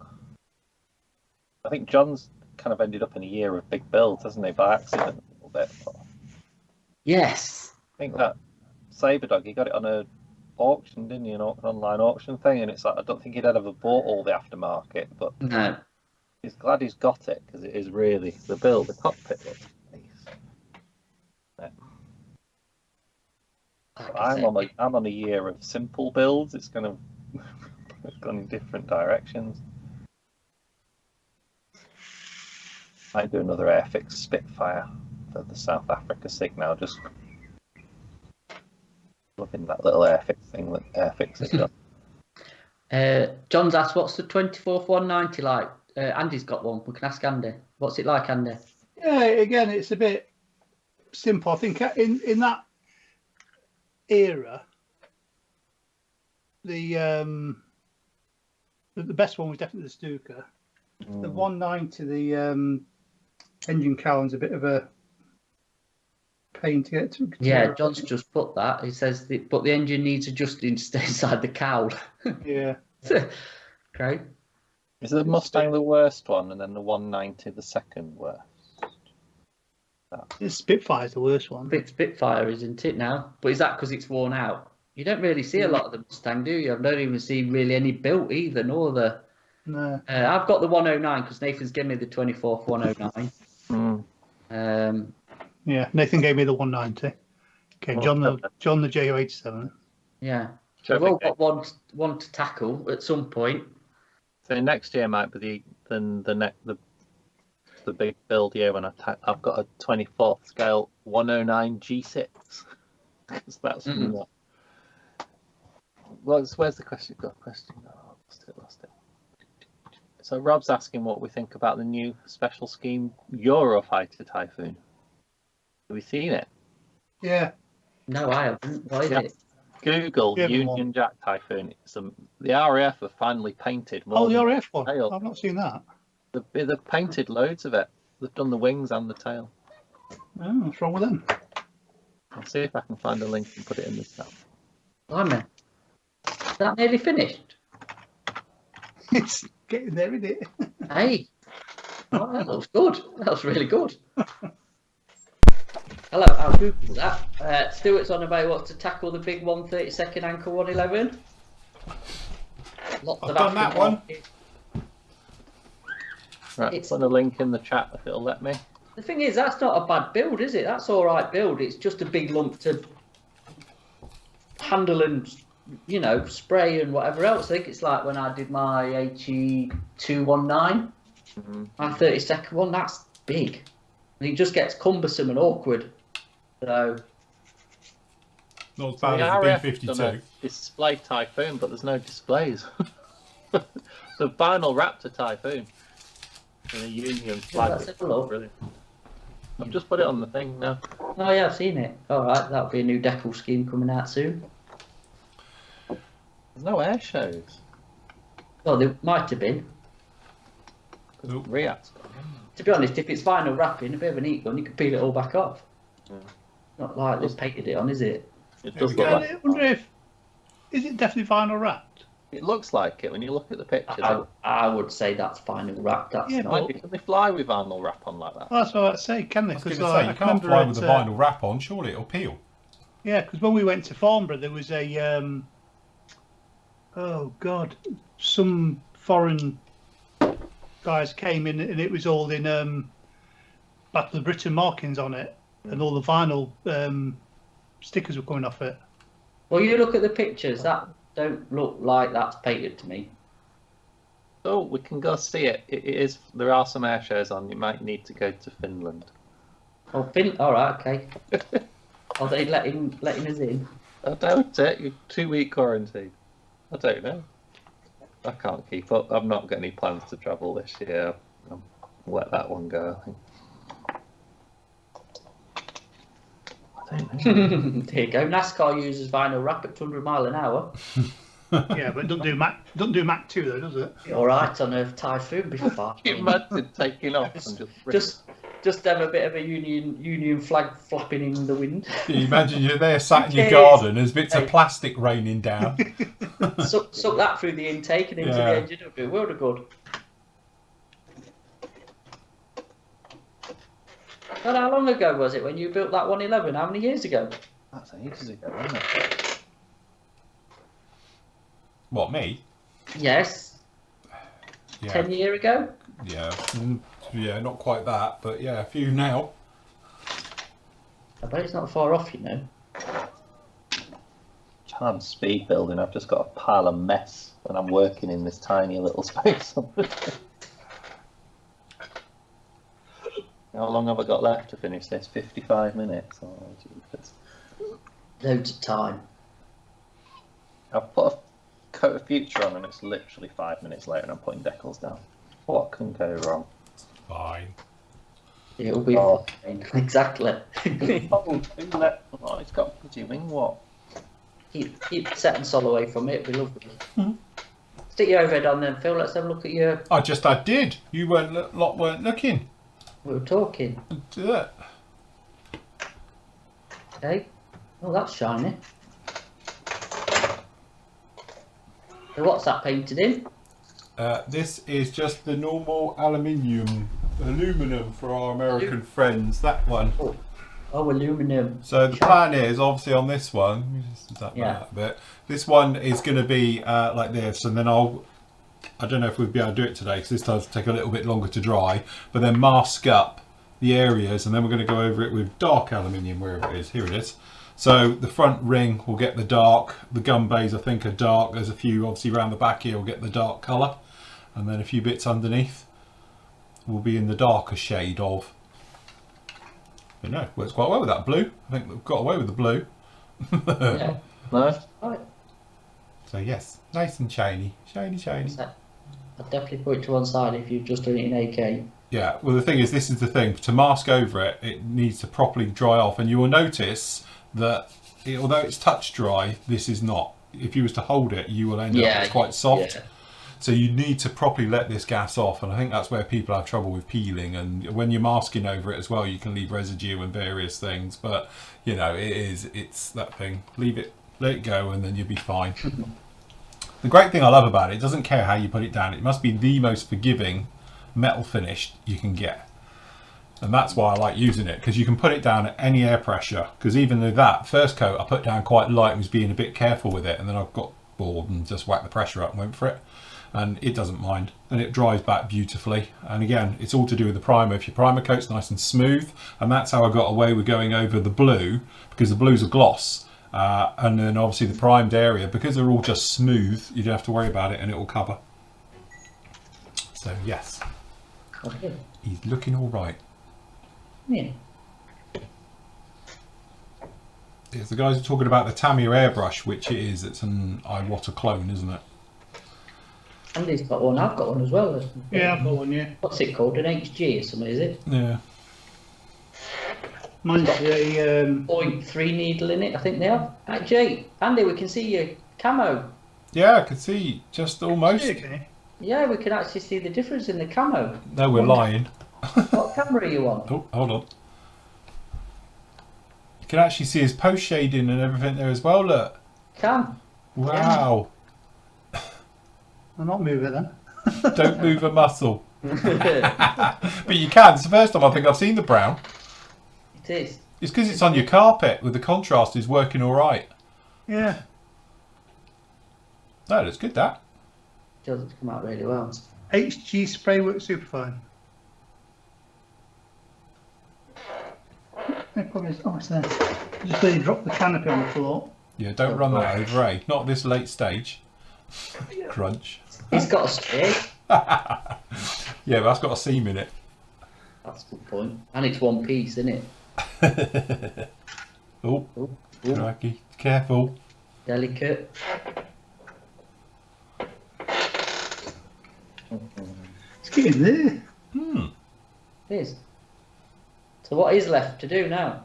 I think John's kind of ended up in a year of big builds, hasn't he, by accident a little bit. But Yes. I think that Saberdog, he got it on a auction, didn't he, an online auction thing, and it's like, I don't think he'd ever bought all the aftermarket, but No. he's glad he's got it, because it is really, the cockpit looks nice. Yeah. Like I'm on a year of simple builds. It's kind of gone in different directions. I do another Airfix Spitfire for the South Africa SIG now. Just loving that little Airfix thing that Airfix has done. John's asked, what's the 24th 190 like? Andy's got one. We can ask Andy. What's it like, Andy? Yeah, again, it's a bit simple. I think in that era, the best one was definitely the Stuka. The 190, the engine cowling's a bit of a pain to get to. Yeah, John's just put that. He says, but the engine needs adjusting to stay inside the cowl. Yeah. Great. Is the Mustang the worst one, and then the 190 the second worst? The Spitfire's the worst one. Spitfire, isn't it now? But is that because it's worn out? You don't really see a lot of the Mustang, do you? I don't even see really any built either, nor the... No. I've got the 109 because Nathan's given me the 24th 109. Yeah, Nathan gave me the 190. Okay, John the JO87. Yeah. We've all got one to tackle at some point. So next year might be the big build year when I've got a 24th scale 109 G6 because that's what. Well, where's the question? Got a question? Oh, lost it. So Rob's asking what we think about the new special scheme Eurofighter Typhoon. Have we seen it? Yeah. No, I haven't. What is it? Google Union Jack Typhoon. The RAF have finally painted more. Oh, the RAF one. Tail. I've not seen that. They've painted loads of it. They've done the wings and the tail. Oh, what's wrong with them? I'll see if I can find a link and put it in the chat. Blimey. Is that nearly finished? It's getting there, isn't it? Hey. Oh, that looks good. That was really good. Hello, I'll Google that. Stuart's on about what to tackle the big 132nd Anchor 111. I've done that one. Right, put a link in the chat if it'll let me. The thing is, that's not a bad build, is it? That's all right build. It's just a big lump to handle and, spray and whatever else. I think it's like when I did my HE 219, my 32nd one. That's big. And it just gets cumbersome and awkward. So. Not as bad as the B-52. Display Typhoon, but there's no displays. The vinyl Raptor Typhoon. And a Union flag. Yeah, brilliant. I've just put it on the thing now. Oh yeah, I've seen it. All right, that'll be a new decal scheme coming out soon. There's no air shows. Well, there might have been. Nope. React's Mm. To be honest, if it's vinyl wrapping, a bit of a neat gun, you can peel it all back off. Yeah. Not like they've painted it on, is it? It There does we look go. like I wonder is it definitely vinyl wrapped? it looks like it when you look at the picture. I would say that's vinyl wrapped. That's Yeah, not. Can they fly with vinyl wrap on like that? Well, that's what I'd say, can they? I was going Because to say, you can't fly with a vinyl wrap on, surely it'll peel. Yeah, because when we went to Farnborough, there was a some foreign guys came in, and it was all in Battle of Britain markings on it, and all the vinyl stickers were coming off it. Well, you look at the pictures. That don't look like that's painted to me. Oh, we can go see it. It is. There are some air shows on. You might need to go to Finland. Oh, all right, okay. Are they letting us in? I doubt it. You're 2-week quarantine. I don't know. I can't keep up. I've not got any plans to travel this year. I'll let that one go, I think. I don't know. There you go. NASCAR uses vinyl wrap at 200 mile an hour. Yeah, but don't do Mac 2 though, does it? All right on a typhoon before. Can you imagine taking off and Just have a bit of a Union flag flapping in the wind. Can you imagine you're there sat in your garden, there's bits of plastic raining down. Suck that through the intake and into the engine. It'll do a world of good. But how long ago was it when you built that 111? How many years ago? That's ages ago, isn't it? What, me? Yes. Yeah. 10 years ago? Yeah. Yeah, not quite that, but yeah, a few now. I bet it's not far off, you know. I'm speed building. I've just got a pile of mess when I'm working in this tiny little space. How long have I got left to finish this? 55 minutes. Oh, Jesus. Loads of time. I've put a coat of future on and it's literally 5 minutes later and I'm putting decals down. What can go wrong? Fine. It'll be Oh. fine. Exactly. Oh, it's got bloody wing. What? keep setting Sol away from it. It'll be lovely. Stick your overhead on then, Phil. Let's have a look at your... I did. You weren't looking. We were talking. Do that. Okay. Oh, that's shiny. So what's that painted in? This is just the normal aluminum for our American friends. That one. Oh, aluminium. So the plan is obviously on this one. Let me just that out a bit. This one is going to be like this, and then I don't know if we'll be able to do it today because this does take a little bit longer to dry. But then mask up the areas, and then we're going to go over it with dark aluminium wherever it is. Here it is. So the front ring will get the dark. The gun bays I think are dark. There's a few obviously around the back here will get the dark colour, and then a few bits underneath will be in the darker shade of. But no, works quite well with that blue. I think we've got away with the blue. Yeah. No? Right. So yes, nice and shiny. Shiny. I'll definitely put it to one side if you've just done it in AK. Yeah, well the thing is, this is the thing. To mask over it, it needs to properly dry off. And you will notice that although it's touch dry, this is not. If you was to hold it, you will end up, it's quite soft. Yeah. So you need to properly let this gas off, and I think that's where people have trouble with peeling. And when you're masking over it as well, you can leave residue and various things. But you know, it's that thing. Leave it, let it go, and then you'll be fine. The great thing I love about it doesn't care how you put it down. It must be the most forgiving metal finish you can get, and that's why I like using it, because you can put it down at any air pressure. Because even though that first coat I put down quite light and was being a bit careful with it, and then I got bored and just whacked the pressure up and went for it. And it doesn't mind, and it dries back beautifully. And again, it's all to do with the primer. If your primer coat's nice and smooth, and that's how I got away with going over the blue, because the blue's a gloss, and then obviously the primed area, because they're all just smooth, you don't have to worry about it, and it will cover. So yes, Okay. he's looking all right. Yeah. Yes, the guys are talking about the Tamiya airbrush, which it is. It's an Iwata clone, isn't it? Andy's got one. I've got one as well. Yeah, I've got one, yeah. What's it called? An HG or something, is it? Yeah. Mine's got a 0.3 needle in it, I think they have. Jay, Andy, we can see your camo. Yeah, I could see just almost. okay. Yeah, we can actually see the difference in the camo. No, we're lying. What camera are you on? Oh, hold on. You can actually see his post shading and everything there as well. Look. Can. Wow. I'll not move it then. Don't move a muscle. But you can. It's the first time I think I've seen the brown. It is. It's because it's on your carpet with the contrast is working all right. Yeah. No, that's good, that. Doesn't come out really well. HG spray works super fine. The problem is, oh, it's there. Just really drop the canopy on the floor. Yeah, don't run that over, eh? Not at this late stage. Crunch. He's got a straight. Yeah, but that's got a seam in it. That's a good point. And it's one piece, isn't it? Oh, Ooh, crikey. Careful. delicate. It's getting there. It is. So what is left to do now?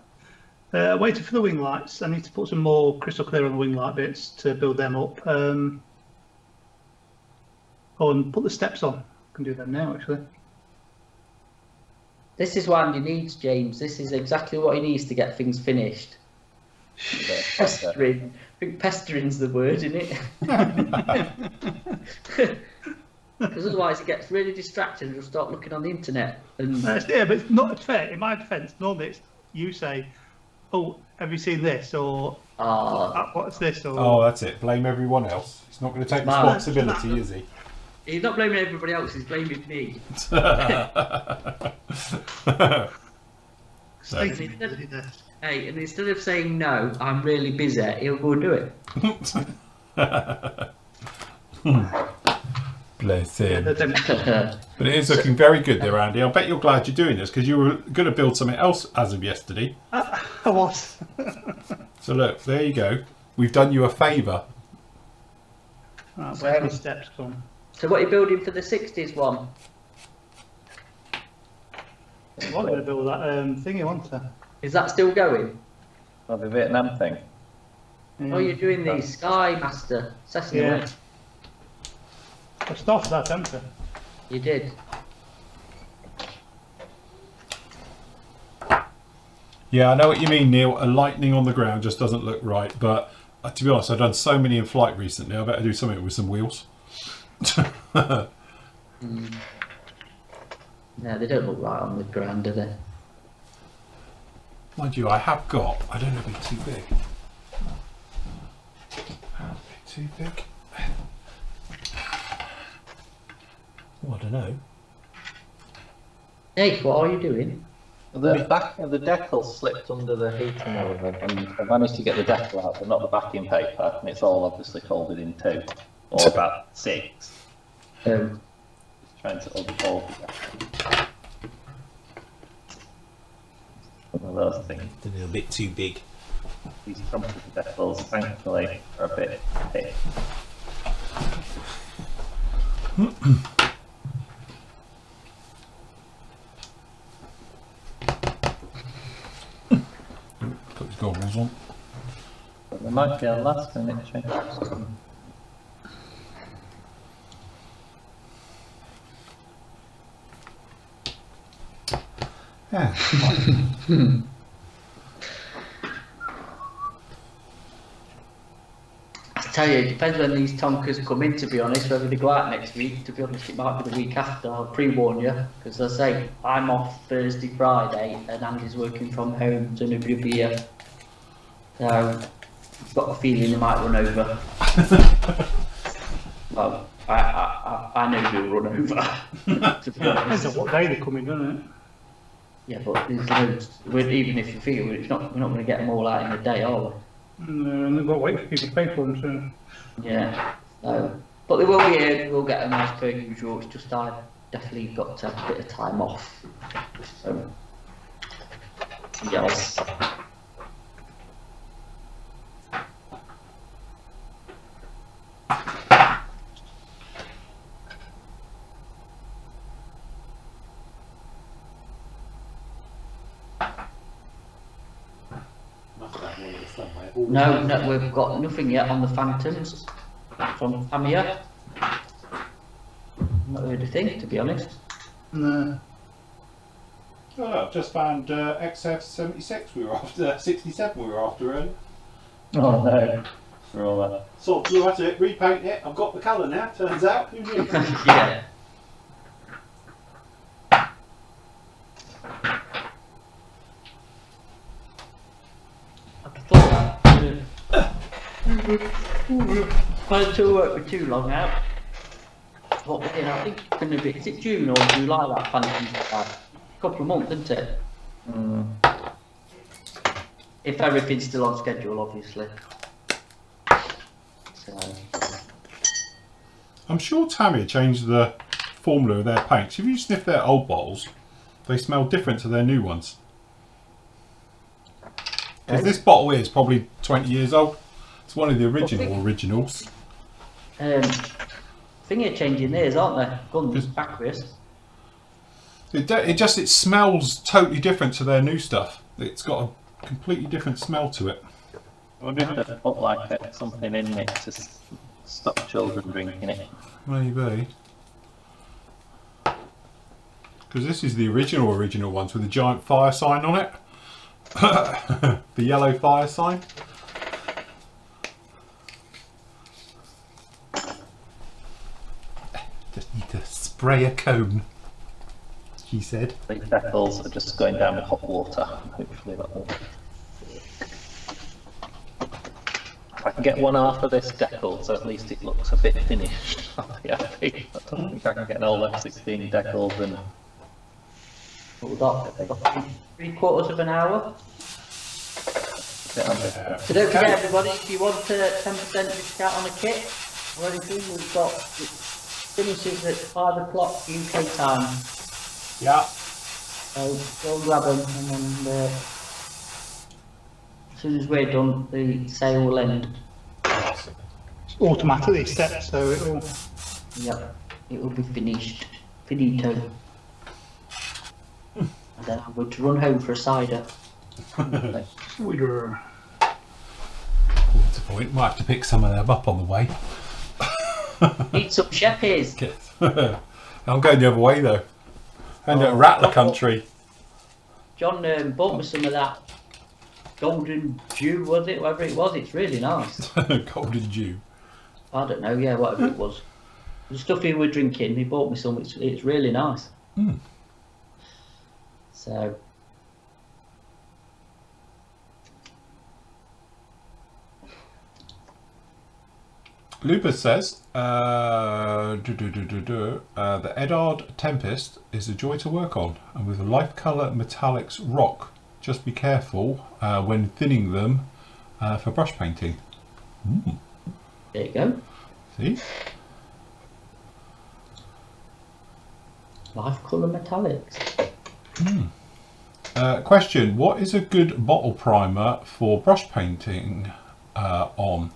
Waiting for the wing lights. I need to put some more crystal clear on the wing light bits to build them up. Oh, and put the steps on. I can do them now, actually. This is what Andy needs, James. This is exactly what he needs to get things finished. Pestering. I think pestering's the word, isn't it? Because otherwise he gets really distracted and will start looking on the internet. And Yeah, but it's not fair. In my defence, normally it's you say, "Oh, have you seen this?" or "What's this?" or Oh, that's it. Blame everyone else. He's not going to take Smart. responsibility, is he? he's not blaming everybody else, he's blaming me. Stating this. Hey, and instead of saying no, I'm really busy, he'll go and do it. Bless him. But then- But it is looking very good there, Andy. I bet you're glad you're doing this because you were going to build something else as of yesterday. I was. So look, there you go. We've done you a favour. Right, where the steps come? So what are you building for the 60s one? I was going to build that thingy, wasn't I? Is that still going? Oh, the Vietnam thing. Oh, you're doing the Sky Master Cessna, Yeah. weren't I started that, haven't I? you? You did. Yeah, I know what you mean, Neil. A lightning on the ground just doesn't look right. But to be honest, I've done so many in flight recently. I better do something with some wheels. No, they don't look right on the ground, do they? Mind you, I have got. I don't know if it's too big. Too big. Oh, I don't know. Hey, what are you doing? The back of the decal slipped under the heating element, and I managed to get the decal out, but not the backing paper, and it's all obviously folded in two, or about six. Trying to unfold it. One of those things. A little bit too big. These crumpled decals, thankfully, are a bit thick. Put his goggles on. But there might be a last minute change. Yeah. I tell you, it depends when these tonkers come in, to be honest, whether they go out next week. To be honest, it might be the week after. I'll pre-warn you, because I say I'm off Thursday, Friday, and Andy's working from home, so nobody will be here. So, I've got a feeling they might run over. Well, I know they'll run over, to be Depends honest. on what day they come in, doesn't it? Yeah, but there's loads. Even if you figure we're not going to get them all out in a day, are we? And they've got to wait for people to pay for them, so. Yeah. But they will be here, we'll get them as per usual. It's just I've definitely got to have a bit of time off. So, yes. No, we've got nothing yet on the Phantoms from Tamiya. Not heard a thing, to be honest. No. Oh, I've just found XF76 we were after, 67 we were after earlier. Oh no, for all that. So blue at it, repaint it, I've got the colour now, turns out. Who knew? Yeah. I thought well, to work for too long out. What we're in, I think it's going to be, is it June or July that Phantom's about? A couple of months, isn't it? if everything's still on schedule, obviously. So, I'm sure Tamiya changed the formula of their paints. If you sniff their old bottles, they smell different to their new ones. Because this bottle is probably 20 years old. It's one of the originals. Finger changing theirs, aren't they? Guns backwards. It smells totally different to their new stuff. It's got a completely different smell to it. I wonder if they put like something in it to stop children drinking it. Maybe. Because this is the original ones with the giant fire sign on it. The yellow fire sign. Just need to spray a cone, she said. The decals are just going down with hot water. Hopefully that will. If I can get one half of this decal, so at least it looks a bit finished, I'll be happy. I don't think I can get an old F16 decals and. Hold up. 3/4 of an hour. So don't forget, everybody, if you want a 10% discount on a kit or anything, we've got it finishes at 5 o'clock UK time. Yeah. So go and grab them, and then as soon as we're done, the sale will end. It's automatically set, so it'll. Yep, it will be finished. Finito. And then I'm going to run home for a cider. Cider. What's the point? Might have to pick some of them up on the way. Eat some Sheppies. I'm going the other way though. And at Rattler country. John bought me some of that golden dew, was it? Whatever it was, it's really nice. Golden dew. I don't know, yeah, whatever it was. The stuff he was drinking, he bought me some, it's really nice. Mm. So. Lupus says, the Edard Tempest is a joy to work on, and with light colour metallics rock. Just be careful when thinning them for brush painting. Mm. There you go. See? Life colour metallics. Mm. Question, what is a good bottle primer for brush painting on?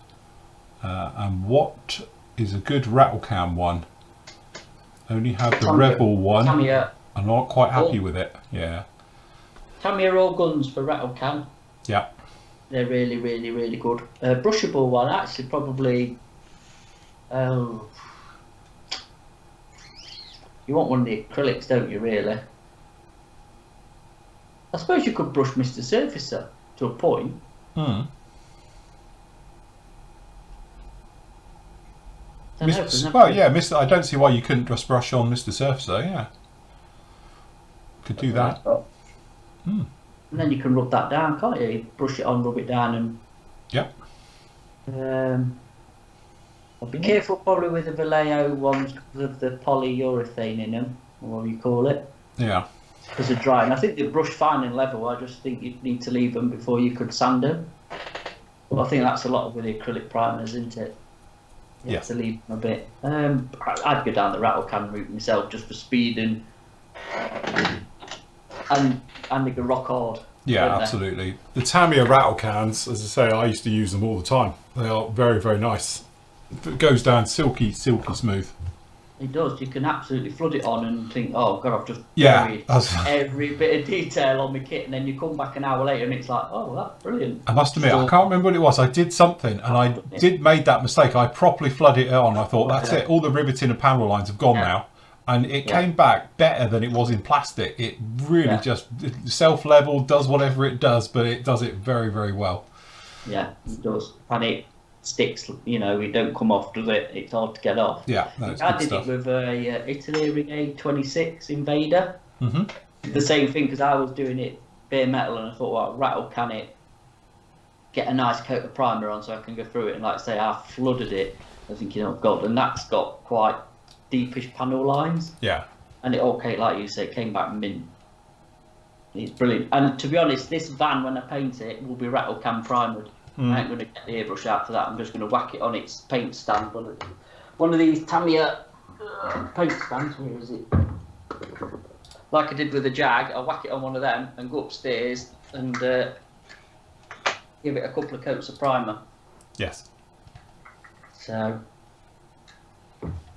And what is a good rattle can one? Only have the Rebel one. Tamiya. I'm not quite happy with it. Yeah. Tamiya all guns for rattle can. Yeah. They're really, really, really good. Brushable one, actually, probably. You want one of the acrylics, don't you? Really? I suppose you could brush Mr. Surfacer to a point. Hmm. Well, yeah, Mr. I don't see why you couldn't just brush on Mr. Surfacer. Yeah. Could do that. Hmm. And then you can rub that down, can't you? You brush it on, rub it down, and. Yep. Be careful probably with the Vallejo ones because of the polyurethane in them, or whatever you call it. Yeah. Because they're dry. And I think they brush fine and level. I just think you'd need to leave them before you could sand them. But I think that's a lot with the acrylic primers, isn't it? You have to leave them a bit. I'd go down the rattle can route myself just for speed and they can rock hard. Yeah, absolutely. The Tamiya rattle cans, as I say, I used to use them all the time. They are very, very nice. It goes down silky, silky smooth. It does. You can absolutely flood it on and think, oh God, I've just buried every bit of detail on my kit, and then you come back an hour later and it's like, oh, that's brilliant. I must admit, I can't remember what it was. I did something and I made that mistake. I properly flooded it on. I thought, that's it. All the riveting and panel lines have gone now. And it came back better than it was in plastic. It really just self-level, does whatever it does, but it does it very, very well. Yeah, it does. And it sticks, it don't come off, does it? It's hard to get off. Yeah, that's I good did stuff. it with a Italy Brigade 26 Invader. Mm-hmm. The same thing, because I was doing it bare metal and I thought, well, rattle can it, get a nice coat of primer on so I can go through it. And like I say, I flooded it. I was thinking, oh God, and that's got quite deepish panel lines. Yeah. And it all came, like you say, it came back mint. It's brilliant. And to be honest, this van, when I paint it, will be rattle can primered. I ain't going to get the airbrush out for that. I'm just going to whack it on its paint stand. One of these Tamiya paint stands. Where is it? Like I did with the Jag, I'll whack it on one of them and go upstairs and give it a couple of coats of primer. Yes. So.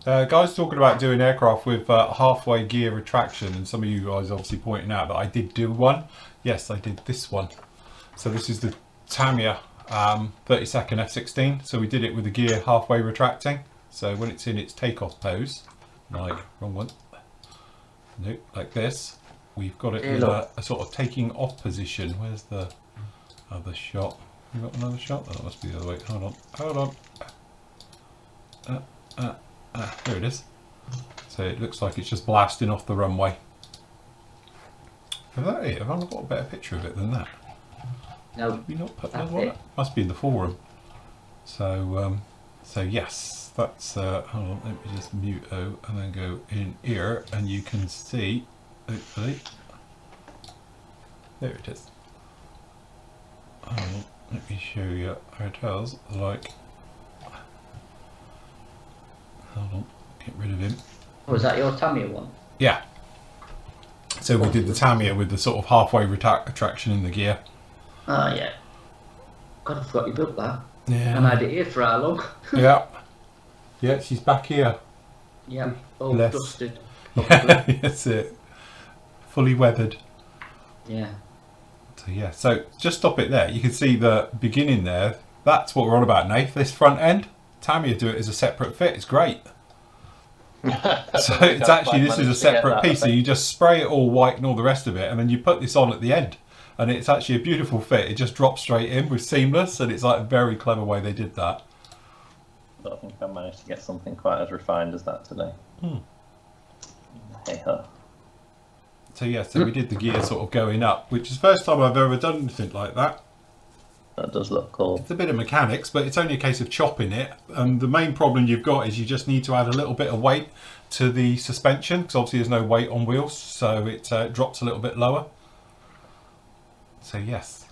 Guys talking about doing aircraft with halfway gear retraction, and some of you guys obviously pointing out that I did do one. Yes, I did this one. So this is the Tamiya 32nd F16. So we did it with the gear halfway retracting. So when it's in its takeoff pose, like, wrong one, nope, like this, we've got it in a sort of taking off position. Where's the other shot? You got another shot? Oh, that must be the other way. Hold on. There it is. So it looks like it's just blasting off the runway. Is that it? Have I got a better picture of it than that? No. Have you not put another one up? Must be in the forum. So, so yes, that's. Hold on, let me just mute O and then go in here, and you can see. Hopefully, there it is. Hold on, let me show you how it does. Like. Hold on, get rid of him. Oh, is that your Tamiya one? Yeah. So we did the Tamiya with the sort of halfway retraction in the gear. Oh, yeah. God, I forgot you built that. Yeah. And I had it here for how long? Yeah. Yeah, she's back here. Yeah, all Less. dusted. Yeah, that's it. Fully weathered. Yeah. So yeah, so just stop it there. You can see the beginning there. That's what we're on about, Nath. This front end. Tamiya do it as a separate fit. It's great. So it's actually, this is a separate piece. So you just spray it all white and all the rest of it, and then you put this on at the end, and it's actually a beautiful fit. It just drops straight in with seamless, and it's like a very clever way they did that. I don't think I managed to get something quite as refined as that today. Hey-ho. So yeah, so we did the gear sort of going up, which is the first time I've ever done anything like that. That does look cool. It's a bit of mechanics, but it's only a case of chopping it. And the main problem you've got is you just need to add a little bit of weight to the suspension, because obviously there's no weight on wheels, so it drops a little bit lower. So yes,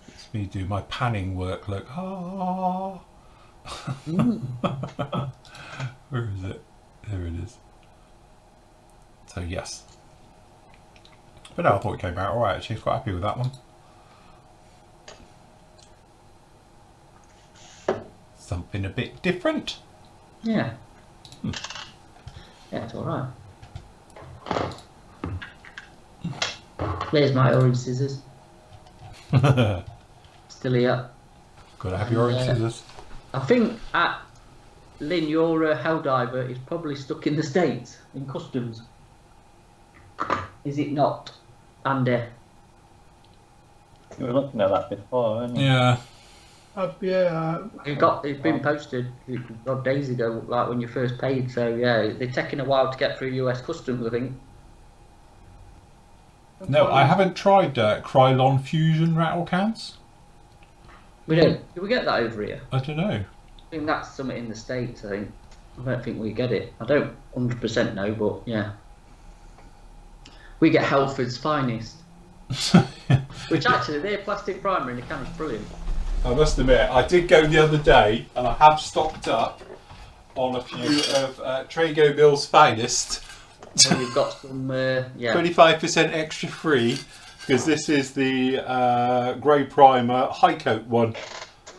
it's me do my panning work. Look, ah. Where is it? There it is. So yes, but no, I thought it came out all right. Actually, quite happy with that one. Something a bit different. Yeah. Yeah, it's alright. There's my orange scissors. Still here. Gotta have your orange scissors. I think at Lynn, your Helldiver is probably stuck in the States in customs. Is it not, Andy? You were looking at that before, weren't you? Yeah. It's been posted days ago, like when you first paid. So yeah, they're taking a while to get through US customs, I think. No, I haven't tried Krylon Fusion rattle cans. We don't. Do we get that over here? I don't know. I think that's something in the States. I don't think we get it. I don't 100% know, but yeah, we get Helford's finest, which actually their plastic primer in the can is brilliant. I must admit, I did go the other day, and I have stocked up on a few of Trago Mill's finest. So we've got some, yeah. 25% extra free, because this is the grey primer high coat one.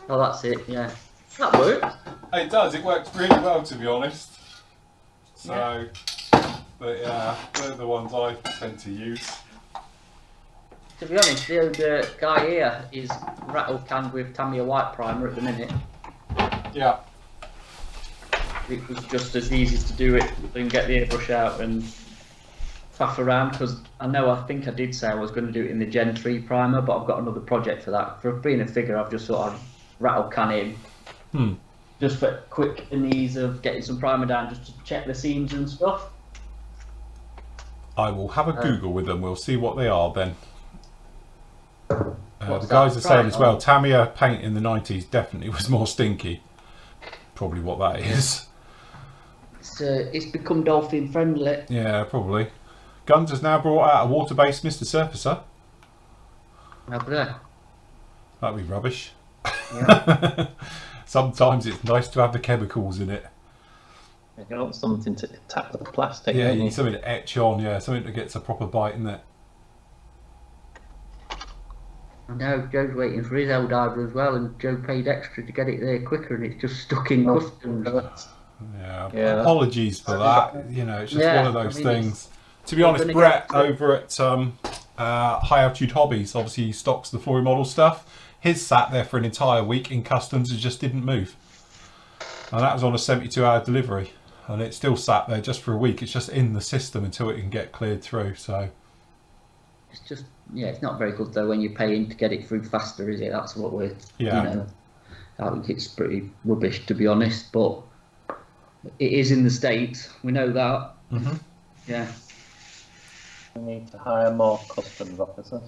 Oh, that's it. Yeah, that works. It does. It works really well, to be honest. So, yeah. But yeah, they're the ones I tend to use. To be honest, the old guy here is rattle canned with Tamiya white primer at the minute. Yeah. It was just as easy to do it than get the airbrush out and faff around, because I think I did say I was going to do it in the Gen 3 primer, but I've got another project for that. For being a figure, I've just sort of rattle can in. Just for quick and ease of getting some primer down, just to check the seams and stuff. I will have a Google with them. We'll see what they are then. The What's guys that? are saying Right, as well, Tamiya paint in the 90s definitely was more stinky. Probably what that is. It's become dolphin friendly. Yeah, probably. Guns has now brought out a water-based Mr. Surfacer. Over there. That'd be rubbish. Yeah. Sometimes it's nice to have the chemicals in it. You want something to tap the plastic. Yeah, don't you you? need something to etch on. Yeah, something that gets a proper bite in it. I know Joe's waiting for his Eldorado as well, and Joe paid extra to get it there quicker, and it's just stuck in customs. Yeah, Yeah. apologies for that. You know, it's just Yeah, one of those I mean, things. To be we're honest, gonna Brett get to- over at High Altitude Hobbies, obviously he stocks the Flory model stuff. His sat there for an entire week in customs and just didn't move. And that was on a 72-hour delivery. And it still sat there just for a week. It's just in the system until it can get cleared through. So It's just, yeah, it's not very good though when you're paying to get it through faster, is it? That's what we're, Yeah. you know, I think it's pretty rubbish to be honest, but it is in the States, we know that. Mhm. Yeah, We need to hire more customs officers.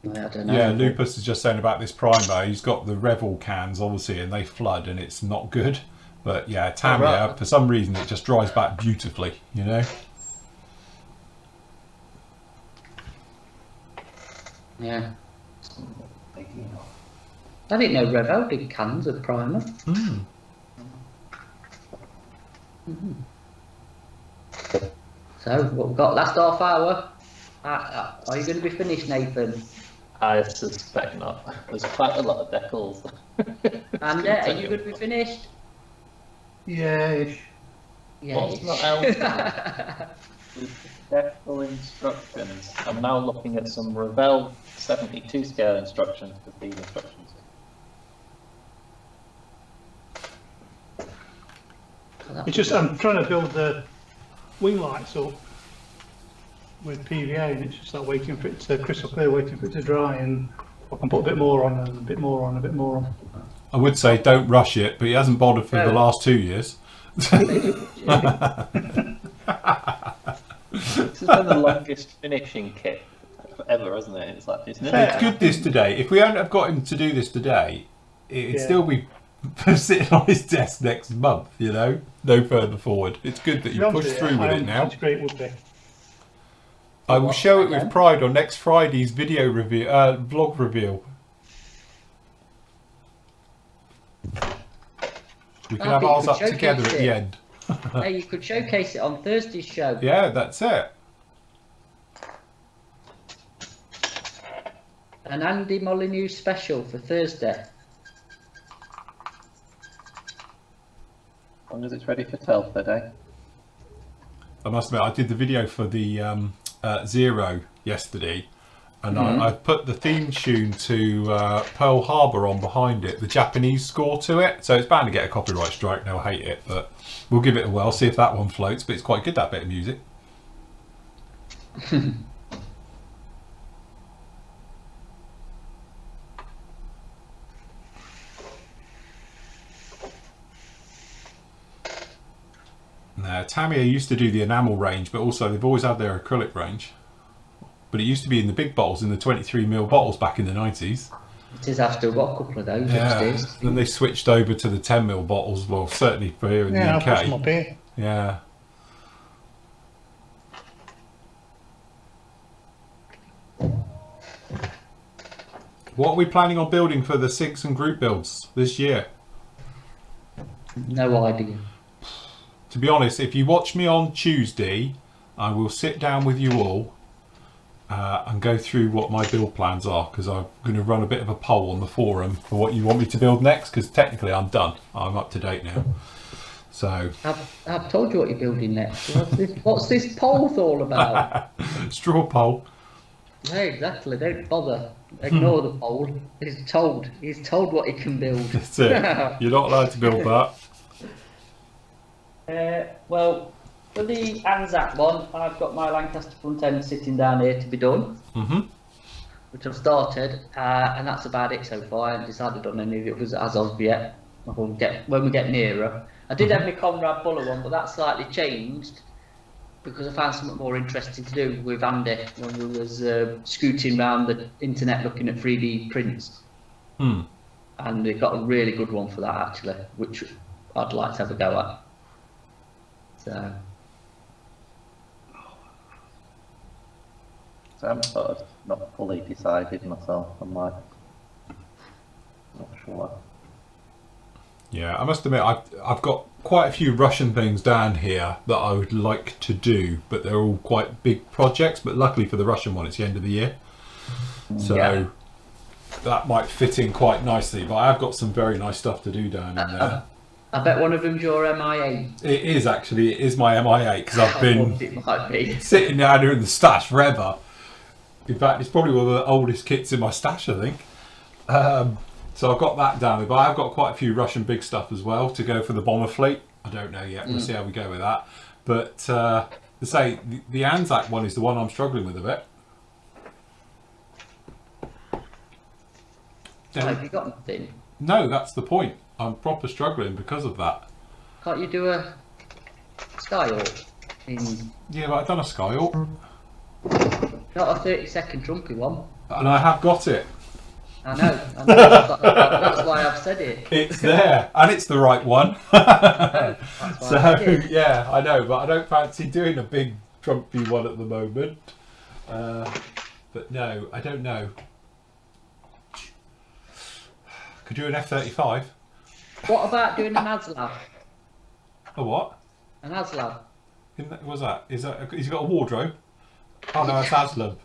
I don't know. yeah, Lupus is just saying about this primer. He's got the Revel cans, obviously, and they flood and it's not good. But yeah, Tamiya, right. for some reason, it just dries back beautifully, you know? Yeah. I didn't know Revo did cans of primer. Mm. So, what we've got last half hour. Are you going to be finished, Nathan? I suspect not. There's quite a lot of decals. And are you going to be finished? Yeah-ish. Yeah. What's not out? Decal instructions. I'm now looking at some Revell 72 scale instructions for these instructions. It's just I'm trying to build the wing lights up with PVA, and it's just like waiting for it to crystal clear, waiting for it to dry, and I can put a bit more on, and a bit more on, a bit more on. I would say don't rush it, but he hasn't bothered for the No. last 2 years. This has been the longest finishing kit ever, hasn't it? It's like it's nearly It's good this today. If we hadn't have got him to do this today, it'd Yeah. still be sitting on his desk next month, you know? No further forward. It's good that you pushed through with it now. It's great, would be. I will show it with pride on next Friday's video review, vlog reveal. We can have you ours could up together at showcase the it. end. Hey, you could showcase it on Thursday's show. Yeah, that's it. An Andy Molyneux special for Thursday. as long as it's ready for Telford, eh? I must admit, I did the video for the Zero yesterday, and I put the theme tune to Pearl Harbor on behind it, the Japanese score to it. So it's bound to get a copyright strike. They'll hate it, but we'll give it a whirl, see if that one floats. But it's quite good, that bit of music. Now, Tamiya used to do the enamel range, but also they've always had their acrylic range. But it used to be in the big bottles, in the 23mm bottles back in the 90s. It is, I've still got a couple of those Yeah. upstairs. Then they switched over to the 10mm bottles, well, certainly for here in Yeah, I'll the put some UK. up here. Yeah. What are we planning on building for the SIGs and group builds this year? No idea. To be honest, if you watch me on Tuesday, I will sit down with you all and go through what my build plans are, because I'm going to run a bit of a poll on the forum for what you want me to build next, because technically I'm done. I'm up to date now. So, I've told you what you're building next. What's this poll all about? straw poll. No, exactly. Don't bother. Ignore the poll. He's told what he can build. That's it. You're not allowed to build that. Well, for the Anzac one, I've got my Lancaster front end sitting down here to be done, which I've started, and that's about it so far. I haven't decided on any of the others as of yet. When we get nearer. I did have my Conrad Buller one, but that slightly changed because I found something more interesting to do with Andy when we was scooting around the internet looking at 3D prints. And we got a really good one for that actually, which I'd like to have a go at. So So I'm sort of not fully decided myself. I'm like, not sure. Yeah, I must admit, I've got quite a few Russian things down here that I would like to do, but they're all quite big projects. But luckily for the Russian one, it's the end of the year, so that might fit in quite nicely. But I have got some very nice stuff to do down in there. I bet one of them's your MI8. It is actually. It is my MI8 because I've I been thought it might be. sitting down here in the stash forever. In fact, it's probably one of the oldest kits in my stash, I think. So I've got that down there, but I've got quite a few Russian big stuff as well to go for the bomber fleet. I don't know yet. We'll see how we go with that. But to say the Anzac one is the one I'm struggling with a bit. Have you got nothing? No, that's the point. I'm proper struggling because of that. Can't you do a Skyhawk? Yeah, but I've done a Skyhawk. Not a 30-second trumpy one. And I have got it. I know. That's why I've said it. It's there, and it's the right one. That's why I said it. Yeah, I know, but I don't fancy doing a big trumpy one at the moment. But no, I don't know. Could do an F-35. What about doing an ASLAB? A what? An ASLAB? What's that? Is that? He's got a wardrobe. Oh no, it's Aslam.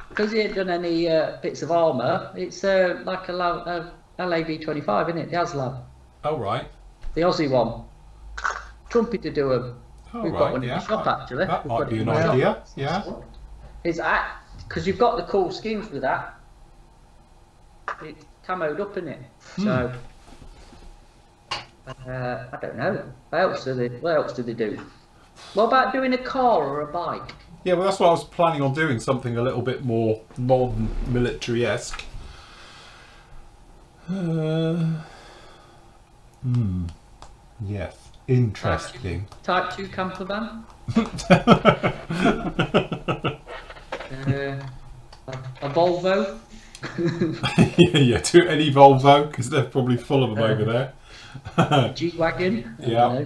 Because he ain't done any bits of armour, it's like a LAV-25, isn't it? The ASLAB. Oh right. The Aussie one. Trumpy to do them. Oh, We've right, got one in yeah. the shop actually. That We've might got be it an in the shop. idea. Yeah. It's because you've got the cool skins with that. It's camoed up in it. So I don't know. What else do they do? What about doing a car or a bike? Yeah, well, that's what I was planning on doing. Something a little bit more modern, military-esque. Yes, interesting. Type 2 camper van. A Volvo. yeah, to any Volvo, because they're probably full of them over there. G-Wagon. Yeah.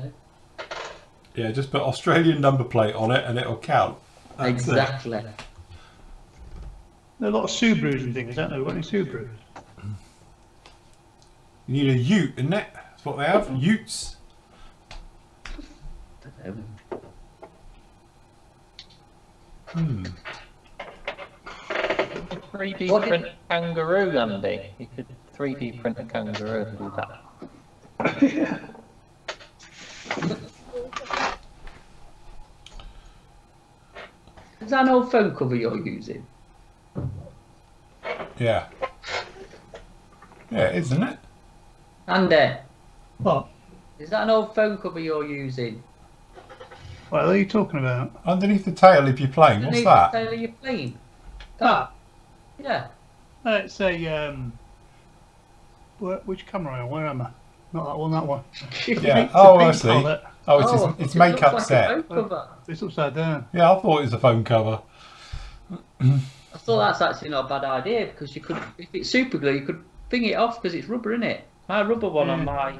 Yeah, just put Australian number plate on it and it'll count. That's Exactly. There are a lot of Subarus and things, aren't there? What are Subarus? You need a ute, isn't it? That's what they have, utes. 3D What print a kangaroo, Andy. You could 3D print a kangaroo and do that. Is that an old phone cover you're using? Yeah. Yeah, it is, isn't it? Andy, What? is that an old phone cover you're using? What are you talking about? Underneath the tail if you're playing, what's Underneath that? the tail of your plane? Ah, Yeah. it's a which camera am I on? Where am I? Not that one. That one. Yeah. It's a Oh, I pink see. collar. Oh, it's it makeup looks like set. a phone cover. It's upside down. Yeah, I thought it was a phone cover. I thought that's actually not a bad idea because you could, if it's super glue, you could bring it off because it's rubber, isn't it? My rubber one on my,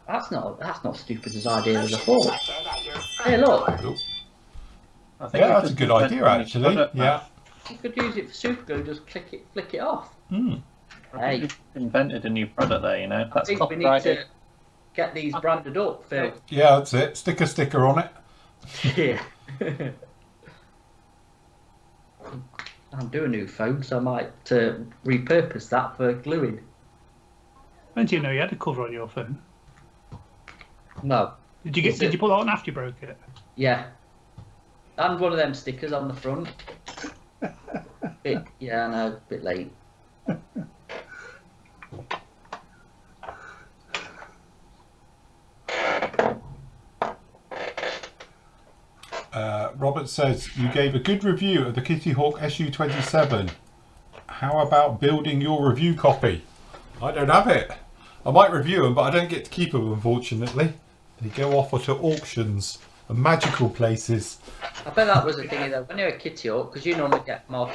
that's not stupid as idea as I thought. Hey, look, I think Yeah, you that's a could good just idea put it on actually. your product, Yeah. you could use it for super glue. Just flick it off. Mm. I think Hey, you've invented a new product there, you know. I That's think we need copyrighted. to get these branded up, Phil. Yeah, that's it. Stick a sticker on it. Yeah. I'm doing a new phone, so I might repurpose that for gluing. When did you know you had a cover on your phone? No. Did you put that on after you broke it? Yeah. And one of them stickers on the front. Yeah, I know, a bit late. Robert says you gave a good review of the Kitty Hawk SU-27. How about building your review copy? I don't have it. I might review them, but I don't get to keep them, unfortunately. They go off to auctions and magical places. I bet that was a thing though. When you're a Kitty Hawk, because you normally get more.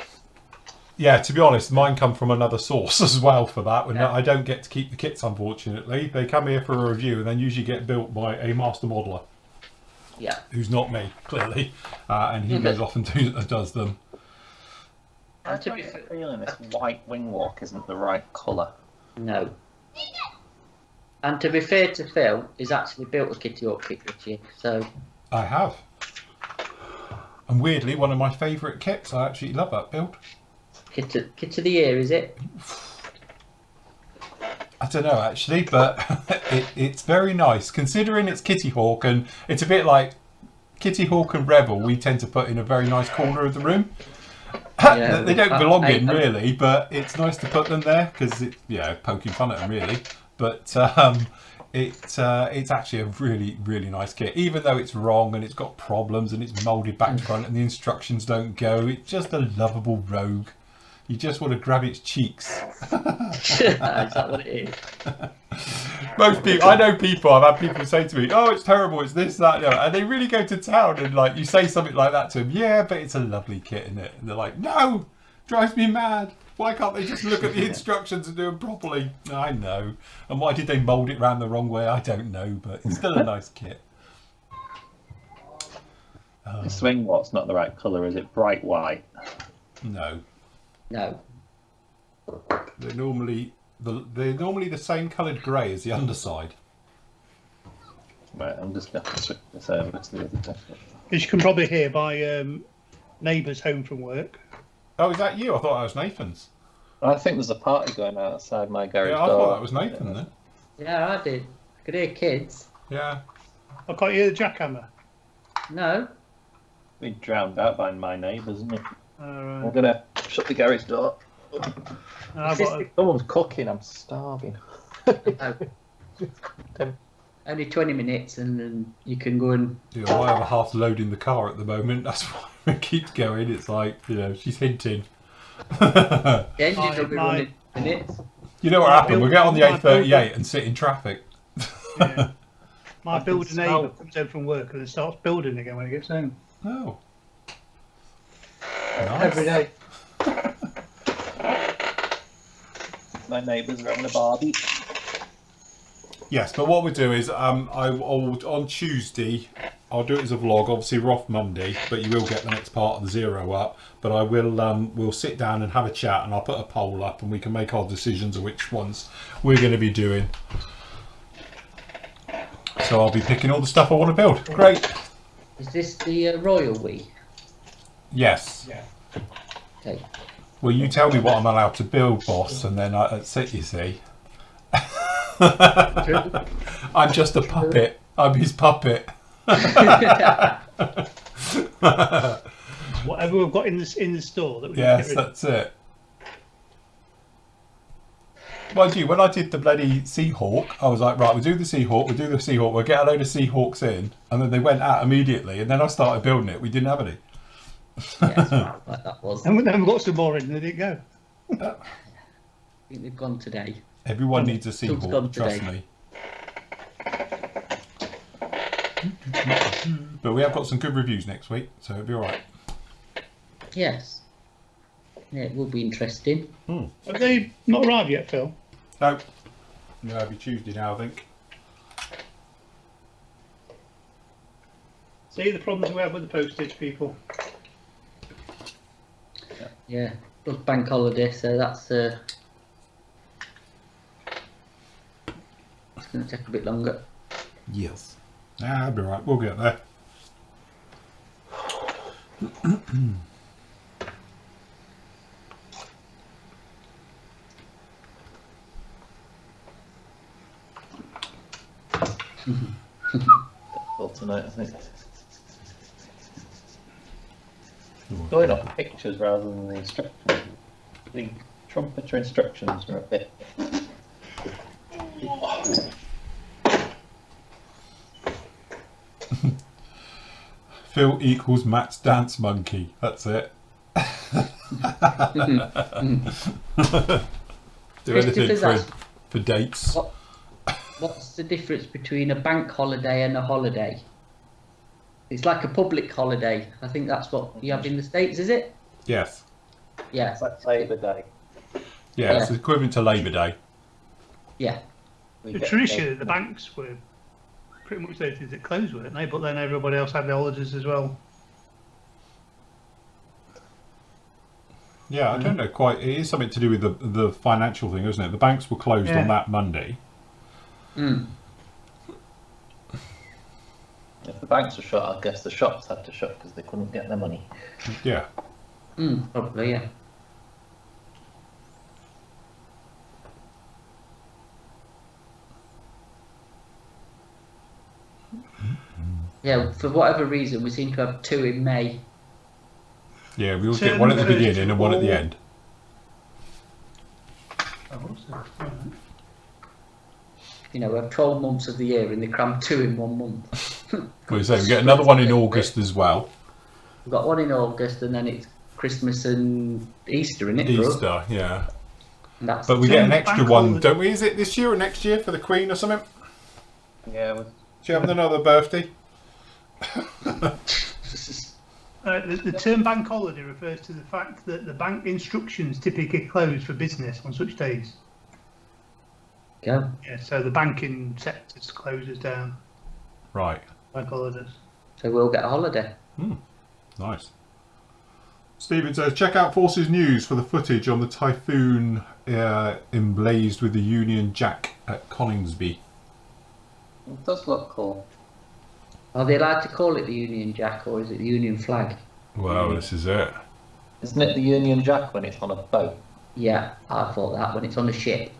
Yeah, to be honest, mine come from another source as well for that. When Yeah. I don't get to keep the kits, unfortunately. They come here for a review and then usually get built by a master modeler. Yeah. who's not me, clearly, and he goes off and does them. I to be get fair- the feeling this white wing walk isn't the right colour. No. And to be fair to Phil, he's actually built a Kitty Hawk kit this year. So I have. And weirdly, one of my favourite kits. I actually love that build. kit of the year, is it? I don't know actually, but it's very nice considering it's Kitty Hawk, and it's a bit like Kitty Hawk and Rebel. We tend to put in a very nice corner of the room. Yeah, They don't belong in I- really, but it's nice to put them there because it's poking fun at them really. But it's actually a really, really nice kit, even though it's wrong and it's got problems and it's moulded back to front and the instructions don't go. It's just a lovable rogue. You just want to grab its cheeks. Is that what it is? Most people, I know people, I've had people say to me, "Oh, it's terrible, it's this, that, and the other," and they really go to town, and like you say something like that to them, "Yeah, but it's a lovely kit, isn't it?" And they're like, "No, drives me mad. Why can't they just look at the instructions and do them properly?" I know. And why did they mould it round the wrong way? I don't know, but it's still a nice kit. The swing walk's not the right colour, is it? Bright white. No, No. they're normally the same coloured grey as the underside. Right, I'm just going to switch this over to the other desk. As you can probably hear, my neighbour's home from work. Oh, is that you? I thought that was Nathan's. I think there's a party going on outside my garage Yeah, I door. thought that was Nathan then. Yeah, I did. I could hear kids. Yeah. I can't hear the jackhammer. No. Been drowned out by my neighbours, isn't it? Alright. I'm going to shut the garage door. I've got a, Someone's cooking, I'm starving. No. Only 20 minutes and then you can go and... Yeah, I have a half load in the car at the moment. That's why it keeps going. It's like, she's hinting. The engine will be My- running in minutes. You know what My happened? We'll get on the build- A38 and sit in traffic. yeah. My I can builder smell- neighbour comes home from work and then starts building again when he gets home. Oh. Every day. My neighbours are having a barbie. Yes, but what we'll do is, I'll on Tuesday, I'll do it as a vlog. Obviously, we're off Monday, but you will get the next part of the Zero up. But I will, we'll sit down and have a chat, and I'll put a poll up, and we can make our decisions of which ones we're going to be doing. So I'll be picking all the stuff I want to build. Great. Is this the Royal Wii? Yes. Okay. Well, you tell me what I'm allowed to build, boss, and then that's it, you see. I'm just a puppet. I'm his puppet. Whatever we've got in the store that we can Yes, get rid of. that's it. Mind you, when I did the bloody Seahawk, I was like, right, we'll do the Seahawk, we'll get a load of Seahawks in, and then they went out immediately, and then I started building it. We didn't have any. Yes, right, like that was. I And then we've got some more in and they didn't go. think they've gone today. Everyone needs a Someone's Seahawk, gone trust today. me. But we have got some good reviews next week, so it'll be alright. Yes. Yeah, it will be interesting. Have they not arrived yet, Phil? No. No, it'll be Tuesday now, I think. See the problems we have with the postage, people. Yeah. Plus bank holiday, so that's it's going to take a bit longer. Yes. Nah, it'll be alright. We'll get there. For tonight, I think. Going off pictures rather than the instructions. The trumpeter instructions are a bit. Phil equals Matt's dance monkey. That's it. Do anything Christopher's for, asked- for dates. What's the difference between a bank holiday and a holiday? It's like a public holiday. I think that's what you have in the States, is it? Yes. Yeah. It's like Labour Day. Yeah, it's Yeah. equivalent to Labour Day. Yeah. We The get tradition paid. at the banks were pretty much they did it closed, weren't they? But then everybody else had their holidays as well. Yeah, I don't know quite. It is something to do with the financial thing, isn't it? The banks were closed on that Monday. Mm. If the banks were shut, I guess the shops had to shut because they couldn't get their money. Yeah. Probably, yeah. Yeah, for whatever reason, we seem to have 2 in May. Yeah, we always get one at the beginning and one at the end. You know, we have 12 months of the year and they cram 2 in 1 month. We get another one in August as well. We've got one in August and then it's Christmas and Easter, isn't it? Easter, yeah. And that's But we get an extra bank one, holiday. don't we? Is it this year or next year for the Queen or something? Yeah, Do you have another birthday? The term bank holiday refers to the fact that the bank instructions typically close for business on such days. go. Yeah, so the banking sector closes down Right. bank holidays. So we'll get a holiday. Nice. Stephen says, check out Forces News for the footage on the Typhoon emblazed with the Union Jack at Coningsby. it does look cool. Are they allowed to call it the Union Jack or is it the Union flag? Well, this is it. Isn't it the Union Jack when it's on a boat? Yeah, I thought that when it's on a ship.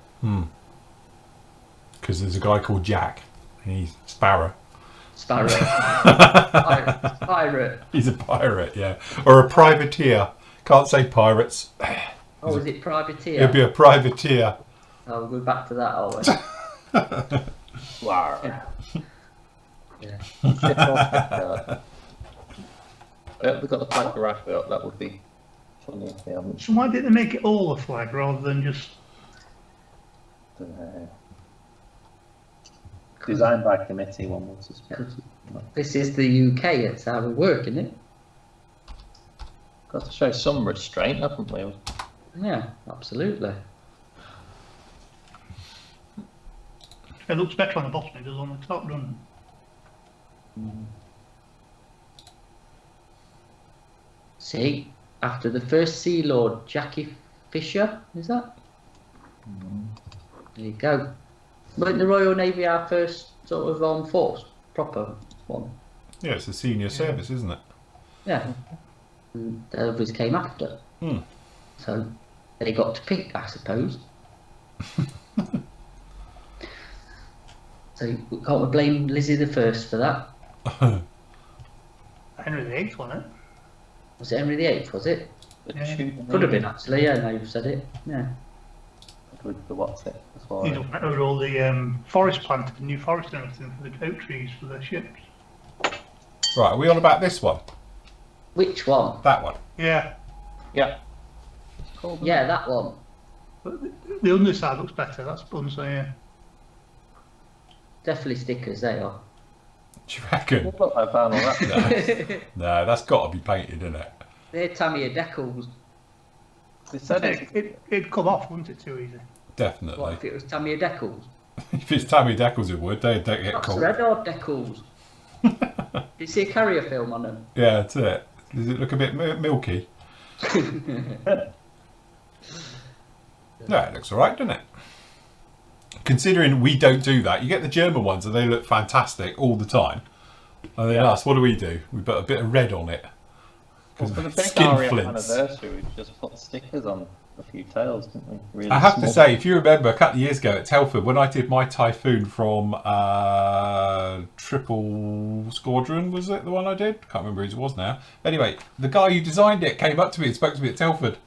Because there's a guy called Jack. He's Sparrow. Sparrow. Pirate. He's a pirate, yeah. Or a privateer. Can't say pirates. Oh, is it privateer? It'd be a privateer. Oh, we're back to that, are we? Wow. Yeah. I hope we got the flag to wrap it up. That would be funny if they haven't. So why didn't they make it all a flag rather than just... Designed by committee, one would suspect. This is the UK, it's how we work, isn't it? Got to show some restraint, haven't we? Yeah, absolutely. It looks better on the bottom than it does on the top, doesn't it? See, after the first Sea Lord, Jackie Fisher, is that? There you go. Weren't the Royal Navy our first sort of armed force? Proper one? Yeah, it's a senior service, isn't it? Yeah. And the others came after. So they got to pick, I suppose. So can't we blame Lizzie the First for that? Henry VIII, wasn't it? Was it Henry VIII, was it? Yeah. Could have been actually, yeah, now you've said it. Yeah. With the what's it as well. He's looking over all the forest planted, new forest and everything for the oak trees for the ships. Right, are we on about this one? Which one? That one? Yeah, Yeah. Yeah, that one. but the underside looks better. That's fun, so yeah. Definitely stickers, they are. Do you reckon? Look like vinyl wrap. No, that's got to be painted, isn't it? They're Tamiya decals. They said it. It'd come off, wouldn't it, too easy? Definitely. What if it was Tamiya decals? If it's Tammy Deckles, it would. They'd get That's caught. red or decals. Did you see a carrier film on them? Yeah, that's it. Does it look a bit milky? No, it looks alright, doesn't it? Considering we don't do that, you get the German ones and they look fantastic all the time. And then us, what do? We put a bit of red on it. Well, for the big Skin RAF flints. anniversary, we just put stickers on a few tails, didn't we? Really I have to small. say, if you remember a couple of years ago at Telford, when I did my Typhoon from Triple Squadron, was it the one I did? Can't remember who it was now. Anyway, the guy who designed it came up to me and spoke to me at Telford.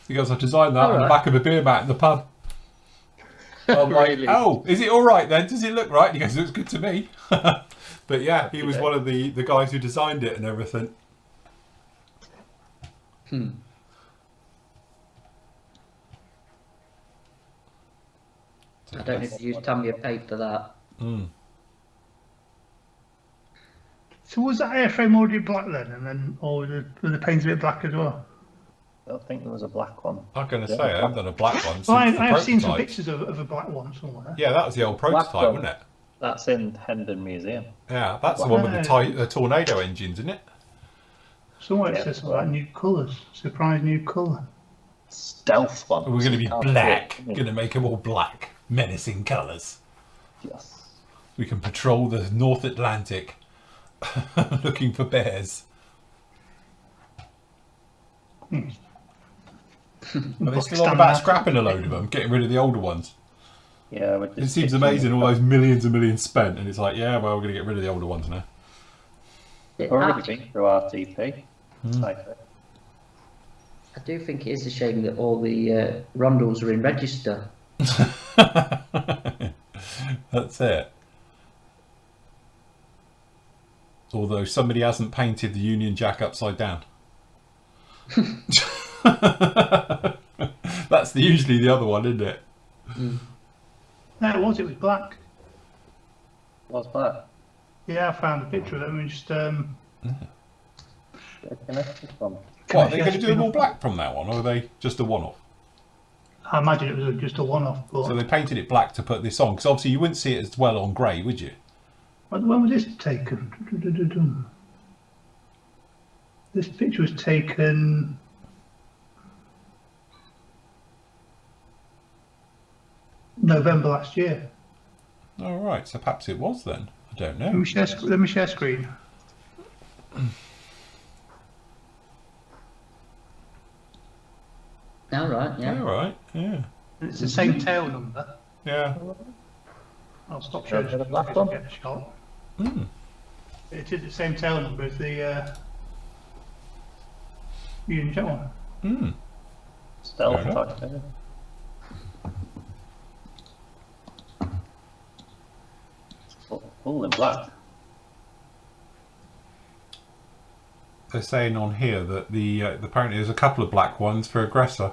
He goes, I designed that on the Alright. back of a beer mat in the pub. I'm like, Really? oh, is it all right then? Does it look right? And he goes, it looks good to me. But yeah, he was one of the guys who designed it and everything. I don't know if you use Tamiya paint for that. So was that airframe already black then, and then, or were the paints a bit black as well? I don't think there was a black one. I'm going to say, I haven't done a black one since Well, the I've seen some prototype. pictures of a black one somewhere. Yeah, that was the old Black prototype, one. wasn't it? That's in Hendon Museum. Yeah, that's the one with the tornado engines, isn't it? Somewhere it Yeah, says something like new colours. Surprise new colour. Stealth one. We're going to be Can't black. see it. Going to make them all black. Menacing colours. Yes. We can patrol the North Atlantic looking for bears. Are they still on about scrapping a load of them, getting rid of the older ones? Yeah, It seems amazing, all those millions and millions spent, and it's like, yeah, well, we're going to get rid of the older ones now. It, Or I, everything through RTP. Like I do think it is a shame that all the rondels are in register. That's it. Although somebody hasn't painted the Union Jack upside down. That's usually the other one, isn't it? No, it was black. What's that? Yeah, I found a picture of them and just What, are they going to do them all black from now on, or are they just a one-off? I imagine it was just a one-off. But So they painted it black to put this on, because obviously you wouldn't see it as well on grey, would you? when was this taken? This picture was taken November last year. All right, so perhaps it was then. I don't know. Let me share screen. All right, yeah. All right, yeah. It's the same tail number. Yeah. I'll stop sharing the screen black so I one? can get a shot. Mm. It is the same tail number as the Union Jack one. Mm. Stealth Fair enough. type. It's all in black. They're saying on here that the apparently there's a couple of black ones for Aggressor.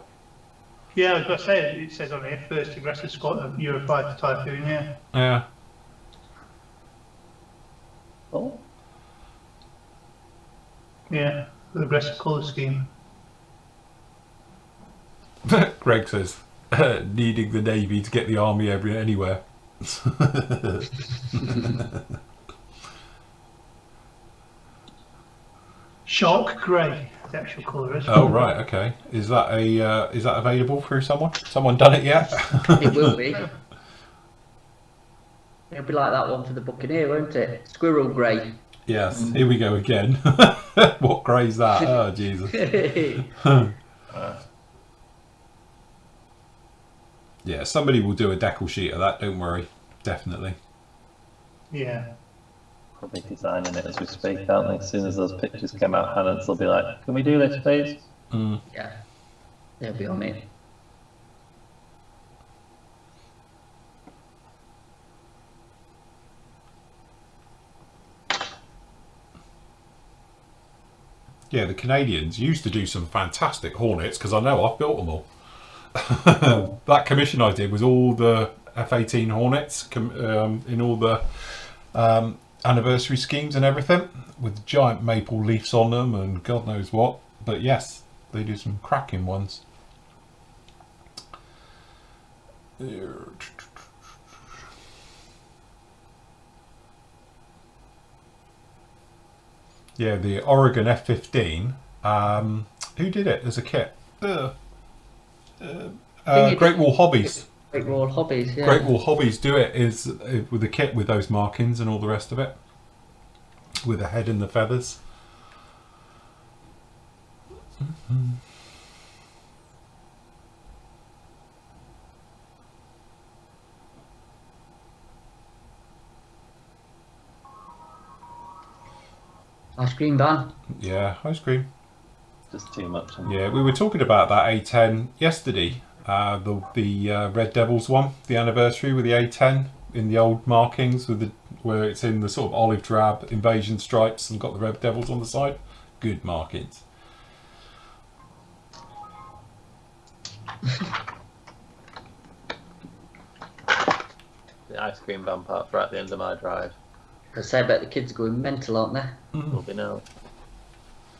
Yeah, I was going to say, it says on here, first aggressive squad of Eurofighter Typhoon, yeah. Yeah. Oh, Yeah, with aggressive colour scheme. Greg says, needing the Navy to get the Army anywhere. Shark grey, the actual colour is. Oh right, okay. Is that available through someone? Someone done it yet? It will be. It'll be like that one for the Buccaneer, won't it? Squirrel grey. Yes. Here we go again. What grey's that? Oh Jesus. Yeah, somebody will do a decal sheet of that. Don't worry. Definitely. Yeah. probably designing it as we speak, aren't they? As soon as those pictures come out, Hannons will be like, "Can we do this, please?" Mm. Yeah, they'll be on it. Yeah, the Canadians used to do some fantastic Hornets because I know I've built them all. That commission I did was all the F-18 Hornets in all the anniversary schemes and everything with giant maple leaves on them and God knows what. But yes, they do some cracking ones. Yeah, the Oregon F-15. Who did it as a kit? Great Wall Hobbies. Great Wall Hobbies, yeah. Great Wall Hobbies do it is with a kit with those markings and all the rest of it, with the head and the feathers. Mm-hmm. Ice cream van. Yeah, ice cream. Just too much. Yeah, we were talking about that A10 yesterday. The Red Devils one, the anniversary with the A10 in the old markings with the where it's in the sort of olive drab invasion stripes and got the Red Devils on the side. Good markings. The ice cream van parked right at the end of my drive. I say about the kids are going mental, aren't they? Will be now.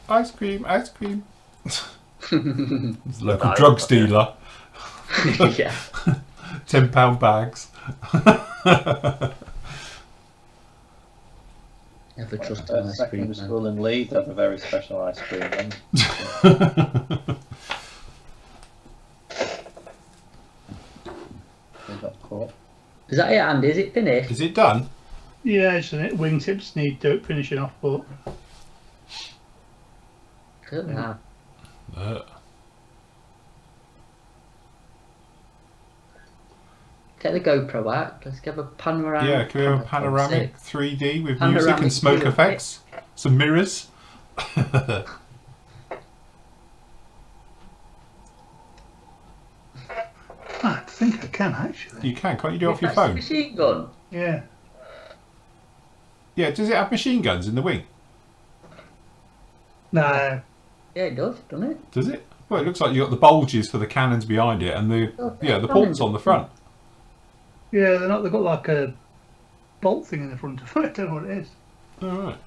Ice cream, ice cream. It's a local Right, drug dealer. Yeah. £10 bags. Never trust an ice cream Secondary man. school in Leeds have a very special ice cream man. They got caught. Is that it, Andy? Is it finished? Is it done? Yeah, isn't it? Wingtips need finishing off, but Good lad. Take the GoPro out. Let's give a panoramic. Yeah, can we have a camera panoramic close 3D with music Panoramic and smoke view. effects? Some mirrors? I think I can actually. You can, can't you do it. it off your That's the phone? machine gun. Yeah. Yeah, does it have machine guns in the wing? No. Yeah, it does, doesn't it? Does it? Well, it looks like you've got the bulges for the cannons behind it and the the ports on the front. Yeah, they're not. They've got like a bolt thing in the front of it. I don't know what it is. Alright.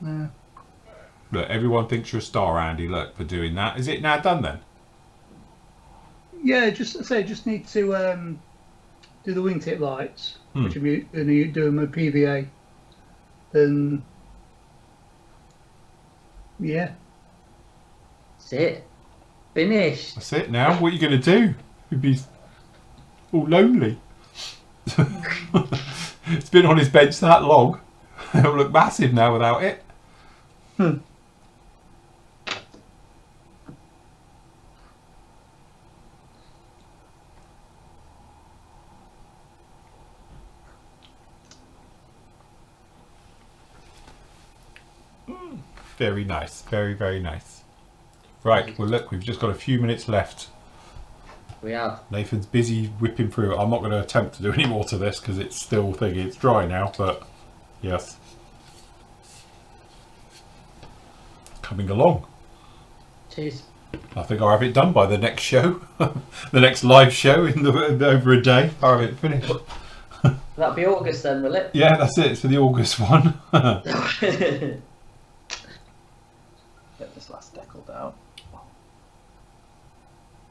Yeah. Look, everyone thinks you're a star, Andy, look, for doing that. Is it now done then? Yeah, just need to do the wingtip lights, which I'm going to do them with PVA. Then, yeah. That's it. Finished. That's it now. What are you going to do? You'd be all lonely. It's been on his bench that long. It'll look massive now without it. Very nice. Very, very nice. Right, well look, we've just got a few minutes left. We have. Nathan's busy whipping through it. I'm not going to attempt to do any more to this because it's still thinking it's dry now, but yes. Coming along. Cheers. I think I'll have it done by the next show. The next live show in over a day. I'll have it finished. That'll be August then, will it? Yeah, that's it. It's for the August one. Get this last decal down.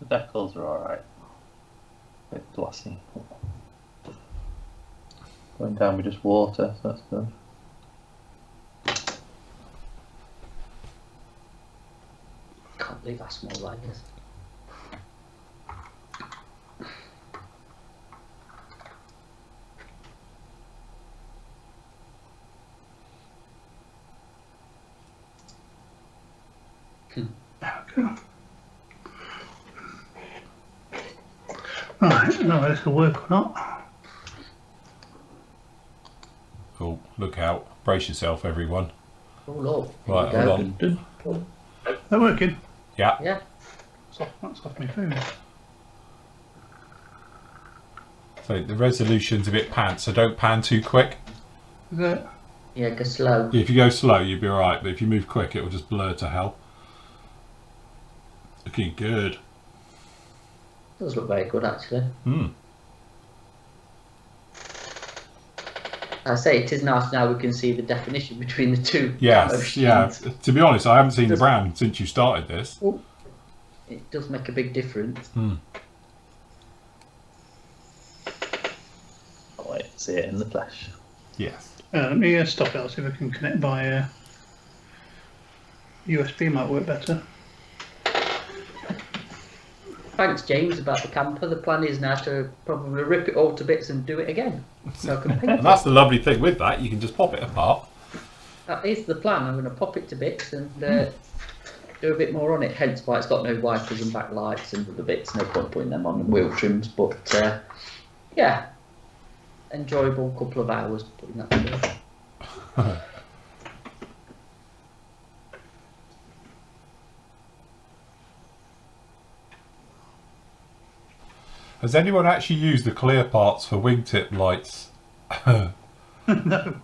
The decals are alright. A bit glossy. Going down with just water, so that's good. Can't believe I smell like this. Right, I don't know whether this will work or not. Oh, look out. Brace yourself, everyone. Oh, Lord. Right, Here we hold go. on. They're working. Yeah. Yeah. That's off my phone. So the resolution's a bit pants, so don't pan too quick. Is it? Yeah, go slow. If you go slow, you'll be alright, but if you move quick, it will just blur to hell. Looking good. Does look very good, actually. I say it is nice now we can see the definition between the two. Yes, yeah. To be honest, I haven't seen the brown since you started this. It does make a big difference. I'll wait to see it in the flesh. Yes. Let me stop it. I'll see if I can connect by USB. Might work better. Thanks, James, about the camper. The plan is now to probably rip it all to bits and do it again. So I can paint And that's the lovely thing with that, you can just pop it apart. That is the plan. I'm going to pop it to bits and do a bit more on it. Hence why it's got no wipers and backlights and other bits. No point putting them on the wheel trims. But yeah, enjoyable couple of hours putting that together. Has anyone actually used the clear parts for wingtip lights? I don't know.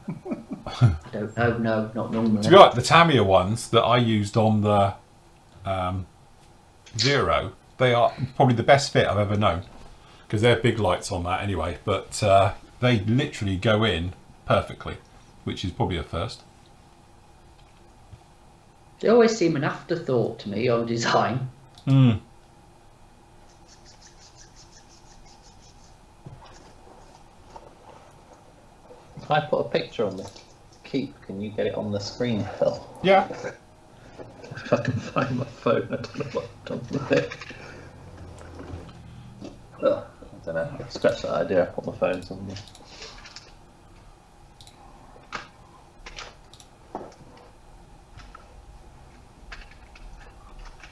No, not normally. To be honest, the Tamiya ones that I used on the Zero, they are probably the best fit I've ever known. Because they're big lights on that anyway, but they literally go in perfectly, which is probably a first. They always seem an afterthought to me on design. I put a picture on the keep, can you get it on the screen, Phil? Yeah. If I can find my phone, I don't know what I've done with it. Oh, I don't know. Scratch that idea. I put my phone somewhere.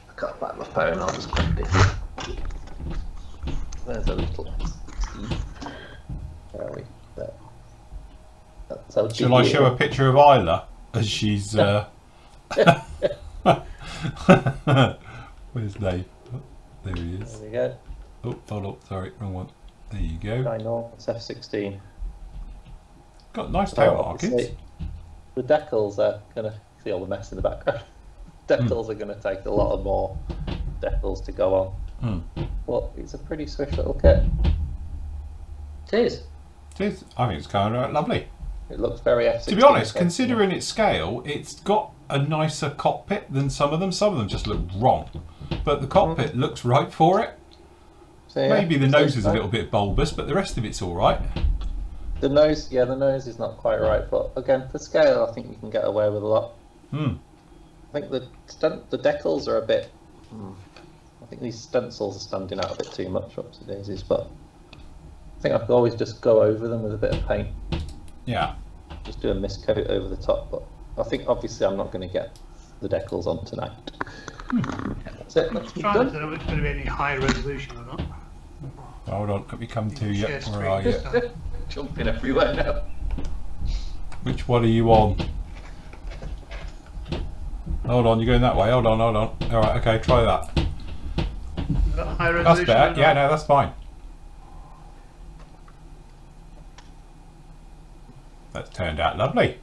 I can't find my phone. I'll just grab it. There's a little. Where are we? There. That's how Shall I show a picture of Isla as she's? Where's Dave? Oh, there he is. There we go. Oh, hold up. Sorry, wrong one. There you go. I know. It's F16. Got nice tail obviously, markings. The decals are going to see all the mess in the background. Decals are going to take a lot of more decals to go on. But it's a pretty swift little kit. It is. It is. I think it's kind of lovely. It looks very F16. To be honest, considering its scale, it's got a nicer cockpit than some of them. Some of them just look wrong, but the cockpit looks right for it. So, yeah, Maybe the nose is a little bit bulbous, but the rest of it's all right. The nose, yeah, the nose is not quite right, but again, for scale, I think you can get away with a lot. I think the decals are a bit. I think these stencils are standing out a bit too much, upsy daisies, but I think I could always just go over them with a bit of paint. Yeah. Just do a mist coat over the top, but I think obviously I'm not going to get the decals on tonight. That's it. That's Trying done. to know if it's going to be any high resolution or not. Hold on, let me come to you. Share Where are you? screen. Jumping everywhere now. Which one are you on? Hold on, you're going that way. Hold on, hold on. All right, okay, try that. Is that high That's resolution? better. or Yeah, not? no, that's fine. That's turned out lovely. It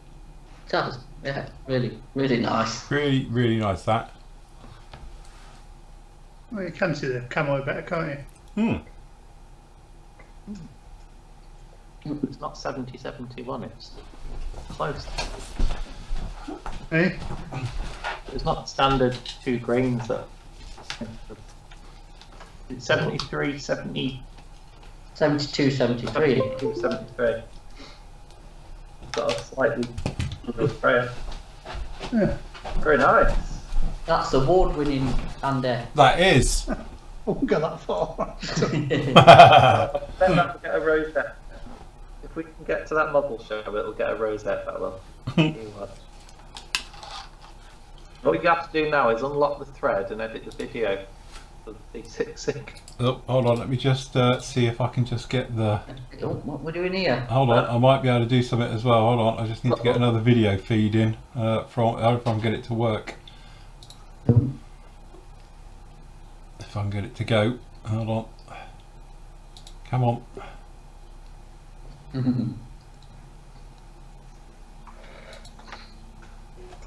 does. Yeah, really, really nice. Really, really nice that. Well, you can see the camo better, can't you? It's not 70-71, it's close. Eh? It's not standard 2 grains that. It's 73, 70, 72, 73. 72, 73. Got a slightly sprayer. Yeah. Very nice. That's award-winning, Andy. That is. I won't go that far. Then that'll get a rosette. If we can get to that model show, it'll get a rosette, that will. What you have to do now is unlock the thread and edit the video for the D6. Oh, hold on, let me just see if I can just get the. Oh, what we're doing here? Hold on, I might be able to do something as well. Hold on, I just need to get another video feed in from. I hope I can get it to work. If I can get it to go. Hold on. Come on.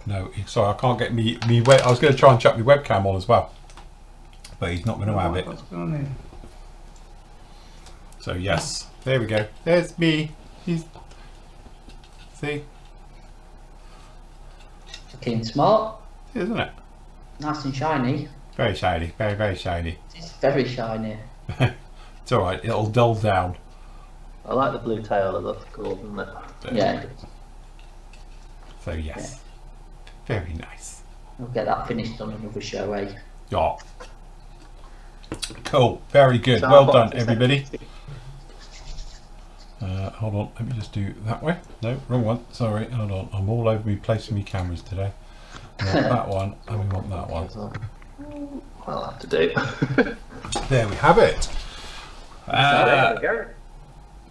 No, sorry, I can't get me. I was going to try and chuck my webcam on as well, but he's not going to have it. What's going on here? So yes, there we go. There's me. He's. See, Looking smart, isn't it? nice and shiny. Very shiny. Very, very shiny. It's very shiny. It's all right. It'll dull down. I like the blue tail, it looks cool, doesn't it? Yeah, So yes, very nice. we'll get that finished on another show, eh? Yeah. Cool. Very good. So Well I've got done, everybody. Hold on. Let me just do that way. No, wrong one. Sorry. Hold on. I'm all over me placing me cameras today. We want that one, and we want that one. I'll have to do. There we have it. There we go.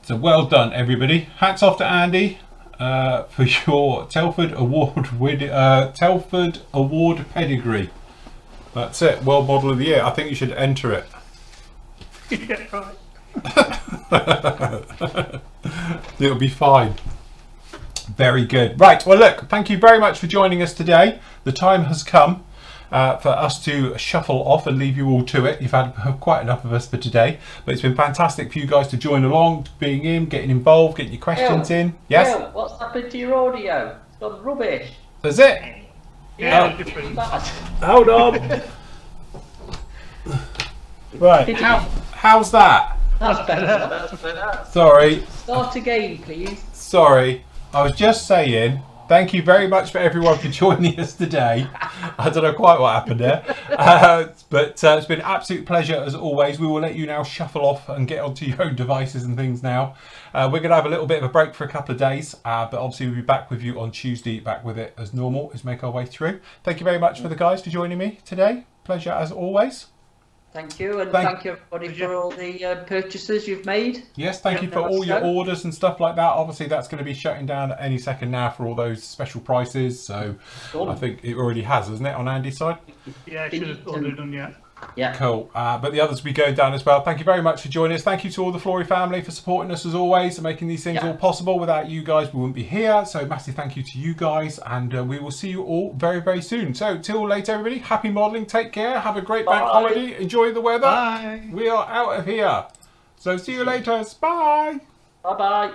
So well done, everybody. Hats off to Andy for your Telford Award pedigree. That's it. World Model of the Year. I think you should enter it. Yeah, right. It'll be fine. Very good. Right. Well, look. Thank you very much for joining us today. The time has come for us to shuffle off and leave you all to it. You've had quite enough of us for today, but it's been fantastic for you guys to join along, being in, getting involved, getting your questions in. Yes. Yo, what's happened to your audio? It's gone rubbish. That's it. Yeah, it's different. bad. Hold on. Right. How's that? That's better. That's better. Sorry. Start again, please. Sorry. I was just saying, thank you very much for everyone for joining us today. I don't know quite what happened there. But it's been an absolute pleasure as always. We will let you now shuffle off and get onto your own devices and things now. We're going to have a little bit of a break for a couple of days, but obviously we'll be back with you on Tuesday, back with it as normal, as make our way through. Thank you very much for the guys for joining me today. Pleasure as always. Thank you, and thank you everybody for all the purchases you've made. Yes, thank you for all your orders and stuff like that. Obviously, that's going to be shutting down at any second now for all those special prices. So I think it already has, isn't it, on Andy's side? Yeah, I should have ordered them yet. Yeah. Cool. But the others will be going down as well. Thank you very much for joining us. Thank you to all the Flory family for supporting us as always and making these things all possible. Without you guys, we wouldn't be here. So massive thank you to you guys, and we will see you all very, very soon. So till later, everybody. Happy modelling. Take care. Have a great bank holiday. Enjoy the weather. Bye. We are out of here. So see you later. Bye. Bye bye.